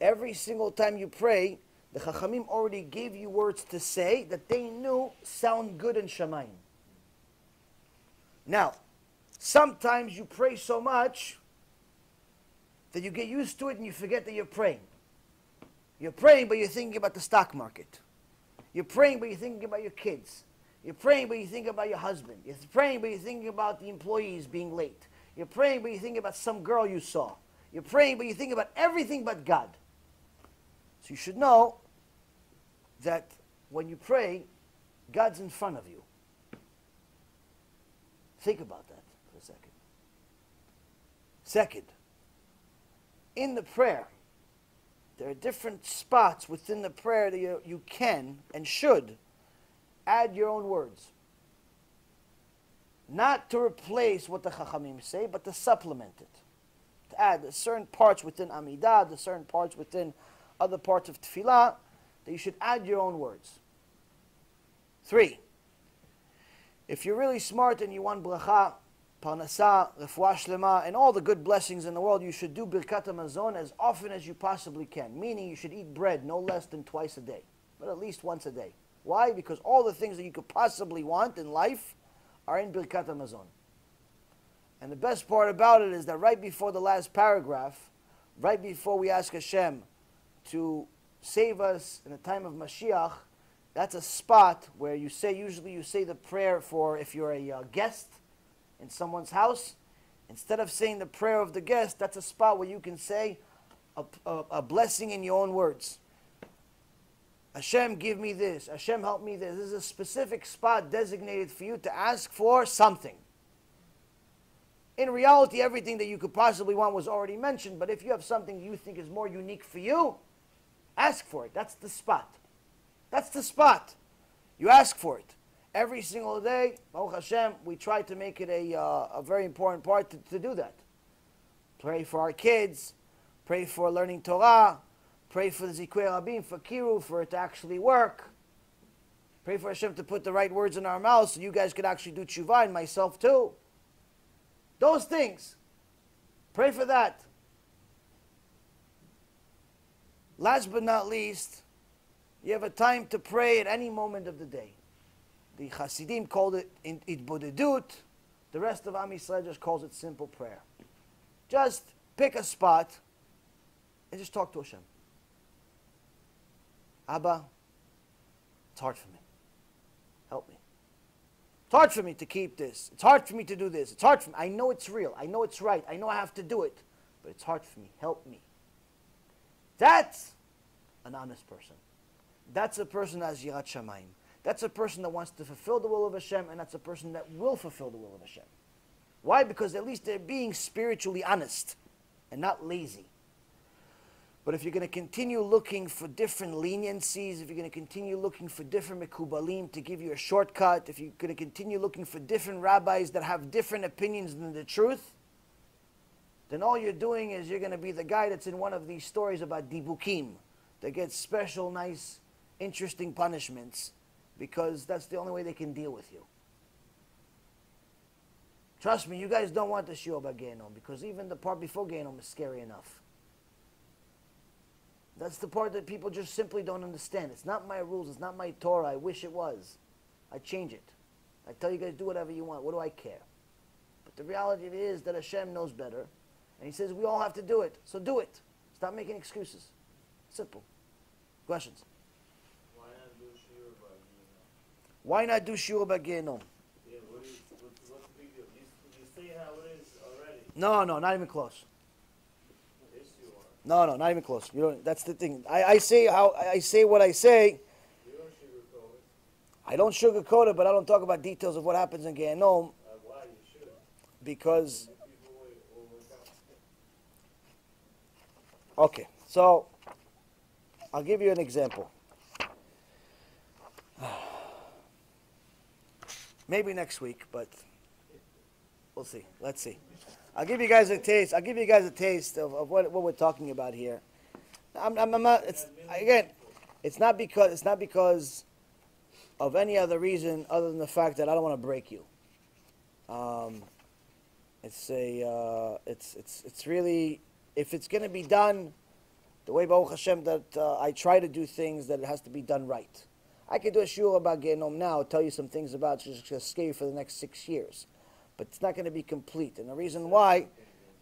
Every single time you pray, the Chachamim already gave you words to say that they knew sound good in Shamayim. Now, sometimes you pray so much that you get used to it and you forget that you're praying. You're praying, but you're thinking about the stock market. You're praying, but you're thinking about your kids. You're praying, but you're thinking about your husband. You're praying, but you're thinking about the employees being late. You're praying, but you're thinking about some girl you saw. You're praying, but you're thinking about everything but God. So you should know that when you pray, God's in front of you. Think about that for a second. Second, in the prayer, there are different spots within the prayer that you can and should add your own words. Not to replace what the Chachamim say, but to supplement it. To add certain parts within Amidah, the certain parts within other parts of Tefillah, that you should add your own words. 3, if you're really smart and you want bracha, parnasah, refuah shlema, and all the good blessings in the world, you should do birkat hamazon as often as you possibly can. Meaning you should eat bread no less than twice a day, but at least once a day. Why? Because all the things that you could possibly want in life are in birkat hamazon. And the best part about it is that right before the last paragraph, right before we ask Hashem to save us in the time of Mashiach, that's a spot where you say, usually you say the prayer for if you're a guest in someone's house. Instead of saying the prayer of the guest, that's a spot where you can say a blessing in your own words. Hashem, give me this. Hashem, help me this. This is a specific spot designated for you to ask for something. In reality, everything that you could possibly want was already mentioned, but if you have something you think is more unique for you, ask for it. That's the spot. That's the spot. You ask for it. Every single day, Baruch Hashem, we try to make it a very important part to do that. Pray for our kids. Pray for learning Torah. Pray for the Zikui Rabim, for Kiru, for it to actually work. Pray for Hashem to put the right words in our mouths so you guys could actually do tshuva, and myself too. Those things. Pray for that. Last but not least, you have a time to pray at any moment of the day. The Hasidim called it itbodedut. The rest of Am Yisrael just calls it simple prayer. Just pick a spot and just talk to Hashem. Abba, it's hard for me. Help me. It's hard for me to keep this. It's hard for me to do this. It's hard for me. I know it's real. I know it's right. I know I have to do it. But it's hard for me. Help me. That's an honest person. That's a person that has Yirat Shamayim. That's a person that wants to fulfill the will of Hashem, and that's a person that will fulfill the will of Hashem. Why? Because at least they're being spiritually honest and not lazy. But if you're going to continue looking for different leniencies, if you're going to continue looking for different mekubalim to give you a shortcut, if you're going to continue looking for different rabbis that have different opinions than the truth, then all you're doing is you're going to be the guy that's in one of these stories about dibukim, that gets special, nice, interesting punishments, because that's the only way they can deal with you. Trust me, you guys don't want the shiur about Gehenom, because even the part before Gehenom is scary enough. That's the part that people just simply don't understand. It's not my rules. It's not my Torah. I wish it was. I change it. I tell you guys, do whatever you want. What do I care? But the reality is that Hashem knows better. And He says we all have to do it. So do it. Stop making excuses. Simple. Questions? Why not do shiur about Gehenom? Why not do shiur about Gehenom? Yeah, what's the big deal? You say how it is already. No, not even close. Yes, you are. No, no, not even close. You don't. That's the thing. I say what I say. You don't sugarcoat it. I don't sugarcoat it, but I don't talk about details of what happens in Gehenom Why you should? because. People will work out. Okay, so I'll give you an example. Maybe next week, but we'll see. Let's see. I'll give you guys a taste. I'll give you guys a taste of what we're talking about here. I'm not. It's again. It's not because of any other reason other than the fact that I don't want to break you. It's really, if it's going to be done the way Baruch Hashem that I try to do things, that it has to be done right. I could do a shiur about Gehenom now, tell you some things about just to scare you for the next 6 years, but it's not going to be complete. And the reason why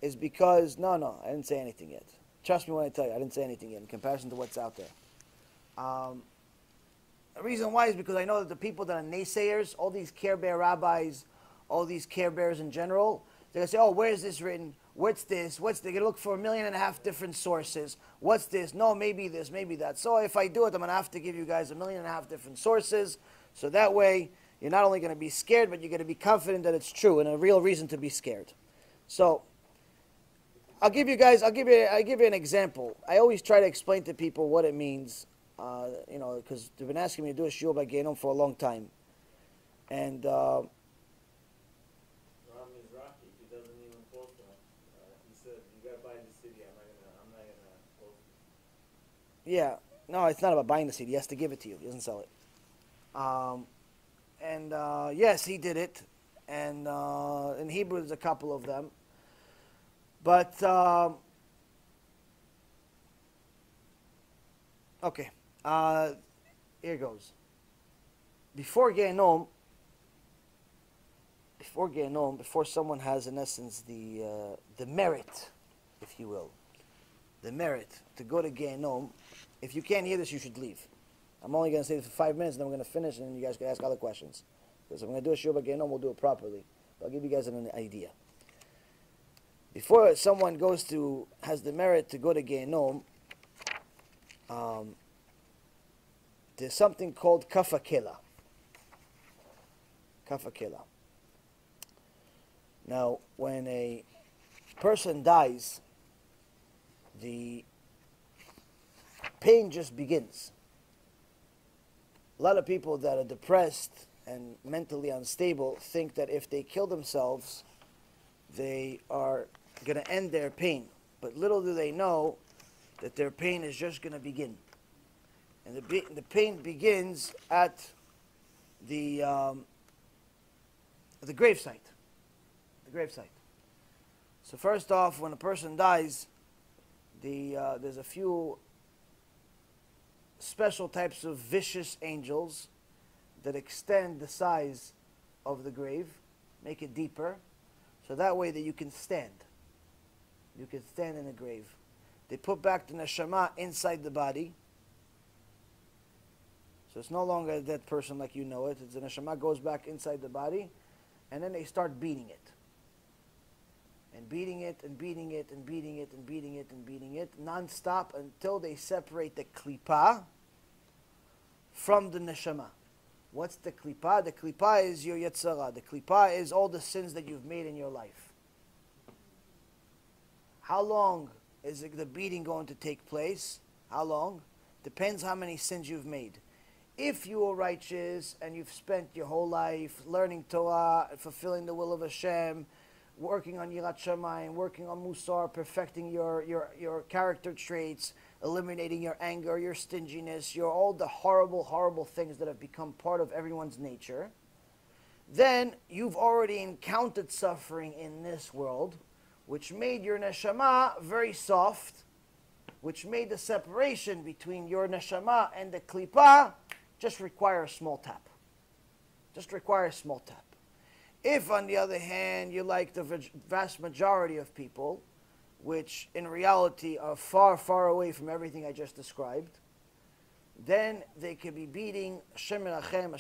is because I didn't say anything yet. Trust me when I tell you, I didn't say anything yet in comparison to what's out there. The reason why is because I know that the people that are naysayers, all these Care Bear rabbis, all these Care Bears in general, they're going to say, oh, where is this written? What's this? They're going to look for 1.5 million different sources. What's this? No, maybe this, maybe that. So if I do it, I'm going to have to give you guys 1.5 million different sources. So that way, you're not only going to be scared, but you're going to be confident that it's true and a real reason to be scared. So I'll give you an example. I always try to explain to people what it means, because they've been asking me to do a shiur about Gehenom for a long time. And yeah, no, it's not about buying the seed. He has to give it to you. He doesn't sell it. Yes, he did it. And in Hebrew, there's a couple of them. But, okay. Here goes. Before Gehenom, before someone has, in essence, the merit, if you will, the merit to go to Gehenom, if you can't hear this, you should leave. I'm only going to say this for 5 minutes, and then we're going to finish, and then you guys can ask other questions. Because if I'm going to do a shiur about Gehenom, we'll do it properly. But I'll give you guys an idea. Before someone has the merit to go to Gehenom, there's something called kafakela. Kafakela. Now, when a person dies, the pain just begins. A lot of people that are depressed and mentally unstable think that if they kill themselves, they are going to end their pain. But little do they know that their pain is just going to begin. And the pain begins at the gravesite. The gravesite. So first off, when a person dies, there's a few special types of vicious angels that extend the size of the grave, make it deeper, so that way that you can stand. You can stand in the grave. They put back the neshama inside the body, so it's no longer a dead person like you know it. It's the neshama goes back inside the body, and then they start beating it. And beating it, and beating it, and beating it, and beating it, and beating it, non-stop until they separate the klipa from the neshama. What's the klipa? The klipa is your yetzirah. The klipa is all the sins that you've made in your life. How long is the beating going to take place? How long? Depends how many sins you've made. If you are righteous and you've spent your whole life learning Torah, fulfilling the will of Hashem, working on Yirat Shamayim, working on MUSSAR, perfecting your character traits, eliminating your anger, your stinginess, all the horrible, horrible things that have become part of everyone's nature, then you've already encountered suffering in this world, which made your neshama very soft, which made the separation between your neshama and the klipa just require a small tap. Just require a small tap. If, on the other hand, you're like the vast majority of people, which in reality are far, far away from everything I just described, then they could be beating Hashem Merachem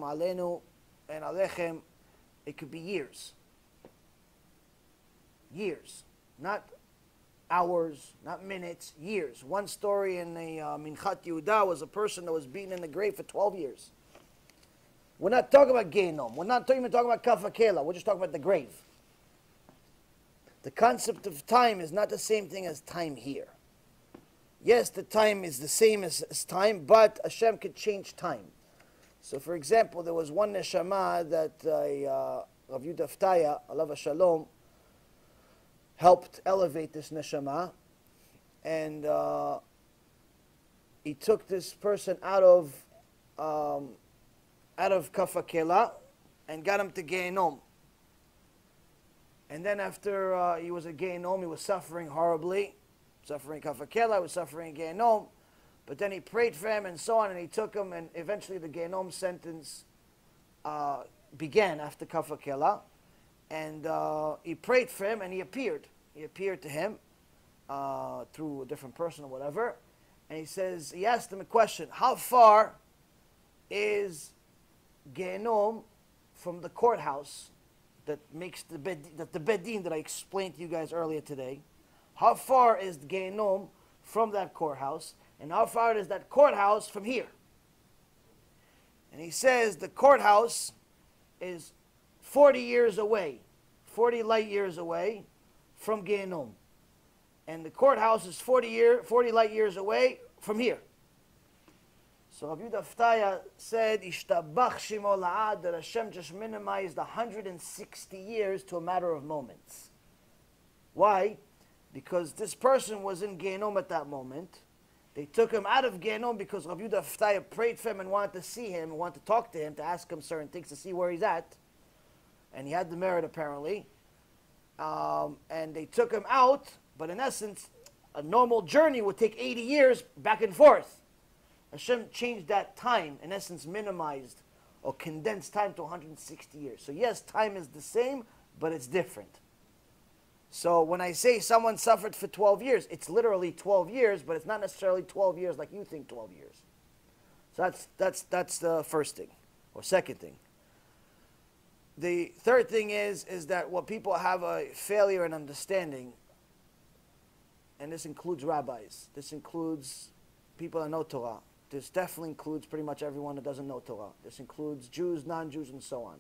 Aleinu, and Alechem. It could be years. Years. Not hours, not minutes, years. One story in the Minchat Yehuda was a person that was beaten in the grave for 12 years. We're not talking about Gehinom. We're not even talking about Kafakela. We're just talking about the grave. The concept of time is not the same thing as time here. Yes, the time is the same as time, but Hashem could change time. So, for example, there was one neshama that Rav Yudah Ftaya, alav Shalom, helped elevate this neshama, and he took this person out of Kafakela and got him to Gehinom. And then after he was at Gehinom, he was suffering horribly, suffering Kafakela, he was suffering Gehinom. But then he prayed for him and so on, and he took him, and eventually the Gehinom sentence began after Kafakela. And he prayed for him, and he appeared. He appeared to him through a different person or whatever. And he asked him a question: how far is Gehinom from the courthouse that makes the bedin that I explained to you guys earlier today? How far is Gehinom from that courthouse, and how far is that courthouse from here? And he says the courthouse is 40 years away, 40 light years away from Gehinom. And the courthouse is 40 light years away from here. So Rabbi Yudah Ftaya said, Ishtabach Shemo La'ad, that Hashem just minimized 160 years to a matter of moments. Why? Because this person was in Gehinom at that moment. They took him out of Gehinom because Rabbi Yudah Ftaya prayed for him and wanted to see him, and wanted to talk to him, to ask him certain things, to see where he's at. And he had the merit apparently. And they took him out, but in essence, a normal journey would take 80 years back and forth. Hashem changed that time, in essence minimized or condensed time to 160 years. So yes, time is the same, but it's different. So when I say someone suffered for 12 years, it's literally 12 years, but it's not necessarily 12 years like you think 12 years. So that's the first thing, or second thing. The third thing is that what people have a failure in understanding, and this includes rabbis, this includes people that know Torah, this definitely includes pretty much everyone that doesn't know Torah, this includes Jews, non-Jews, and so on,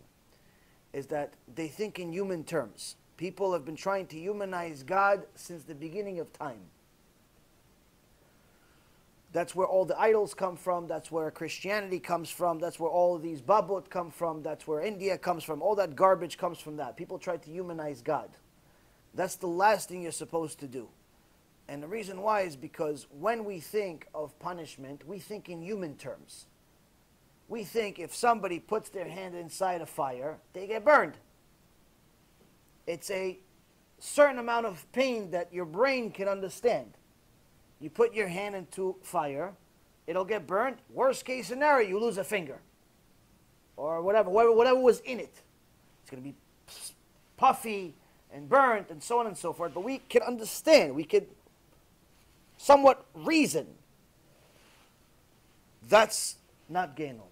is that they think in human terms. People have been trying to humanize God since the beginning of time. That's where all the idols come from, that's where Christianity comes from, that's where all of these babot come from, that's where India comes from, all that garbage comes from that. People try to humanize God. That's the last thing you're supposed to do. And the reason why is because when we think of punishment, we think in human terms. We think if somebody puts their hand inside a fire, they get burned. It's a certain amount of pain that your brain can understand. You put your hand into fire, it'll get burned. Worst case scenario, you lose a finger. Or whatever was in it. It's going to be puffy and burnt and so on and so forth. But we can understand, we can somewhat reason. That's not Gehinom.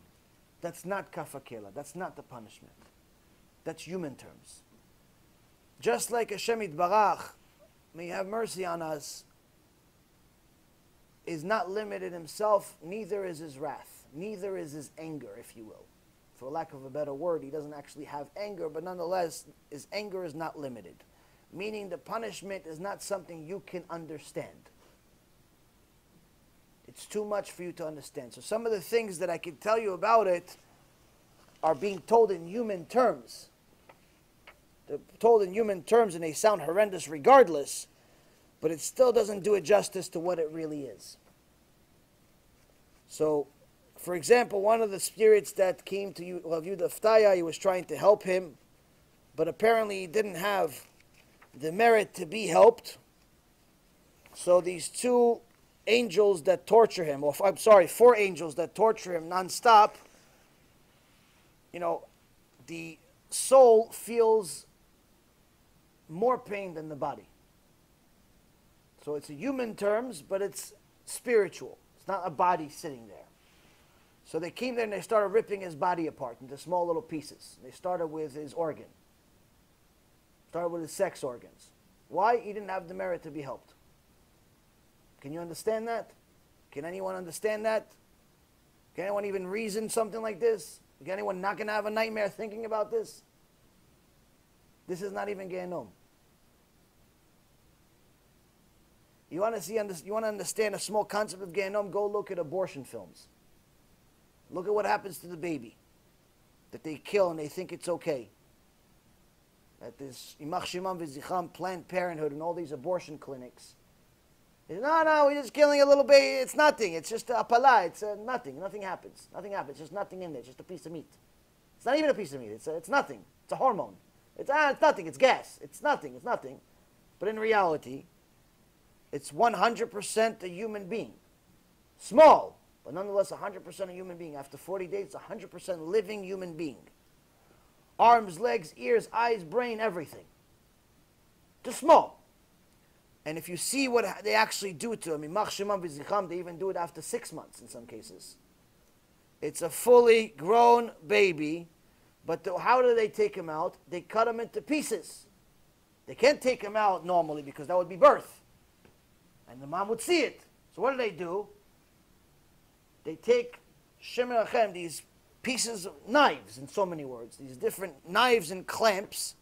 That's not Kafakela. That's not the punishment. That's human terms. Just like Hashem Yitbarach, may He have mercy on us, is not limited Himself, neither is His wrath, neither is His anger, if you will. For lack of a better word, He doesn't actually have anger, but nonetheless, His anger is not limited. Meaning the punishment is not something you can understand. It's too much for you to understand. So some of the things that I can tell you about it are being told in human terms. They're told in human terms and they sound horrendous regardless, but it still doesn't do it justice to what it really is. So, for example, one of the spirits that came to Rav Yudah Ftaya, he was trying to help him, but apparently he didn't have the merit to be helped. So these two angels that torture him, or I'm sorry, 4 angels that torture him non-stop, you know, the soul feels more pain than the body. So it's a human terms, but it's spiritual. It's not a body sitting there. So they came there and they started ripping his body apart into small little pieces. They started with his organ. Started with his sex organs. Why? He didn't have the merit to be helped. Can you understand that? Can anyone understand that? Can anyone even reason something like this? Is anyone not going to have a nightmare thinking about this? This is not even Gehenom. You want to understand a small concept of Gehenom? Go look at abortion films. Look at what happens to the baby that they kill and they think it's okay. At this Imach Shimam V'Zicham, Planned Parenthood, and all these abortion clinics. No, we're just killing a little baby. It's nothing. It's just a pala. It's nothing. Nothing happens. Nothing happens. Just nothing in there. Just a piece of meat. It's not even a piece of meat. It's nothing. It's a hormone. It's nothing. It's gas. It's nothing. It's nothing. But in reality, it's 100% a human being. Small, but nonetheless 100% a human being. After 40 days, it's 100% living human being. Arms, legs, ears, eyes, brain, everything. Just small. And if you see what they actually do to them, they even do it after 6 months in some cases. It's a fully grown baby, but how do they take him out? They cut him into pieces. They can't take him out normally because that would be birth. And the mom would see it. So what do? They take Shemer Achem, these pieces of knives, in so many words, these different knives and clamps,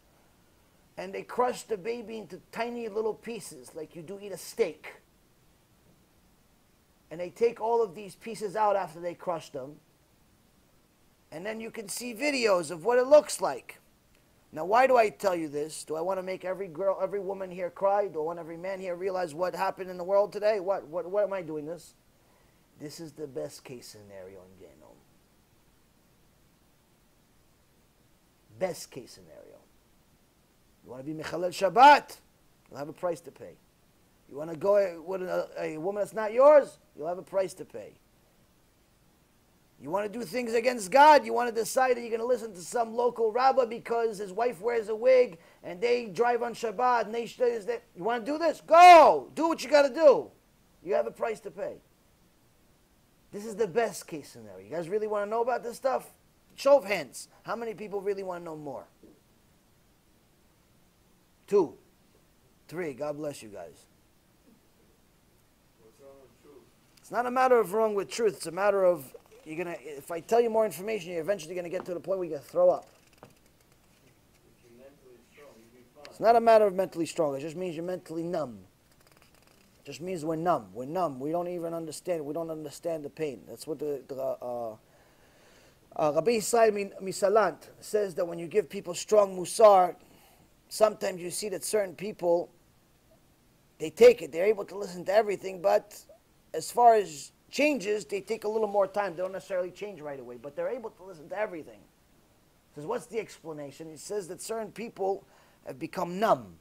and they crush the baby into tiny little pieces, like you do eat a steak. And they take all of these pieces out after they crush them. And then you can see videos of what it looks like. Now, why do I tell you this? Do I want to make every girl, every woman here cry? Do I want every man here realize what happened in the world today? What am I doing this? This is the best case scenario in Gehenom. Best case scenario. You want to be Mechalel Shabbat? You'll have a price to pay. You want to go with a woman that's not yours? You'll have a price to pay. You want to do things against God? You want to decide that you're going to listen to some local rabbi because his wife wears a wig and they drive on Shabbat and you want to do this? Go! Do what you got to do. You have a price to pay. This is the best case scenario. You guys really want to know about this stuff? Show of hands. How many people really want to know more? 2, 3. God bless you guys. What's wrong with truth? It's not a matter of wrong with truth. It's a matter of if I tell you more information, you're eventually going to get to the point where you're going to throw up. If you're mentally strong, you'll be fine. It's not a matter of mentally strong. It just means you're mentally numb. It just means we're numb. We're numb. We don't even understand. We don't understand the pain. That's what Rabbi Yisrael Misalant says, that when you give people strong mussar, sometimes you see that certain people, they take it. They're able to listen to everything, but as far as changes, they take a little more time. They don't necessarily change right away, but they're able to listen to everything. He says, what's the explanation? He says that certain people have become numb.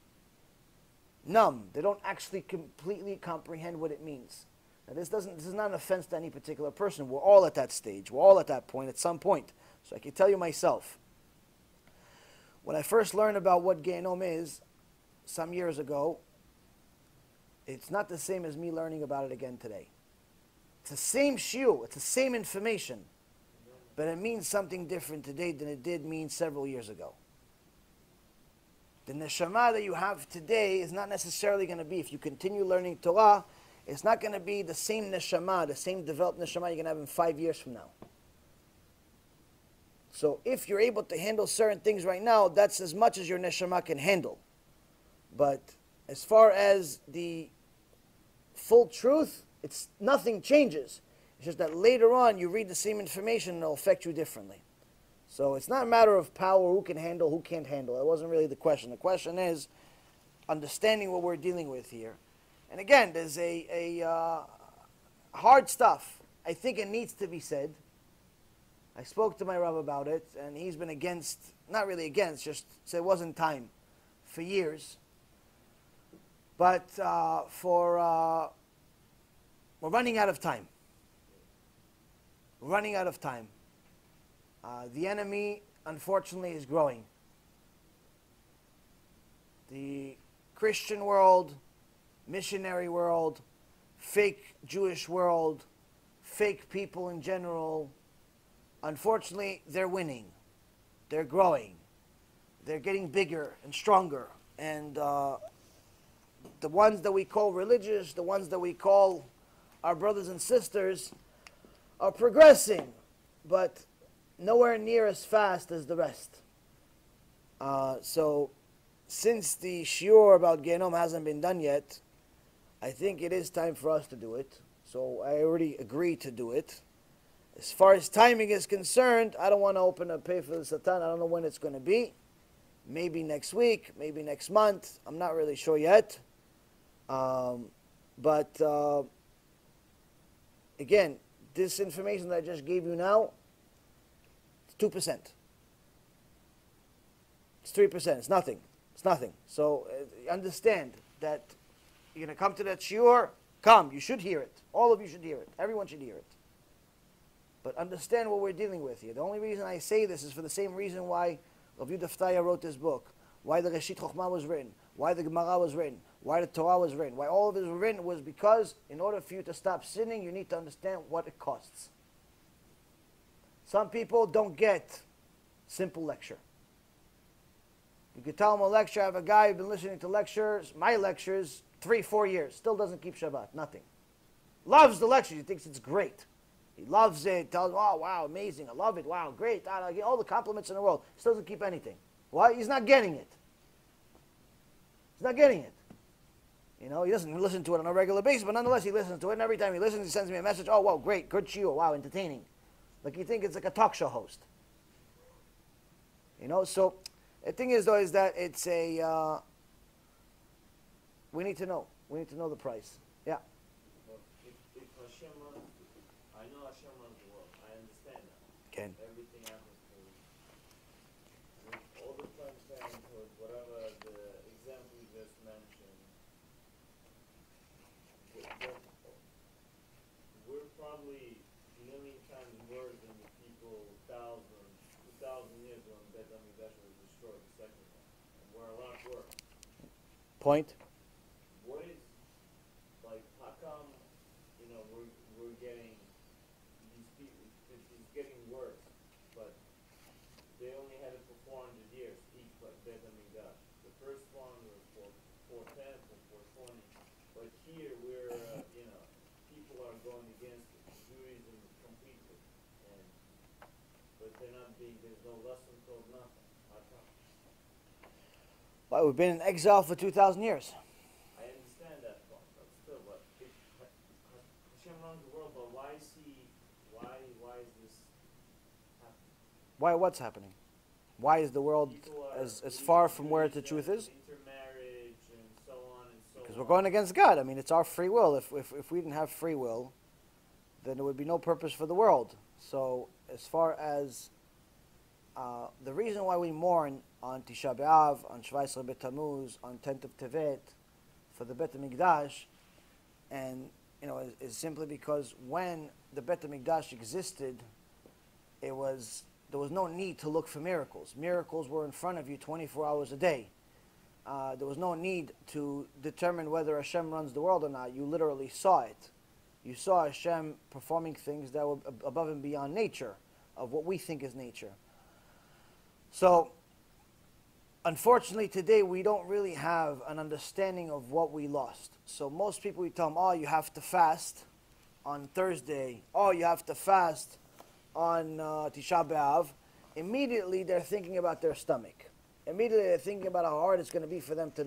Numb. They don't actually completely comprehend what it means. Now, this is not an offense to any particular person. We're all at that stage. We're all at that point at some point. So I can tell you myself. When I first learned about what Gehenom is, some years ago, it's not the same as me learning about it again today. It's the same shiur, it's the same information, but it means something different today than it did mean several years ago. The neshama that you have today is not necessarily going to be, if you continue learning Torah, it's not going to be the same neshama, the same developed neshama you're going to have in 5 years from now. So if you're able to handle certain things right now, that's as much as your neshama can handle. But as far as the full truth, nothing changes. It's just that later on you read the same information and it'll affect you differently. So it's not a matter of power, who can handle, who can't handle. That wasn't really the question. The question is understanding what we're dealing with here. And again, there's a hard stuff. I think it needs to be said. I spoke to my Rabbi about it, and he's been against, not really against, just said it wasn't time for years. But we're running out of time. We're running out of time. The enemy, unfortunately, is growing. The Christian world, missionary world, fake Jewish world, fake people in general, unfortunately, they're winning. They're growing. They're getting bigger and stronger. And the ones that we call religious, the ones that we call our brothers and sisters, are progressing, but nowhere near as fast as the rest. So, since the shiur about Gehenom hasn't been done yet, I think it is time for us to do it. So I already agreed to do it. As far as timing is concerned, I don't want to open a pay for the Satan. I don't know when it's going to be. Maybe next week, maybe next month. I'm not really sure yet. But again, this information that I just gave you now, it's 2%. It's 3%. It's nothing. It's nothing. So understand that you're going to come to that shiur. Come. You should hear it. All of you should hear it. Everyone should hear it. But understand what we're dealing with here. The only reason I say this is for the same reason why Rav Yudah Ftaya wrote this book, why the Reshit Chochmah was written, why the Gemara was written, why the Torah was written, why all of it was written was because in order for you to stop sinning, you need to understand what it costs. Some people don't get simple lecture. You could tell them a lecture. I have a guy who's been listening to lectures, my lectures, 3-4 years, still doesn't keep Shabbat, nothing. Loves the lecture, he thinks it's great. He loves it, tells, oh, wow, amazing, I love it, wow, great, I get all the compliments in the world. Still doesn't keep anything. Why? He's not getting it. He's not getting it. You know, he doesn't listen to it on a regular basis, but nonetheless he listens to it, and every time he listens, he sends me a message, oh, wow, great, good shiur, wow, entertaining. Like you think it's like a talk show host. You know, so the thing is, though, is that it's a, we need to know. We need to know the price. Yeah. But if Hashem runs, I know Hashem runs the world. I understand that. Okay. Everything happens through all the Planned Parenthood, whatever the example you just mentioned. We're probably a million times worse than the people 2,000 years when Bet HaMikdash was destroyed, the second one. And we're a lot worse. Point. What is, like, how come, you know, we're getting, these people, it's getting worse, but they only had it for 400 years, each Bet HaMikdash. The first one was for 410, for 420, but here we're, you know, people are going against it, Judaism completely, and, but they're not being, there's no lesson told, nothing. How come? Well, we've been in exile for 2,000 years. I understand that point, but still, but if Hashem runs the world, but why is this happening? Why? What's happening? Why is the world as far from where the truth is? Intermarriage and so on and so on. Because we're going against God. I mean, it's our free will. If we didn't have free will, then there would be no purpose for the world. So as far as the reason why we mourn on Tisha B'Av, on Shvais Rebbe Tammuz, on 10th of Tevet, for the Bet HaMikdash, and you know, is simply because when the Bet HaMikdash existed, there was no need to look for miracles. Miracles were in front of you 24 hours a day. There was no need to determine whether Hashem runs the world or not. You literally saw it. You saw Hashem performing things that were above and beyond nature, of what we think is nature. So, unfortunately, today we don't really have an understanding of what we lost. So most people, we tell them, oh, you have to fast on Thursday. Oh, you have to fast on Tisha B'Av. Immediately, they're thinking about their stomach. Immediately, they're thinking about how hard it's going to be for them to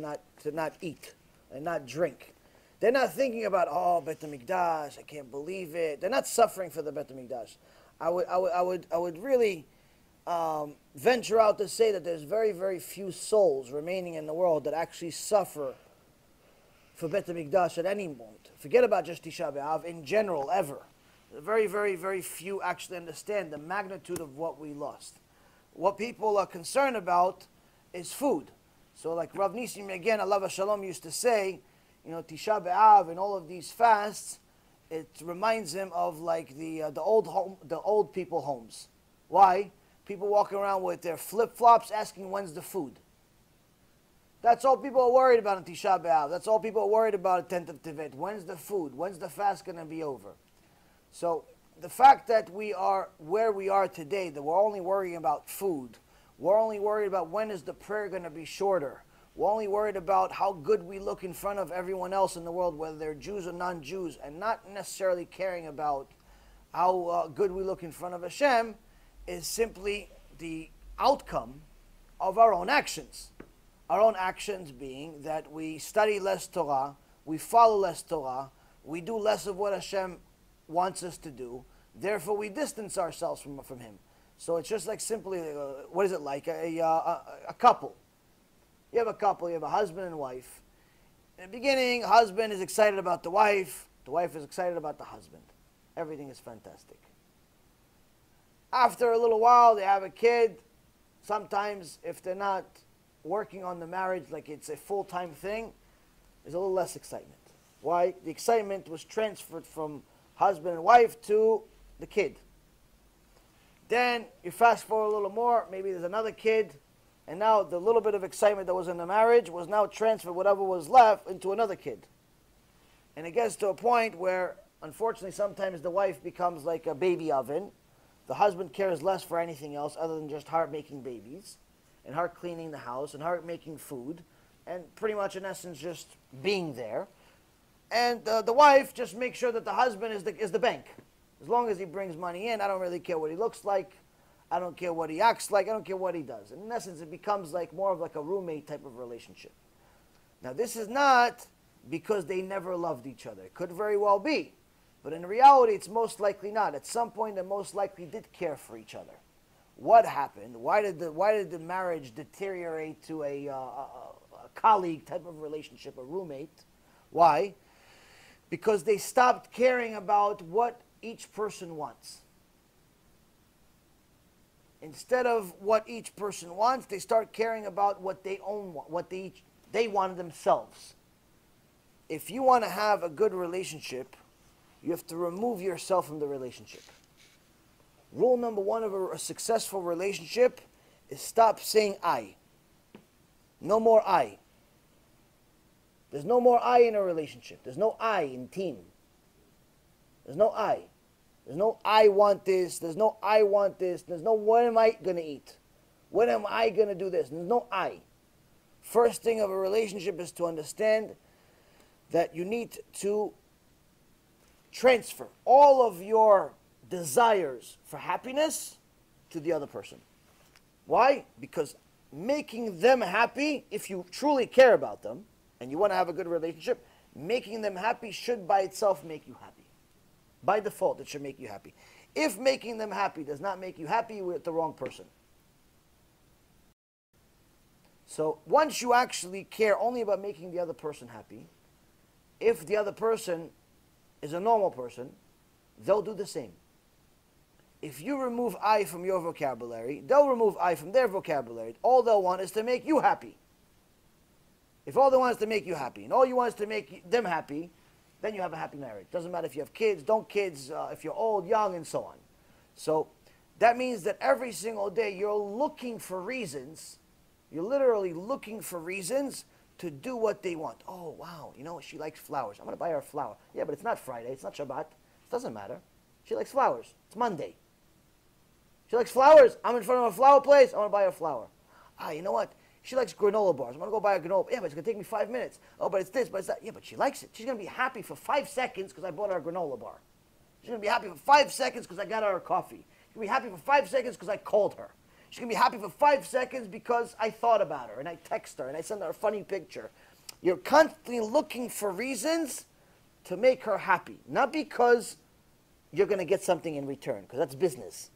not eat and not drink. They're not thinking about, oh, Bet HaMikdash, I can't believe it. They're not suffering for the Bet HaMikdash. I would really venture out to say that there's very, very few souls remaining in the world that actually suffer for Bet HaMikdash at any moment. Forget about just Tisha B'Av, in general, ever. Very, very, very few actually understand the magnitude of what we lost. What people are concerned about is food. So like Rav Nisim, again, Allah Shalom used to say, you know, Tisha B'Av and all of these fasts, it reminds him of like the old people homes. Why? People walking around with their flip-flops asking when's the food. That's all people are worried about on Tisha B'Av. That's all people are worried about at 10th of Tevet. When's the food? When's the fast going to be over? So the fact that we are where we are today, that we're only worrying about food, we're only worried about when is the prayer going to be shorter, We're only worried about how good we look in front of everyone else in the world, whether they're Jews or non-Jews, and not necessarily caring about how good we look in front of Hashem, is simply the outcome of our own actions. Our own actions being that we study less Torah, we follow less Torah, we do less of what Hashem wants us to do, therefore we distance ourselves from Him. So it's just like simply, what is it like? A couple. You have a couple, you have a husband and wife. In the beginning, husband is excited about the wife is excited about the husband. Everything is fantastic. After a little while, they have a kid. Sometimes, if they're not working on the marriage like it's a full-time thing, there's a little less excitement. Why? The excitement was transferred from husband and wife to the kid. Then you fast forward a little more, maybe there's another kid, and now the little bit of excitement that was in the marriage was now transferred, whatever was left, into another kid. And it gets to a point where, unfortunately, sometimes the wife becomes like a baby oven. The husband cares less for anything else other than just her making babies, and her cleaning the house, and her making food, and pretty much in essence just being there. And the wife just makes sure that the husband is the bank. As long as he brings money in, I don't really care what he looks like. I don't care what he acts like. I don't care what he does. And in essence, it becomes like more of like a roommate type of relationship. Now, this is not because they never loved each other. It could very well be. But in reality, it's most likely not. At some point, they most likely did care for each other. What happened? Why did the marriage deteriorate to a colleague type of relationship, a roommate? Why? Because they stopped caring about what each person wants. Instead of what each person wants, they start caring about what they own, what they want themselves. If you want to have a good relationship, you have to remove yourself from the relationship. Rule number one of a successful relationship is stop saying I. No more I. There's no more I in a relationship. There's no I in team. There's no I. There's no I want this. There's no I want this. There's no what am I going to eat? When am I going to do this? There's no I. First thing of a relationship is to understand that you need to transfer all of your desires for happiness to the other person. Why? Because making them happy, if you truly care about them, and you want to have a good relationship, making them happy should by itself make you happy. By default, it should make you happy. If making them happy does not make you happy, you're with the wrong person. So once you actually care only about making the other person happy, if the other person is a normal person, they'll do the same. If you remove I from your vocabulary, they'll remove I from their vocabulary. All they'll want is to make you happy. If all they want is to make you happy, and all you want is to make them happy, then you have a happy marriage. Doesn't matter if you have kids, don't kids, if you're old, young, and so on. So that means that every single day you're looking for reasons, you're literally looking for reasons to do what they want. Oh, wow, you know, she likes flowers. I'm going to buy her a flower. Yeah, but it's not Friday, it's not Shabbat. It doesn't matter. She likes flowers. It's Monday. She likes flowers. I'm in front of a flower place. I want to buy her a flower. Ah, you know what? She likes granola bars. I'm going to go buy a granola. Yeah, but it's going to take me 5 minutes. Oh, but it's this, but it's that. Yeah, but she likes it. She's going to be happy for 5 seconds because I bought her a granola bar. She's going to be happy for 5 seconds because I got her a coffee. She's going to be happy for 5 seconds because I called her. She's going to be happy for 5 seconds because I thought about her and I text her and I sent her a funny picture. You're constantly looking for reasons to make her happy. Not because you're going to get something in return, because that's business.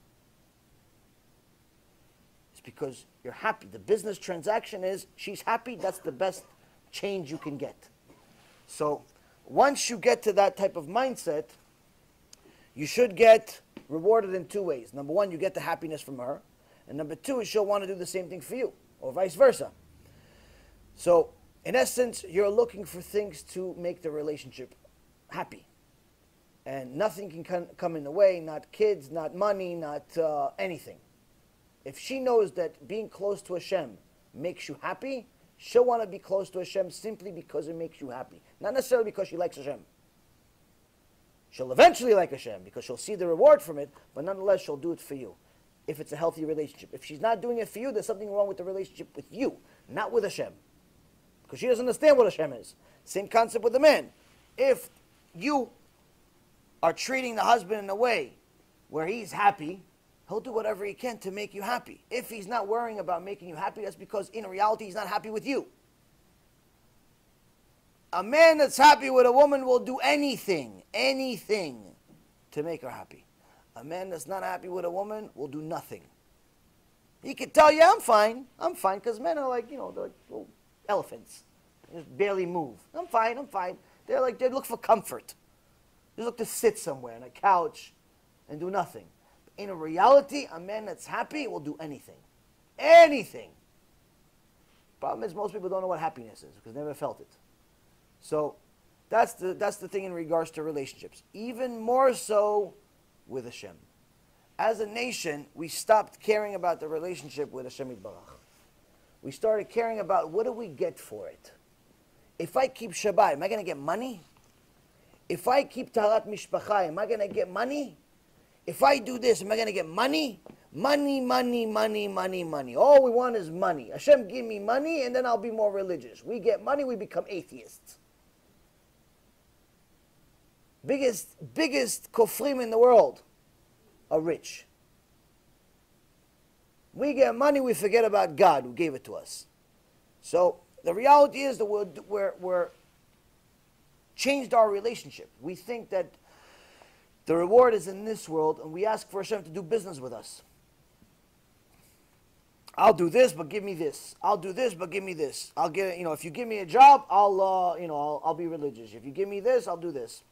It's because you're happy. The business transaction is she's happy. That's the best change you can get. So once you get to that type of mindset, you should get rewarded in 2 ways. Number one, you get the happiness from her. And number two is she'll want to do the same thing for you, or vice versa. So in essence, you're looking for things to make the relationship happy. And nothing can come in the way, not kids, not money, not anything. If she knows that being close to Hashem makes you happy, she'll want to be close to Hashem simply because it makes you happy. Not necessarily because she likes Hashem. She'll eventually like Hashem because she'll see the reward from it, but nonetheless she'll do it for you if it's a healthy relationship. If she's not doing it for you, there's something wrong with the relationship with you, not with Hashem. because she doesn't understand what Hashem is. Same concept with the man. If you are treating the husband in a way where he's happy, he'll do whatever he can to make you happy. If he's not worrying about making you happy, that's because in reality he's not happy with you. A man that's happy with a woman will do anything to make her happy. A man that's not happy with a woman will do nothing. He can tell you, I'm fine, because men are like, they're like little elephants. They just barely move. I'm fine. They're like, they look for comfort. They look to sit somewhere on a couch and do nothing. In reality, a man that's happy will do anything. Anything. Problem is, most people don't know what happiness is because they never felt it. So that's the thing in regards to relationships. Even more so with Hashem. As a nation, we stopped caring about the relationship with Hashem Yitbarach. We started caring about what do we get for it. If I keep Shabbat, am I going to get money? If I keep Taharat Mishpacha, am I going to get money? If I do this, am I going to get money? Money. All we want is money. Hashem, give me money, and then I'll be more religious. We get money, we become atheists. Biggest kofrim in the world are rich. We get money, we forget about God who gave it to us. So the reality is that we're changed our relationship. We think that the reward is in this world, and we ask for Hashem to do business with us. I'll do this, but give me this. I'll do this, but give me this. I'll get, if you give me a job, I'll be religious. If you give me this, I'll do this.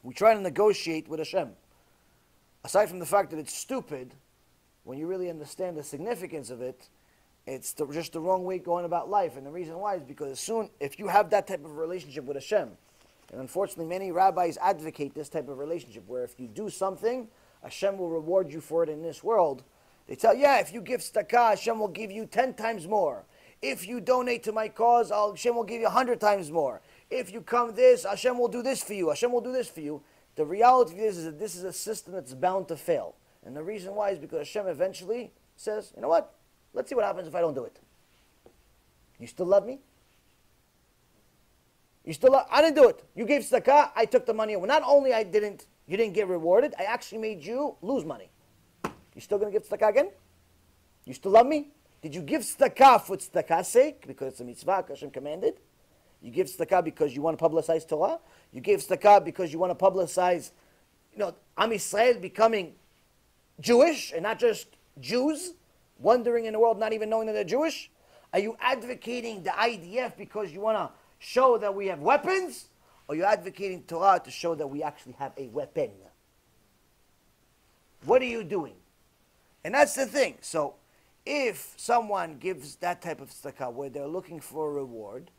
We try to negotiate with Hashem. Aside from the fact that it's stupid, when you really understand the significance of it, it's just the wrong way going about life. And the reason why is because if you have that type of relationship with Hashem, and unfortunately many rabbis advocate this type of relationship, where if you do something, Hashem will reward you for it in this world. They tell, if you give tzedakah, Hashem will give you 10 times more. If you donate to my cause, Hashem will give you 100 times more. If you come this, Hashem will do this for you. Hashem will do this for you. The reality is that this is a system that's bound to fail. And the reason why is because Hashem eventually says, you know what? Let's see what happens if I don't do it. You still love me? I didn't do it. You gave tzedakah, I took the money away. Not only you didn't get rewarded, I actually made you lose money. You still going to give tzedakah again? You still love me? Did you give tzedakah for tzedakah's sake? Because it's a mitzvah, Hashem commanded. You give tzedakah because you want to publicize Torah. You give tzedakah because you want to publicize, Am Yisrael becoming Jewish and not just Jews, wandering in the world not even knowing that they're Jewish. Are you advocating the IDF because you want to show that we have weapons? Or are you advocating Torah to show that we actually have a weapon? What are you doing? And that's the thing. So if someone gives that type of tzedakah where they're looking for a reward,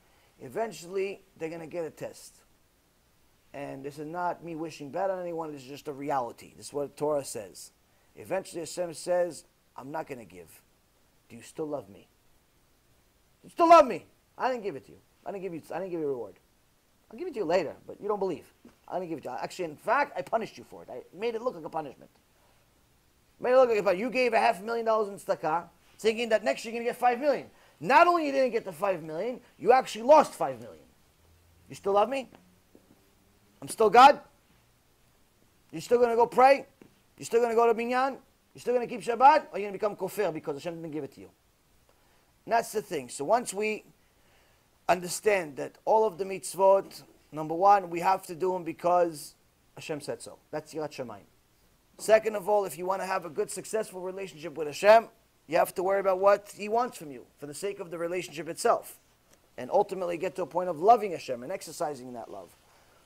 eventually they're going to get a test. And this is not me wishing bad on anyone, this is just a reality. This is what Torah says. Eventually Hashem says, I'm not going to give. Do you still love me? You still love me. I didn't give it to you. I didn't give you a reward. I'll give it to you later, but you don't believe. I didn't give it to you. Actually, in fact, I punished you for it. I made it look like a punishment. You gave $500,000 in tzedakah, thinking that next year you're going to get $5 million. Not only you didn't get the $5 million, you actually lost $5 million. You still love me? I'm still God? You still going to go pray? You still going to go to Binyan? You still going to keep Shabbat? Or are you going to become kofir because Hashem didn't give it to you? And that's the thing. So once we understand that all of the mitzvot, number one, we have to do them because Hashem said so. That's Yirat Shamayim. Second of all, if you want to have a good, successful relationship with Hashem, you have to worry about what He wants from you for the sake of the relationship itself. And ultimately get to a point of loving Hashem and exercising that love.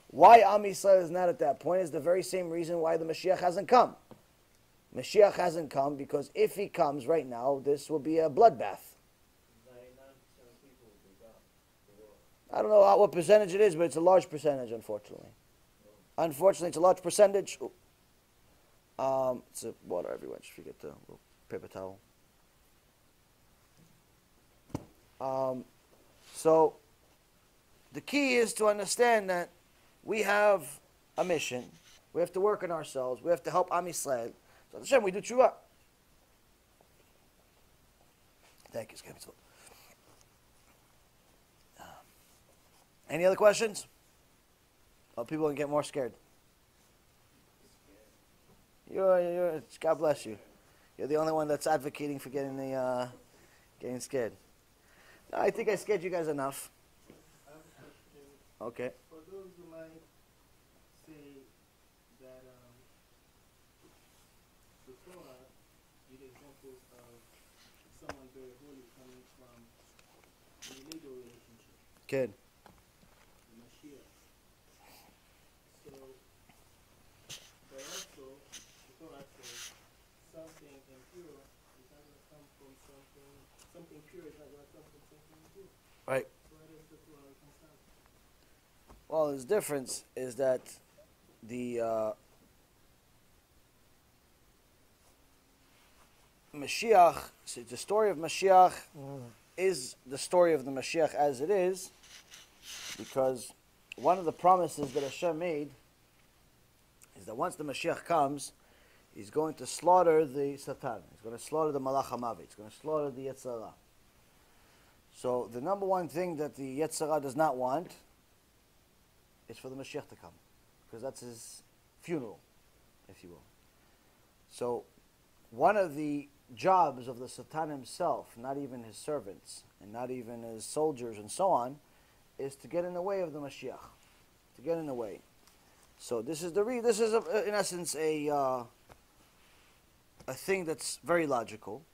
Why Am Yisrael is not at that point is the very same reason why the Mashiach hasn't come. Mashiach hasn't come because if he comes right now, this will be a bloodbath. I don't know what percentage it is, but it's a large percentage, unfortunately. Unfortunately, it's a large percentage. It's a water everywhere. Just forget the little paper towel. So, the key is to understand that we have a mission. We have to work on ourselves. We have to help Am Yisrael. So, Hashem, we do tshuva. Thank you, Any other questions? Oh, people can get more scared. God bless you. You're the only one that's advocating for getting scared. No, I think I scared you guys enough. Okay. For those who might say that the Torah is examples of someone very holy coming from a legal relationship, Good. the Mashiach. So, but also, the Torah says something impure is not going to come from something pure is not going to come from something impure. Right. So why does the Torah reconcile? Well, the difference is that the Mashiach, so the story of Mashiach is the story of the Mashiach as it is, because one of the promises that Hashem made is that once the Mashiach comes, he's going to slaughter the Satan. He's going to slaughter the Malach HaMavet. He's going to slaughter the Yetzirah. So the number one thing that the Yetzirah does not want is for the Mashiach to come, because that's his funeral, if you will. So one of the jobs of the Satan himself, not even his servants, and not even his soldiers and so on, is to get in the way of the Mashiach, to get in the way. So this is in essence a thing that's very logical.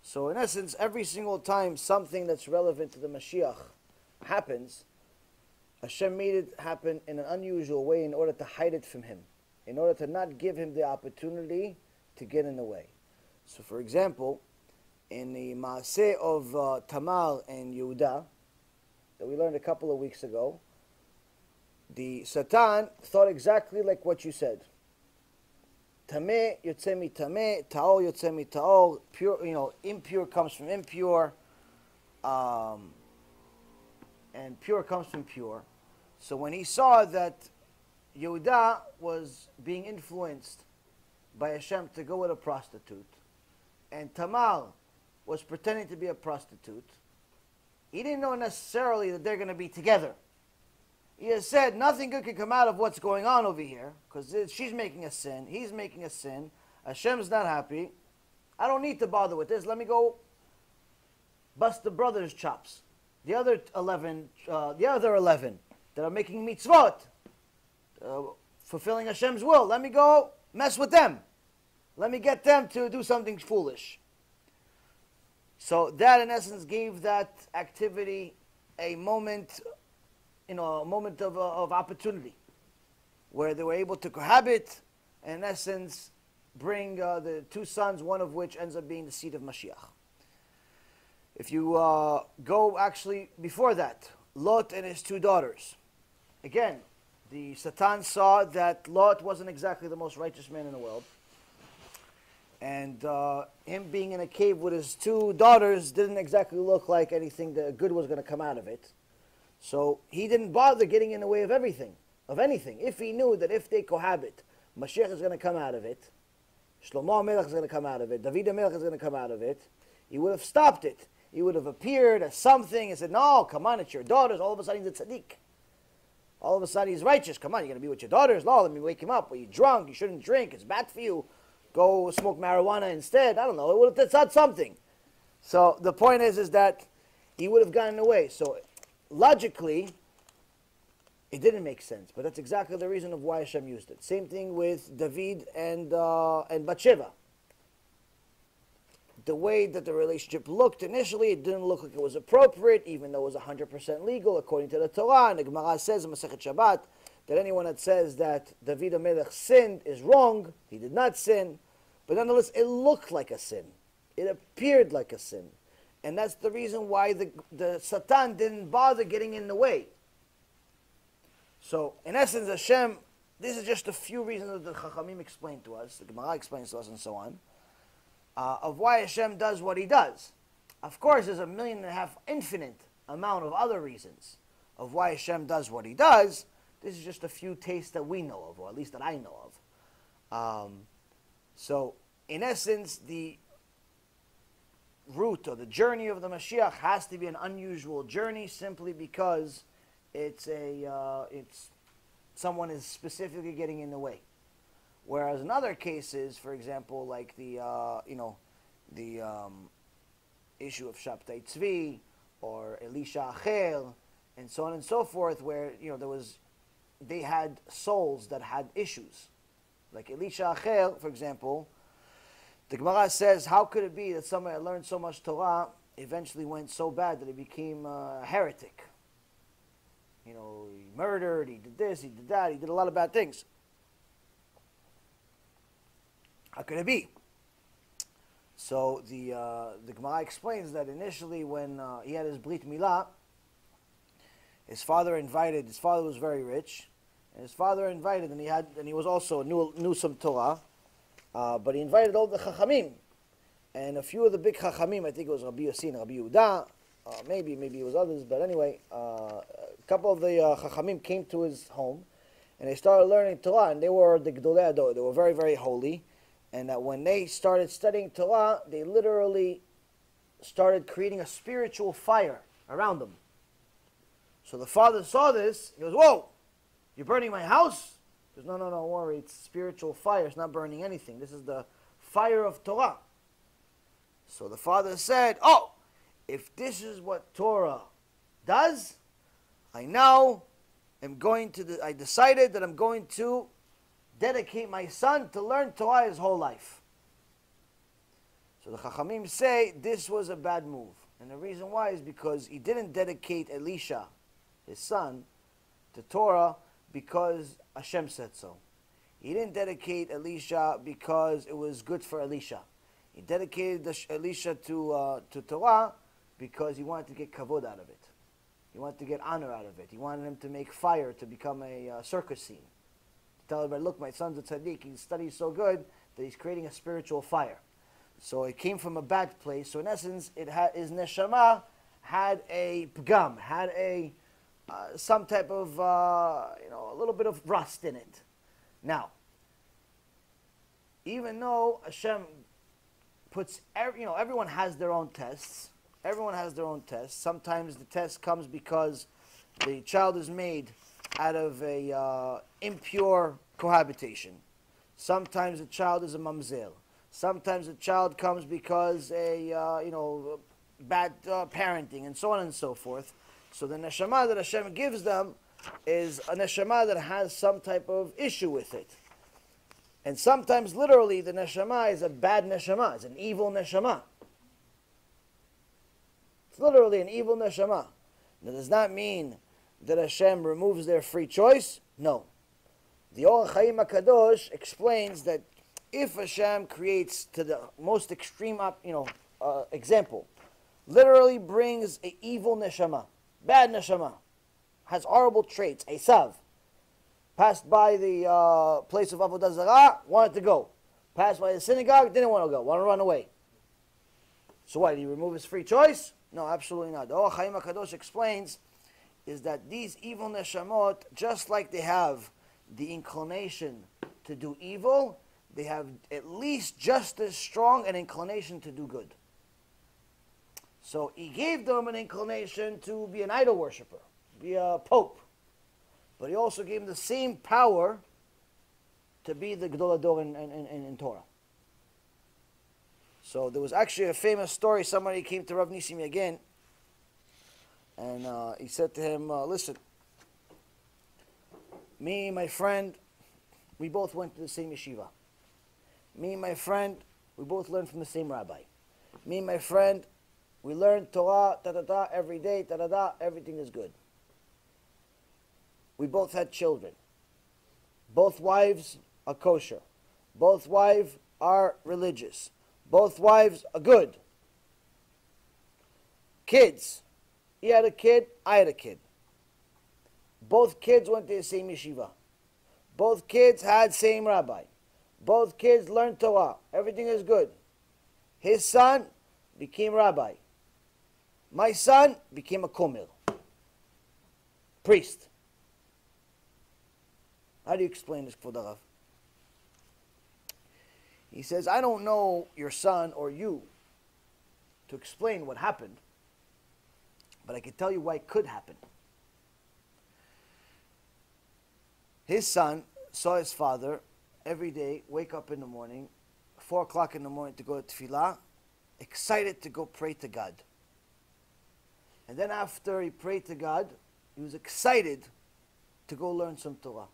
So in essence, every single time something that's relevant to the Mashiach happens, Hashem made it happen in an unusual way in order to hide it from him, in order to not give him the opportunity to get in the way. So for example, in the Maaseh of Tamar and Yehuda, that we learned a couple of weeks ago, the Satan thought exactly like what you said. Tameh yotze mi tameh, taor yotze mi taor. Pure, impure comes from impure, and pure comes from pure. So when he saw that Yehuda was being influenced by Hashem to go with a prostitute, and Tamar was pretending to be a prostitute, he didn't know necessarily that they're going to be together. He has said nothing good can come out of what's going on over here, because she's making a sin, he's making a sin, Hashem's not happy. I don't need to bother with this. Let me go bust the brothers' chops. The other 11 that are making mitzvot, fulfilling Hashem's will, let me go mess with them. Let me get them to do something foolish. So that, in essence, gave that activity a moment, a moment of opportunity, where they were able to cohabit, and in essence, bring the two sons, one of which ends up being the seed of Mashiach. If you go actually before that, Lot and his two daughters. Again, the Satan saw that Lot wasn't exactly the most righteous man in the world. And him being in a cave with his two daughters didn't exactly look like anything that good was going to come out of it. So he didn't bother getting in the way of anything. If he knew that if they cohabit, Mashiach is going to come out of it, Shlomo HaMelech is going to come out of it, David HaMelech is going to come out of it, he would have stopped it. He would have appeared as something and said, no, come on, it's your daughters. All of a sudden he's a tzaddik. All of a sudden he's righteous. Come on, you're going to be with your daughters? No, let me wake him up. Well, you're drunk. You shouldn't drink. It's bad for you. Go smoke marijuana instead. I don't know. It would have said something. So the point is that he would have gotten away. So logically, it didn't make sense. But that's exactly the reason of why Hashem used it. Same thing with David and Bathsheba. The way that the relationship looked initially, it didn't look like it was appropriate, even though it was 100% legal according to the Torah. And the Gemara says in Masechet Shabbat that anyone that says that David HaMelech sinned is wrong. He did not sin. But nonetheless, it looked like a sin. It appeared like a sin. And that's the reason why the Satan didn't bother getting in the way. So, in essence, Hashem, this is just a few reasons that the Chachamim explained to us, the Gemara explains to us, and so on, of why Hashem does what he does. Of course, there's 1.5 million infinite amount of other reasons of why Hashem does what he does. This is just a few tastes that we know of, or at least that I know of. So, in essence, the route or the journey of the Mashiach has to be an unusual journey simply because it's someone is specifically getting in the way. Whereas in other cases, for example, like the issue of Shabtai Tzvi or Elisha Acher, and so on and so forth, where they had souls that had issues. Like Elisha Acher, for example, the Gemara says, how could it be that somebody that learned so much Torah eventually went so bad that he became a heretic? He murdered, he did this, he did that, he did a lot of bad things. How could it be? So the Gemara explains that initially when he had his Brit Milah, his father was very rich, and his father invited, and he was also knew some Torah, but he invited all the Chachamim, and a few of the big Chachamim, I think it was Rabbi Yossi and Rabbi Yehuda, maybe it was others, but anyway, a couple of the Chachamim came to his home, and they started learning Torah, and they were the Gdolei Ador, they were very, very holy, and that when they started studying Torah, they literally started creating a spiritual fire around them. So the father saw this, he goes, whoa, you're burning my house? He goes, no, don't worry, it's spiritual fire, it's not burning anything. This is the fire of Torah. So the father said, oh, if this is what Torah does, I decided that I'm going to dedicate my son to learn Torah his whole life. So the Chachamim say this was a bad move. And the reason why is because he didn't dedicate Elisha, his son, to Torah because Hashem said so. He didn't dedicate Elisha because it was good for Elisha. He dedicated Elisha to Torah because he wanted to get kavod out of it. He wanted to get honor out of it. He wanted him to make fire to become a circus scene. Tell everybody, look, my son's a tzaddik, he studies so good that he's creating a spiritual fire. So it came from a bad place. So in essence, his neshama had a pgam, had some type of, a little bit of rust in it. Now, even though Hashem puts, everyone has their own tests. Everyone has their own tests. Sometimes the test comes because the child is made out of a impure cohabitation. Sometimes the child is a mamzer. Sometimes the child comes because bad parenting, and so on and so forth. So the neshama that Hashem gives them is a neshama that has some type of issue with it. And sometimes, literally, the neshama is a bad neshama. It's an evil neshama. It's literally an evil neshama. That does not mean that Hashem removes their free choice. No. The Or Chaim HaKadosh explains that if Hashem creates to the most extreme example, literally brings an evil neshama, bad neshama, has horrible traits, Esav, passed by the place of Avodah Zarah, wanted to go. Passed by the synagogue, didn't want to go, wanted to run away. So what, did he remove his free choice? No, absolutely not. The Or Chaim HaKadosh explains is that these evil neshamot, just like they have the inclination to do evil, they have at least just as strong an inclination to do good. So he gave them an inclination to be an idol worshiper, be a pope. But he also gave them the same power to be the Gdol Ador in Torah. So there was actually a famous story. Somebody came to Rav Nisim again, and he said to him, listen, me and my friend, we both went to the same yeshiva. Me and my friend, we both learned from the same rabbi. Me and my friend, we learned Torah, every day, everything is good. We both had children. Both wives are kosher. Both wives are religious. Both wives are good. Kids. He had a kid, I had a kid. Both kids went to the same yeshiva. Both kids had same rabbi. Both kids learned Torah. Everything is good. His son became rabbi. My son became a komil. Priest. How do you explain this, Kvod Harav? He says, I don't know your son or you to explain what happened, but I can tell you why it could happen. his son saw his father every day wake up in the morning, 4 o'clock in the morning to go to tefillah, excited to go pray to God. And then after he prayed to God, he was excited to go learn some Torah.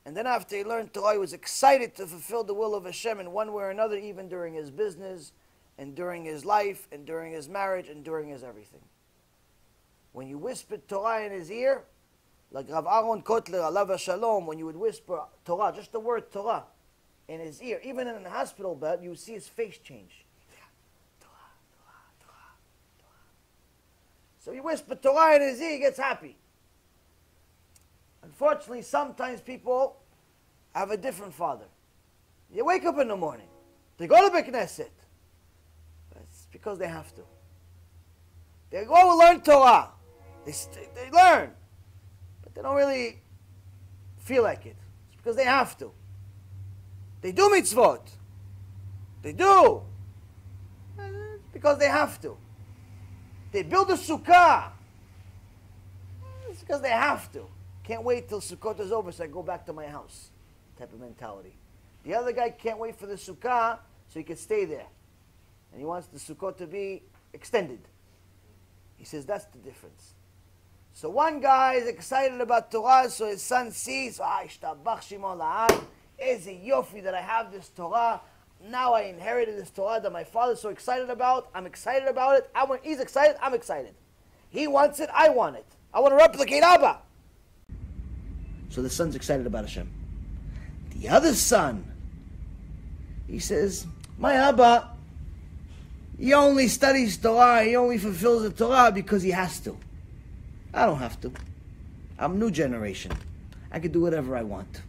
And then after he learned Torah, he was excited to fulfill the will of Hashem in one way or another, even during his business, and during his life, and during his marriage, and during his everything. When you whispered Torah in his ear, like Rav Aaron Kotler, alav shalom, when you would whisper Torah, just the word Torah, in his ear, even in a hospital bed, you would see his face change. Torah, Torah, Torah, Torah. So you whisper Torah in his ear, he gets happy. Unfortunately, sometimes people have a different father. You wake up in the morning, they go to Beit Knesset. It's because they have to. They go and learn Torah. They learn. But they don't really feel like it. It's because they have to. They do mitzvot. They do. It's because they have to. They build a sukkah. It's because they have to. Can't wait till Sukkot is over so I go back to my house type of mentality. The other guy can't wait for the sukkah so he can stay there. And he wants the Sukkot to be extended. He says that's the difference. So one guy is excited about Torah, so his son sees, ishtabach shimo la'ad, eze yofi that I have this Torah. Now I inherited this Torah that my father's so excited about. I'm excited about it. He's excited, I'm excited. He wants it, I want it. I want to replicate Abba. So the son's excited about Hashem. The other son, he says, my Abba, he only studies Torah, he only fulfills the Torah because he has to. I don't have to. I'm new generation. I can do whatever I want.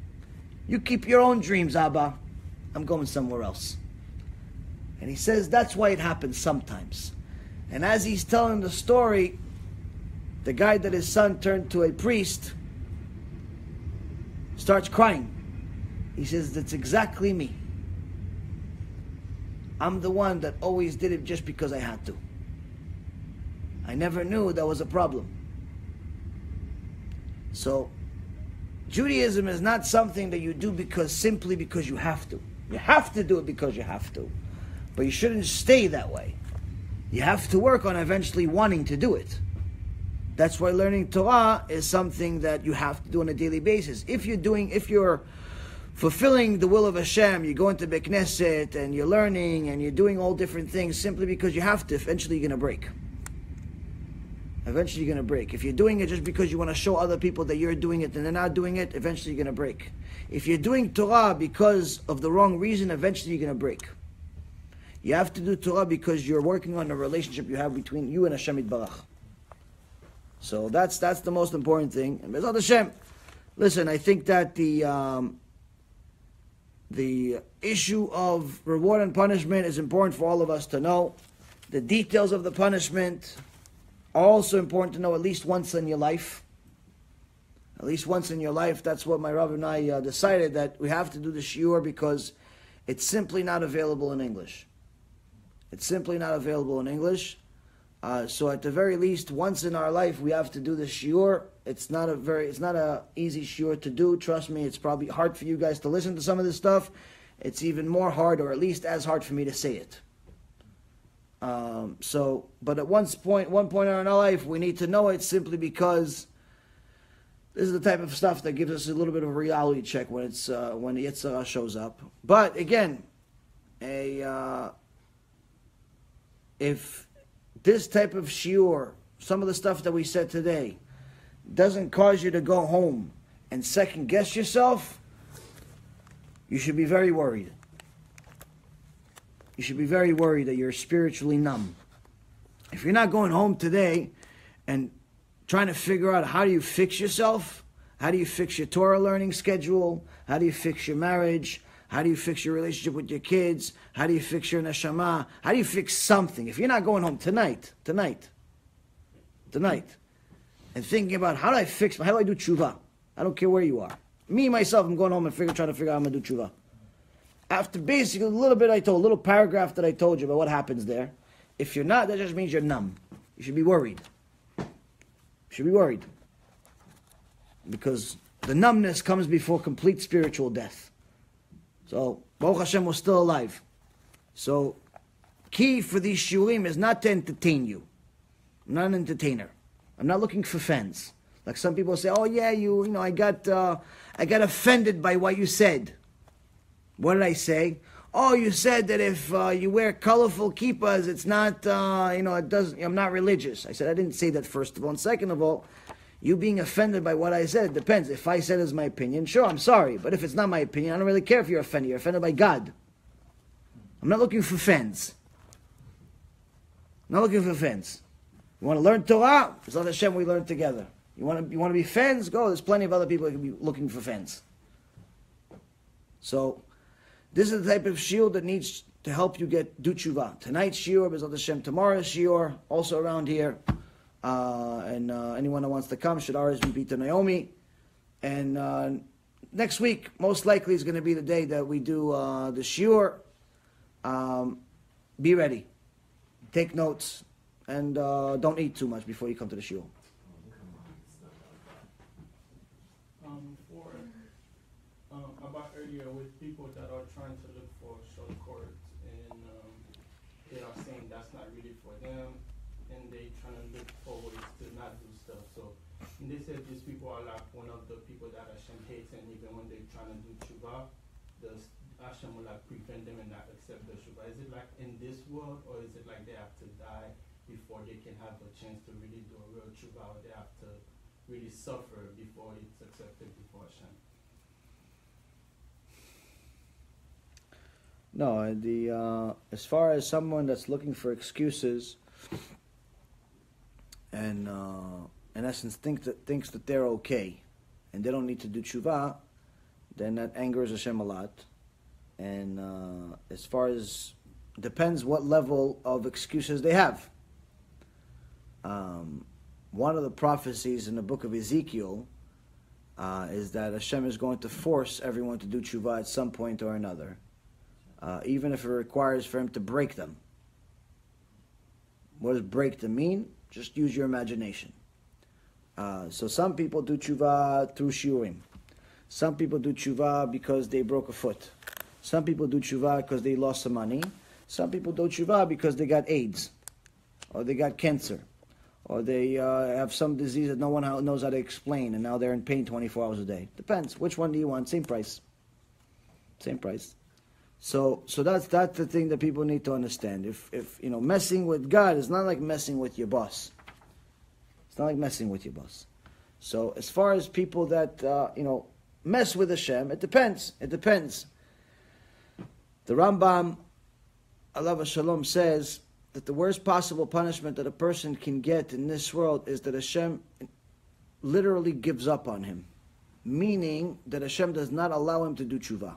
You keep your own dreams, Abba. I'm going somewhere else. And he says that's why it happens sometimes. And as he's telling the story, the guy that his son turned to a priest starts crying. He says, that's exactly me. I'm the one that always did it just because I had to. I never knew that was a problem. So, Judaism is not something that you do simply because you have to. You have to do it because you have to. But you shouldn't stay that way. You have to work on eventually wanting to do it. That's why learning Torah is something that you have to do on a daily basis. If you're fulfilling the will of Hashem, you go into Beit Knesset and you're learning and you're doing all different things simply because you have to, eventually you're going to break. Eventually you're going to break. If you're doing it just because you want to show other people that you're doing it and they're not doing it, eventually you're going to break. If you're doing Torah because of the wrong reason, eventually you're going to break. You have to do Torah because you're working on the relationship you have between you and Hashem Yitbarach. So that's the most important thing. And B'ezrat Hashem, listen, I think that the issue of reward and punishment is important for all of us to know. The details of the punishment are also important to know at least once in your life. At least once in your life. That's what my Rabbi and I decided, that we have to do the shiur because it's simply not available in English. It's simply not available in English. So at the very least, once in our life, we have to do the shiur. It's not a easy shiur to do. Trust me, it's probably hard for you guys to listen to some of this stuff. It's even more hard, or at least as hard for me to say it. But at one point in our life, we need to know it simply because this is the type of stuff that gives us a little bit of a reality check when the Yitzhak shows up. But again, if this type of shiur, some of the stuff that we said today, doesn't cause you to go home and second guess yourself, you should be very worried. You should be very worried that you're spiritually numb. If you're not going home today and trying to figure out how do you fix yourself, how do you fix your Torah learning schedule, how do you fix your marriage, how do you fix your relationship with your kids, how do you fix your neshama, how do you fix something? If you're not going home tonight, and thinking about how do I do tshuva? I don't care where you are. Me, myself, I'm going home and trying to figure out how I'm going to do tshuva. After basically a little paragraph that I told you about what happens there, if you're not, that just means you're numb. You should be worried. You should be worried. Because The numbness comes before complete spiritual death. So, Baruch Hashem was still alive. So, key for these shiurim is not to entertain you. I'm not an entertainer. I'm not looking for fans. Like some people say, oh yeah, you know, I got offended by what you said. What did I say? Oh, you said that if you wear colorful kippahs, it's not, it doesn't, I'm not religious. I said, I didn't say that, first of all. And second of all, you being offended by what I said, it depends. If I said it's my opinion, sure, I'm sorry. But if it's not my opinion, I don't really care if you're offended. You're offended by God. I'm not looking for fans. I'm not looking for fans. You want to learn Torah? B'ezrat Hashem, we learn together. You want to be fans? Go. There's plenty of other people that can be looking for fans. So, this is the type of shiur that needs to help you do tshuva. Tonight's shiur, B'ezrat Hashem, tomorrow's shiur, also around here. And anyone that wants to come should RSVP to Naomi. And next week, most likely, is going to be the day that we do the shiur. Be ready. Take notes. And don't eat too much before you come to the shiur. About earlier with people that are trying to look for shortcuts and they are saying that's not really for them and they trying to look for ways to not do stuff. So and they said these people are like one of the people that Hashem hates, and even when they're trying to do tshuva, Hashem will like prevent them and not accept the tshuva. Is it like in this world, or is it like they have to die before they can have a chance to really do a real tshuva, or they have to really suffer before it's accepted before Hashem? No, as far as someone that's looking for excuses and in essence thinks that they're okay and they don't need to do tshuva, then that angers Hashem a lot. And as far as depends what level of excuses they have. One of the prophecies in the book of Ezekiel is that Hashem is going to force everyone to do tshuva at some point or another. Even if it requires for him to break them. What does break them mean? Just use your imagination. So some people do tshuva through shiurim. Some people do tshuva because they broke a foot. Some people do tshuva because they lost some money. Some people do tshuva because they got AIDS. Or they got cancer. Or they have some disease that no one knows how to explain, and now they're in pain 24 hours a day. Depends. Which one do you want? Same price. Same price. So that's the thing that people need to understand. If messing with God is not like messing with your boss. It's not like messing with your boss. So as far as people that mess with Hashem, it depends. It depends. The Rambam, alav Shalom, says that the worst possible punishment that a person can get in this world is that Hashem literally gives up on him, meaning that Hashem does not allow him to do tshuva.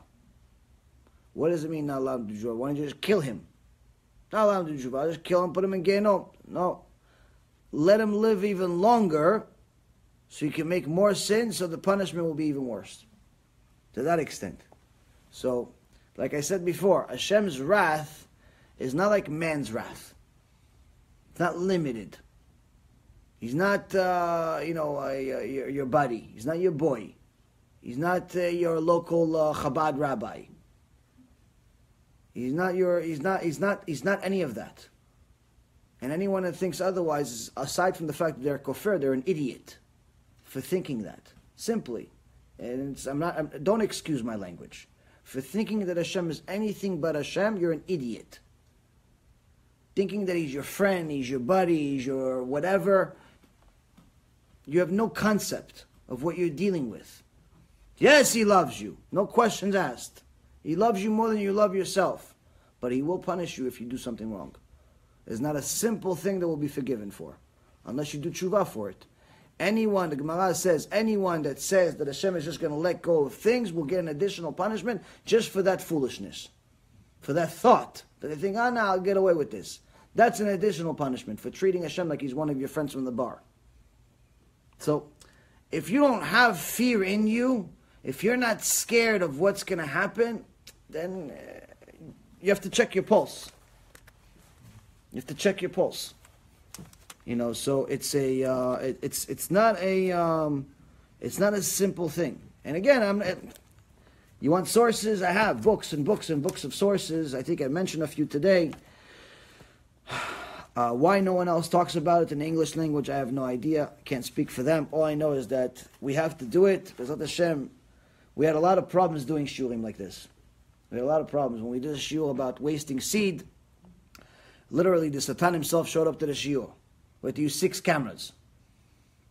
What does it mean not allow him to do tshuva? Why don't you just kill him? Not allow him to do tshuva. Just kill him, put him in Gehenom. No. Let him live even longer so he can make more sins, so the punishment will be even worse. To that extent. So, like I said before, Hashem's wrath is not like man's wrath. It's not limited. He's not, your buddy. He's not your boy. He's not your local Chabad rabbi. He's not any of that. And anyone that thinks otherwise, aside from the fact that they're kofir, they're an idiot for thinking that. Simply. And don't excuse my language. For thinking that Hashem is anything but Hashem, you're an idiot. Thinking that He's your friend, He's your buddy, He's your whatever, you have no concept of what you're dealing with. Yes, He loves you. No questions asked. He loves you more than you love yourself. But He will punish you if you do something wrong. There's not a simple thing that will be forgiven for, unless you do tshuva for it. The Gemara says, anyone that says that Hashem is just going to let go of things will get an additional punishment just for that foolishness. For that thought. That they think, no, I'll get away with this. That's an additional punishment for treating Hashem like He's one of your friends from the bar. So, if you don't have fear in you, if you're not scared of what's going to happen, then you have to check your pulse. You have to check your pulse. So it's it's not a It's not a simple thing. And again, you want sources? I have books and books and books of sources. I think I mentioned a few today. Why no one else talks about it in the English language, I have no idea. I can't speak for them. All I know is that we have to do it. B'ezrat Hashem, we had a lot of problems doing shiurim like this. We had a lot of problems. When we did a shiur about wasting seed, literally the Satan himself showed up to the shiur. We had to use 6 cameras.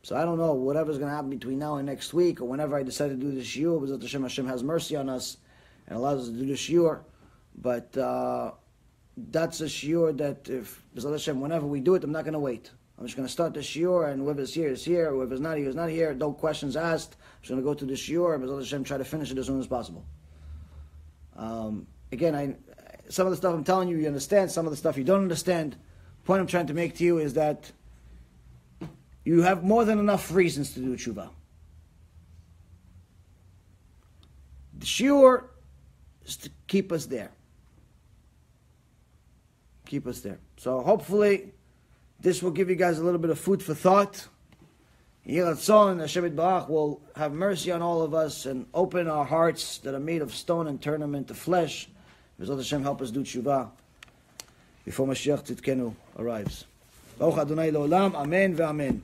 So I don't know, whatever's going to happen between now and next week, or whenever I decide to do the shiur, B'ezrat Hashem, Hashem has mercy on us and allows us to do the shiur. But that's a shiur that if, B'ezrat Hashem, whenever we do it, I'm not going to wait. I'm just going to start the shiur, and whoever's here is here, whoever's not here is not here, no questions asked. I'm just going to go to the shiur, and B'ezrat Hashem, try to finish it as soon as possible. Again, some of the stuff I'm telling you, you understand, some of the stuff you don't understand. The point I'm trying to make to you is that you have more than enough reasons to do tshuva. The shiur is to keep us there. Keep us there. So hopefully this will give you guys a little bit of food for thought. Yiratzon, Hashem Yitbarach will have mercy on all of us and open our hearts that are made of stone and turn them into flesh. B'ezrat Hashem, help us do tshuva before Mashiach Tzidkenu arrives. Baruch Adonai Le'olam, Amen ve'amen.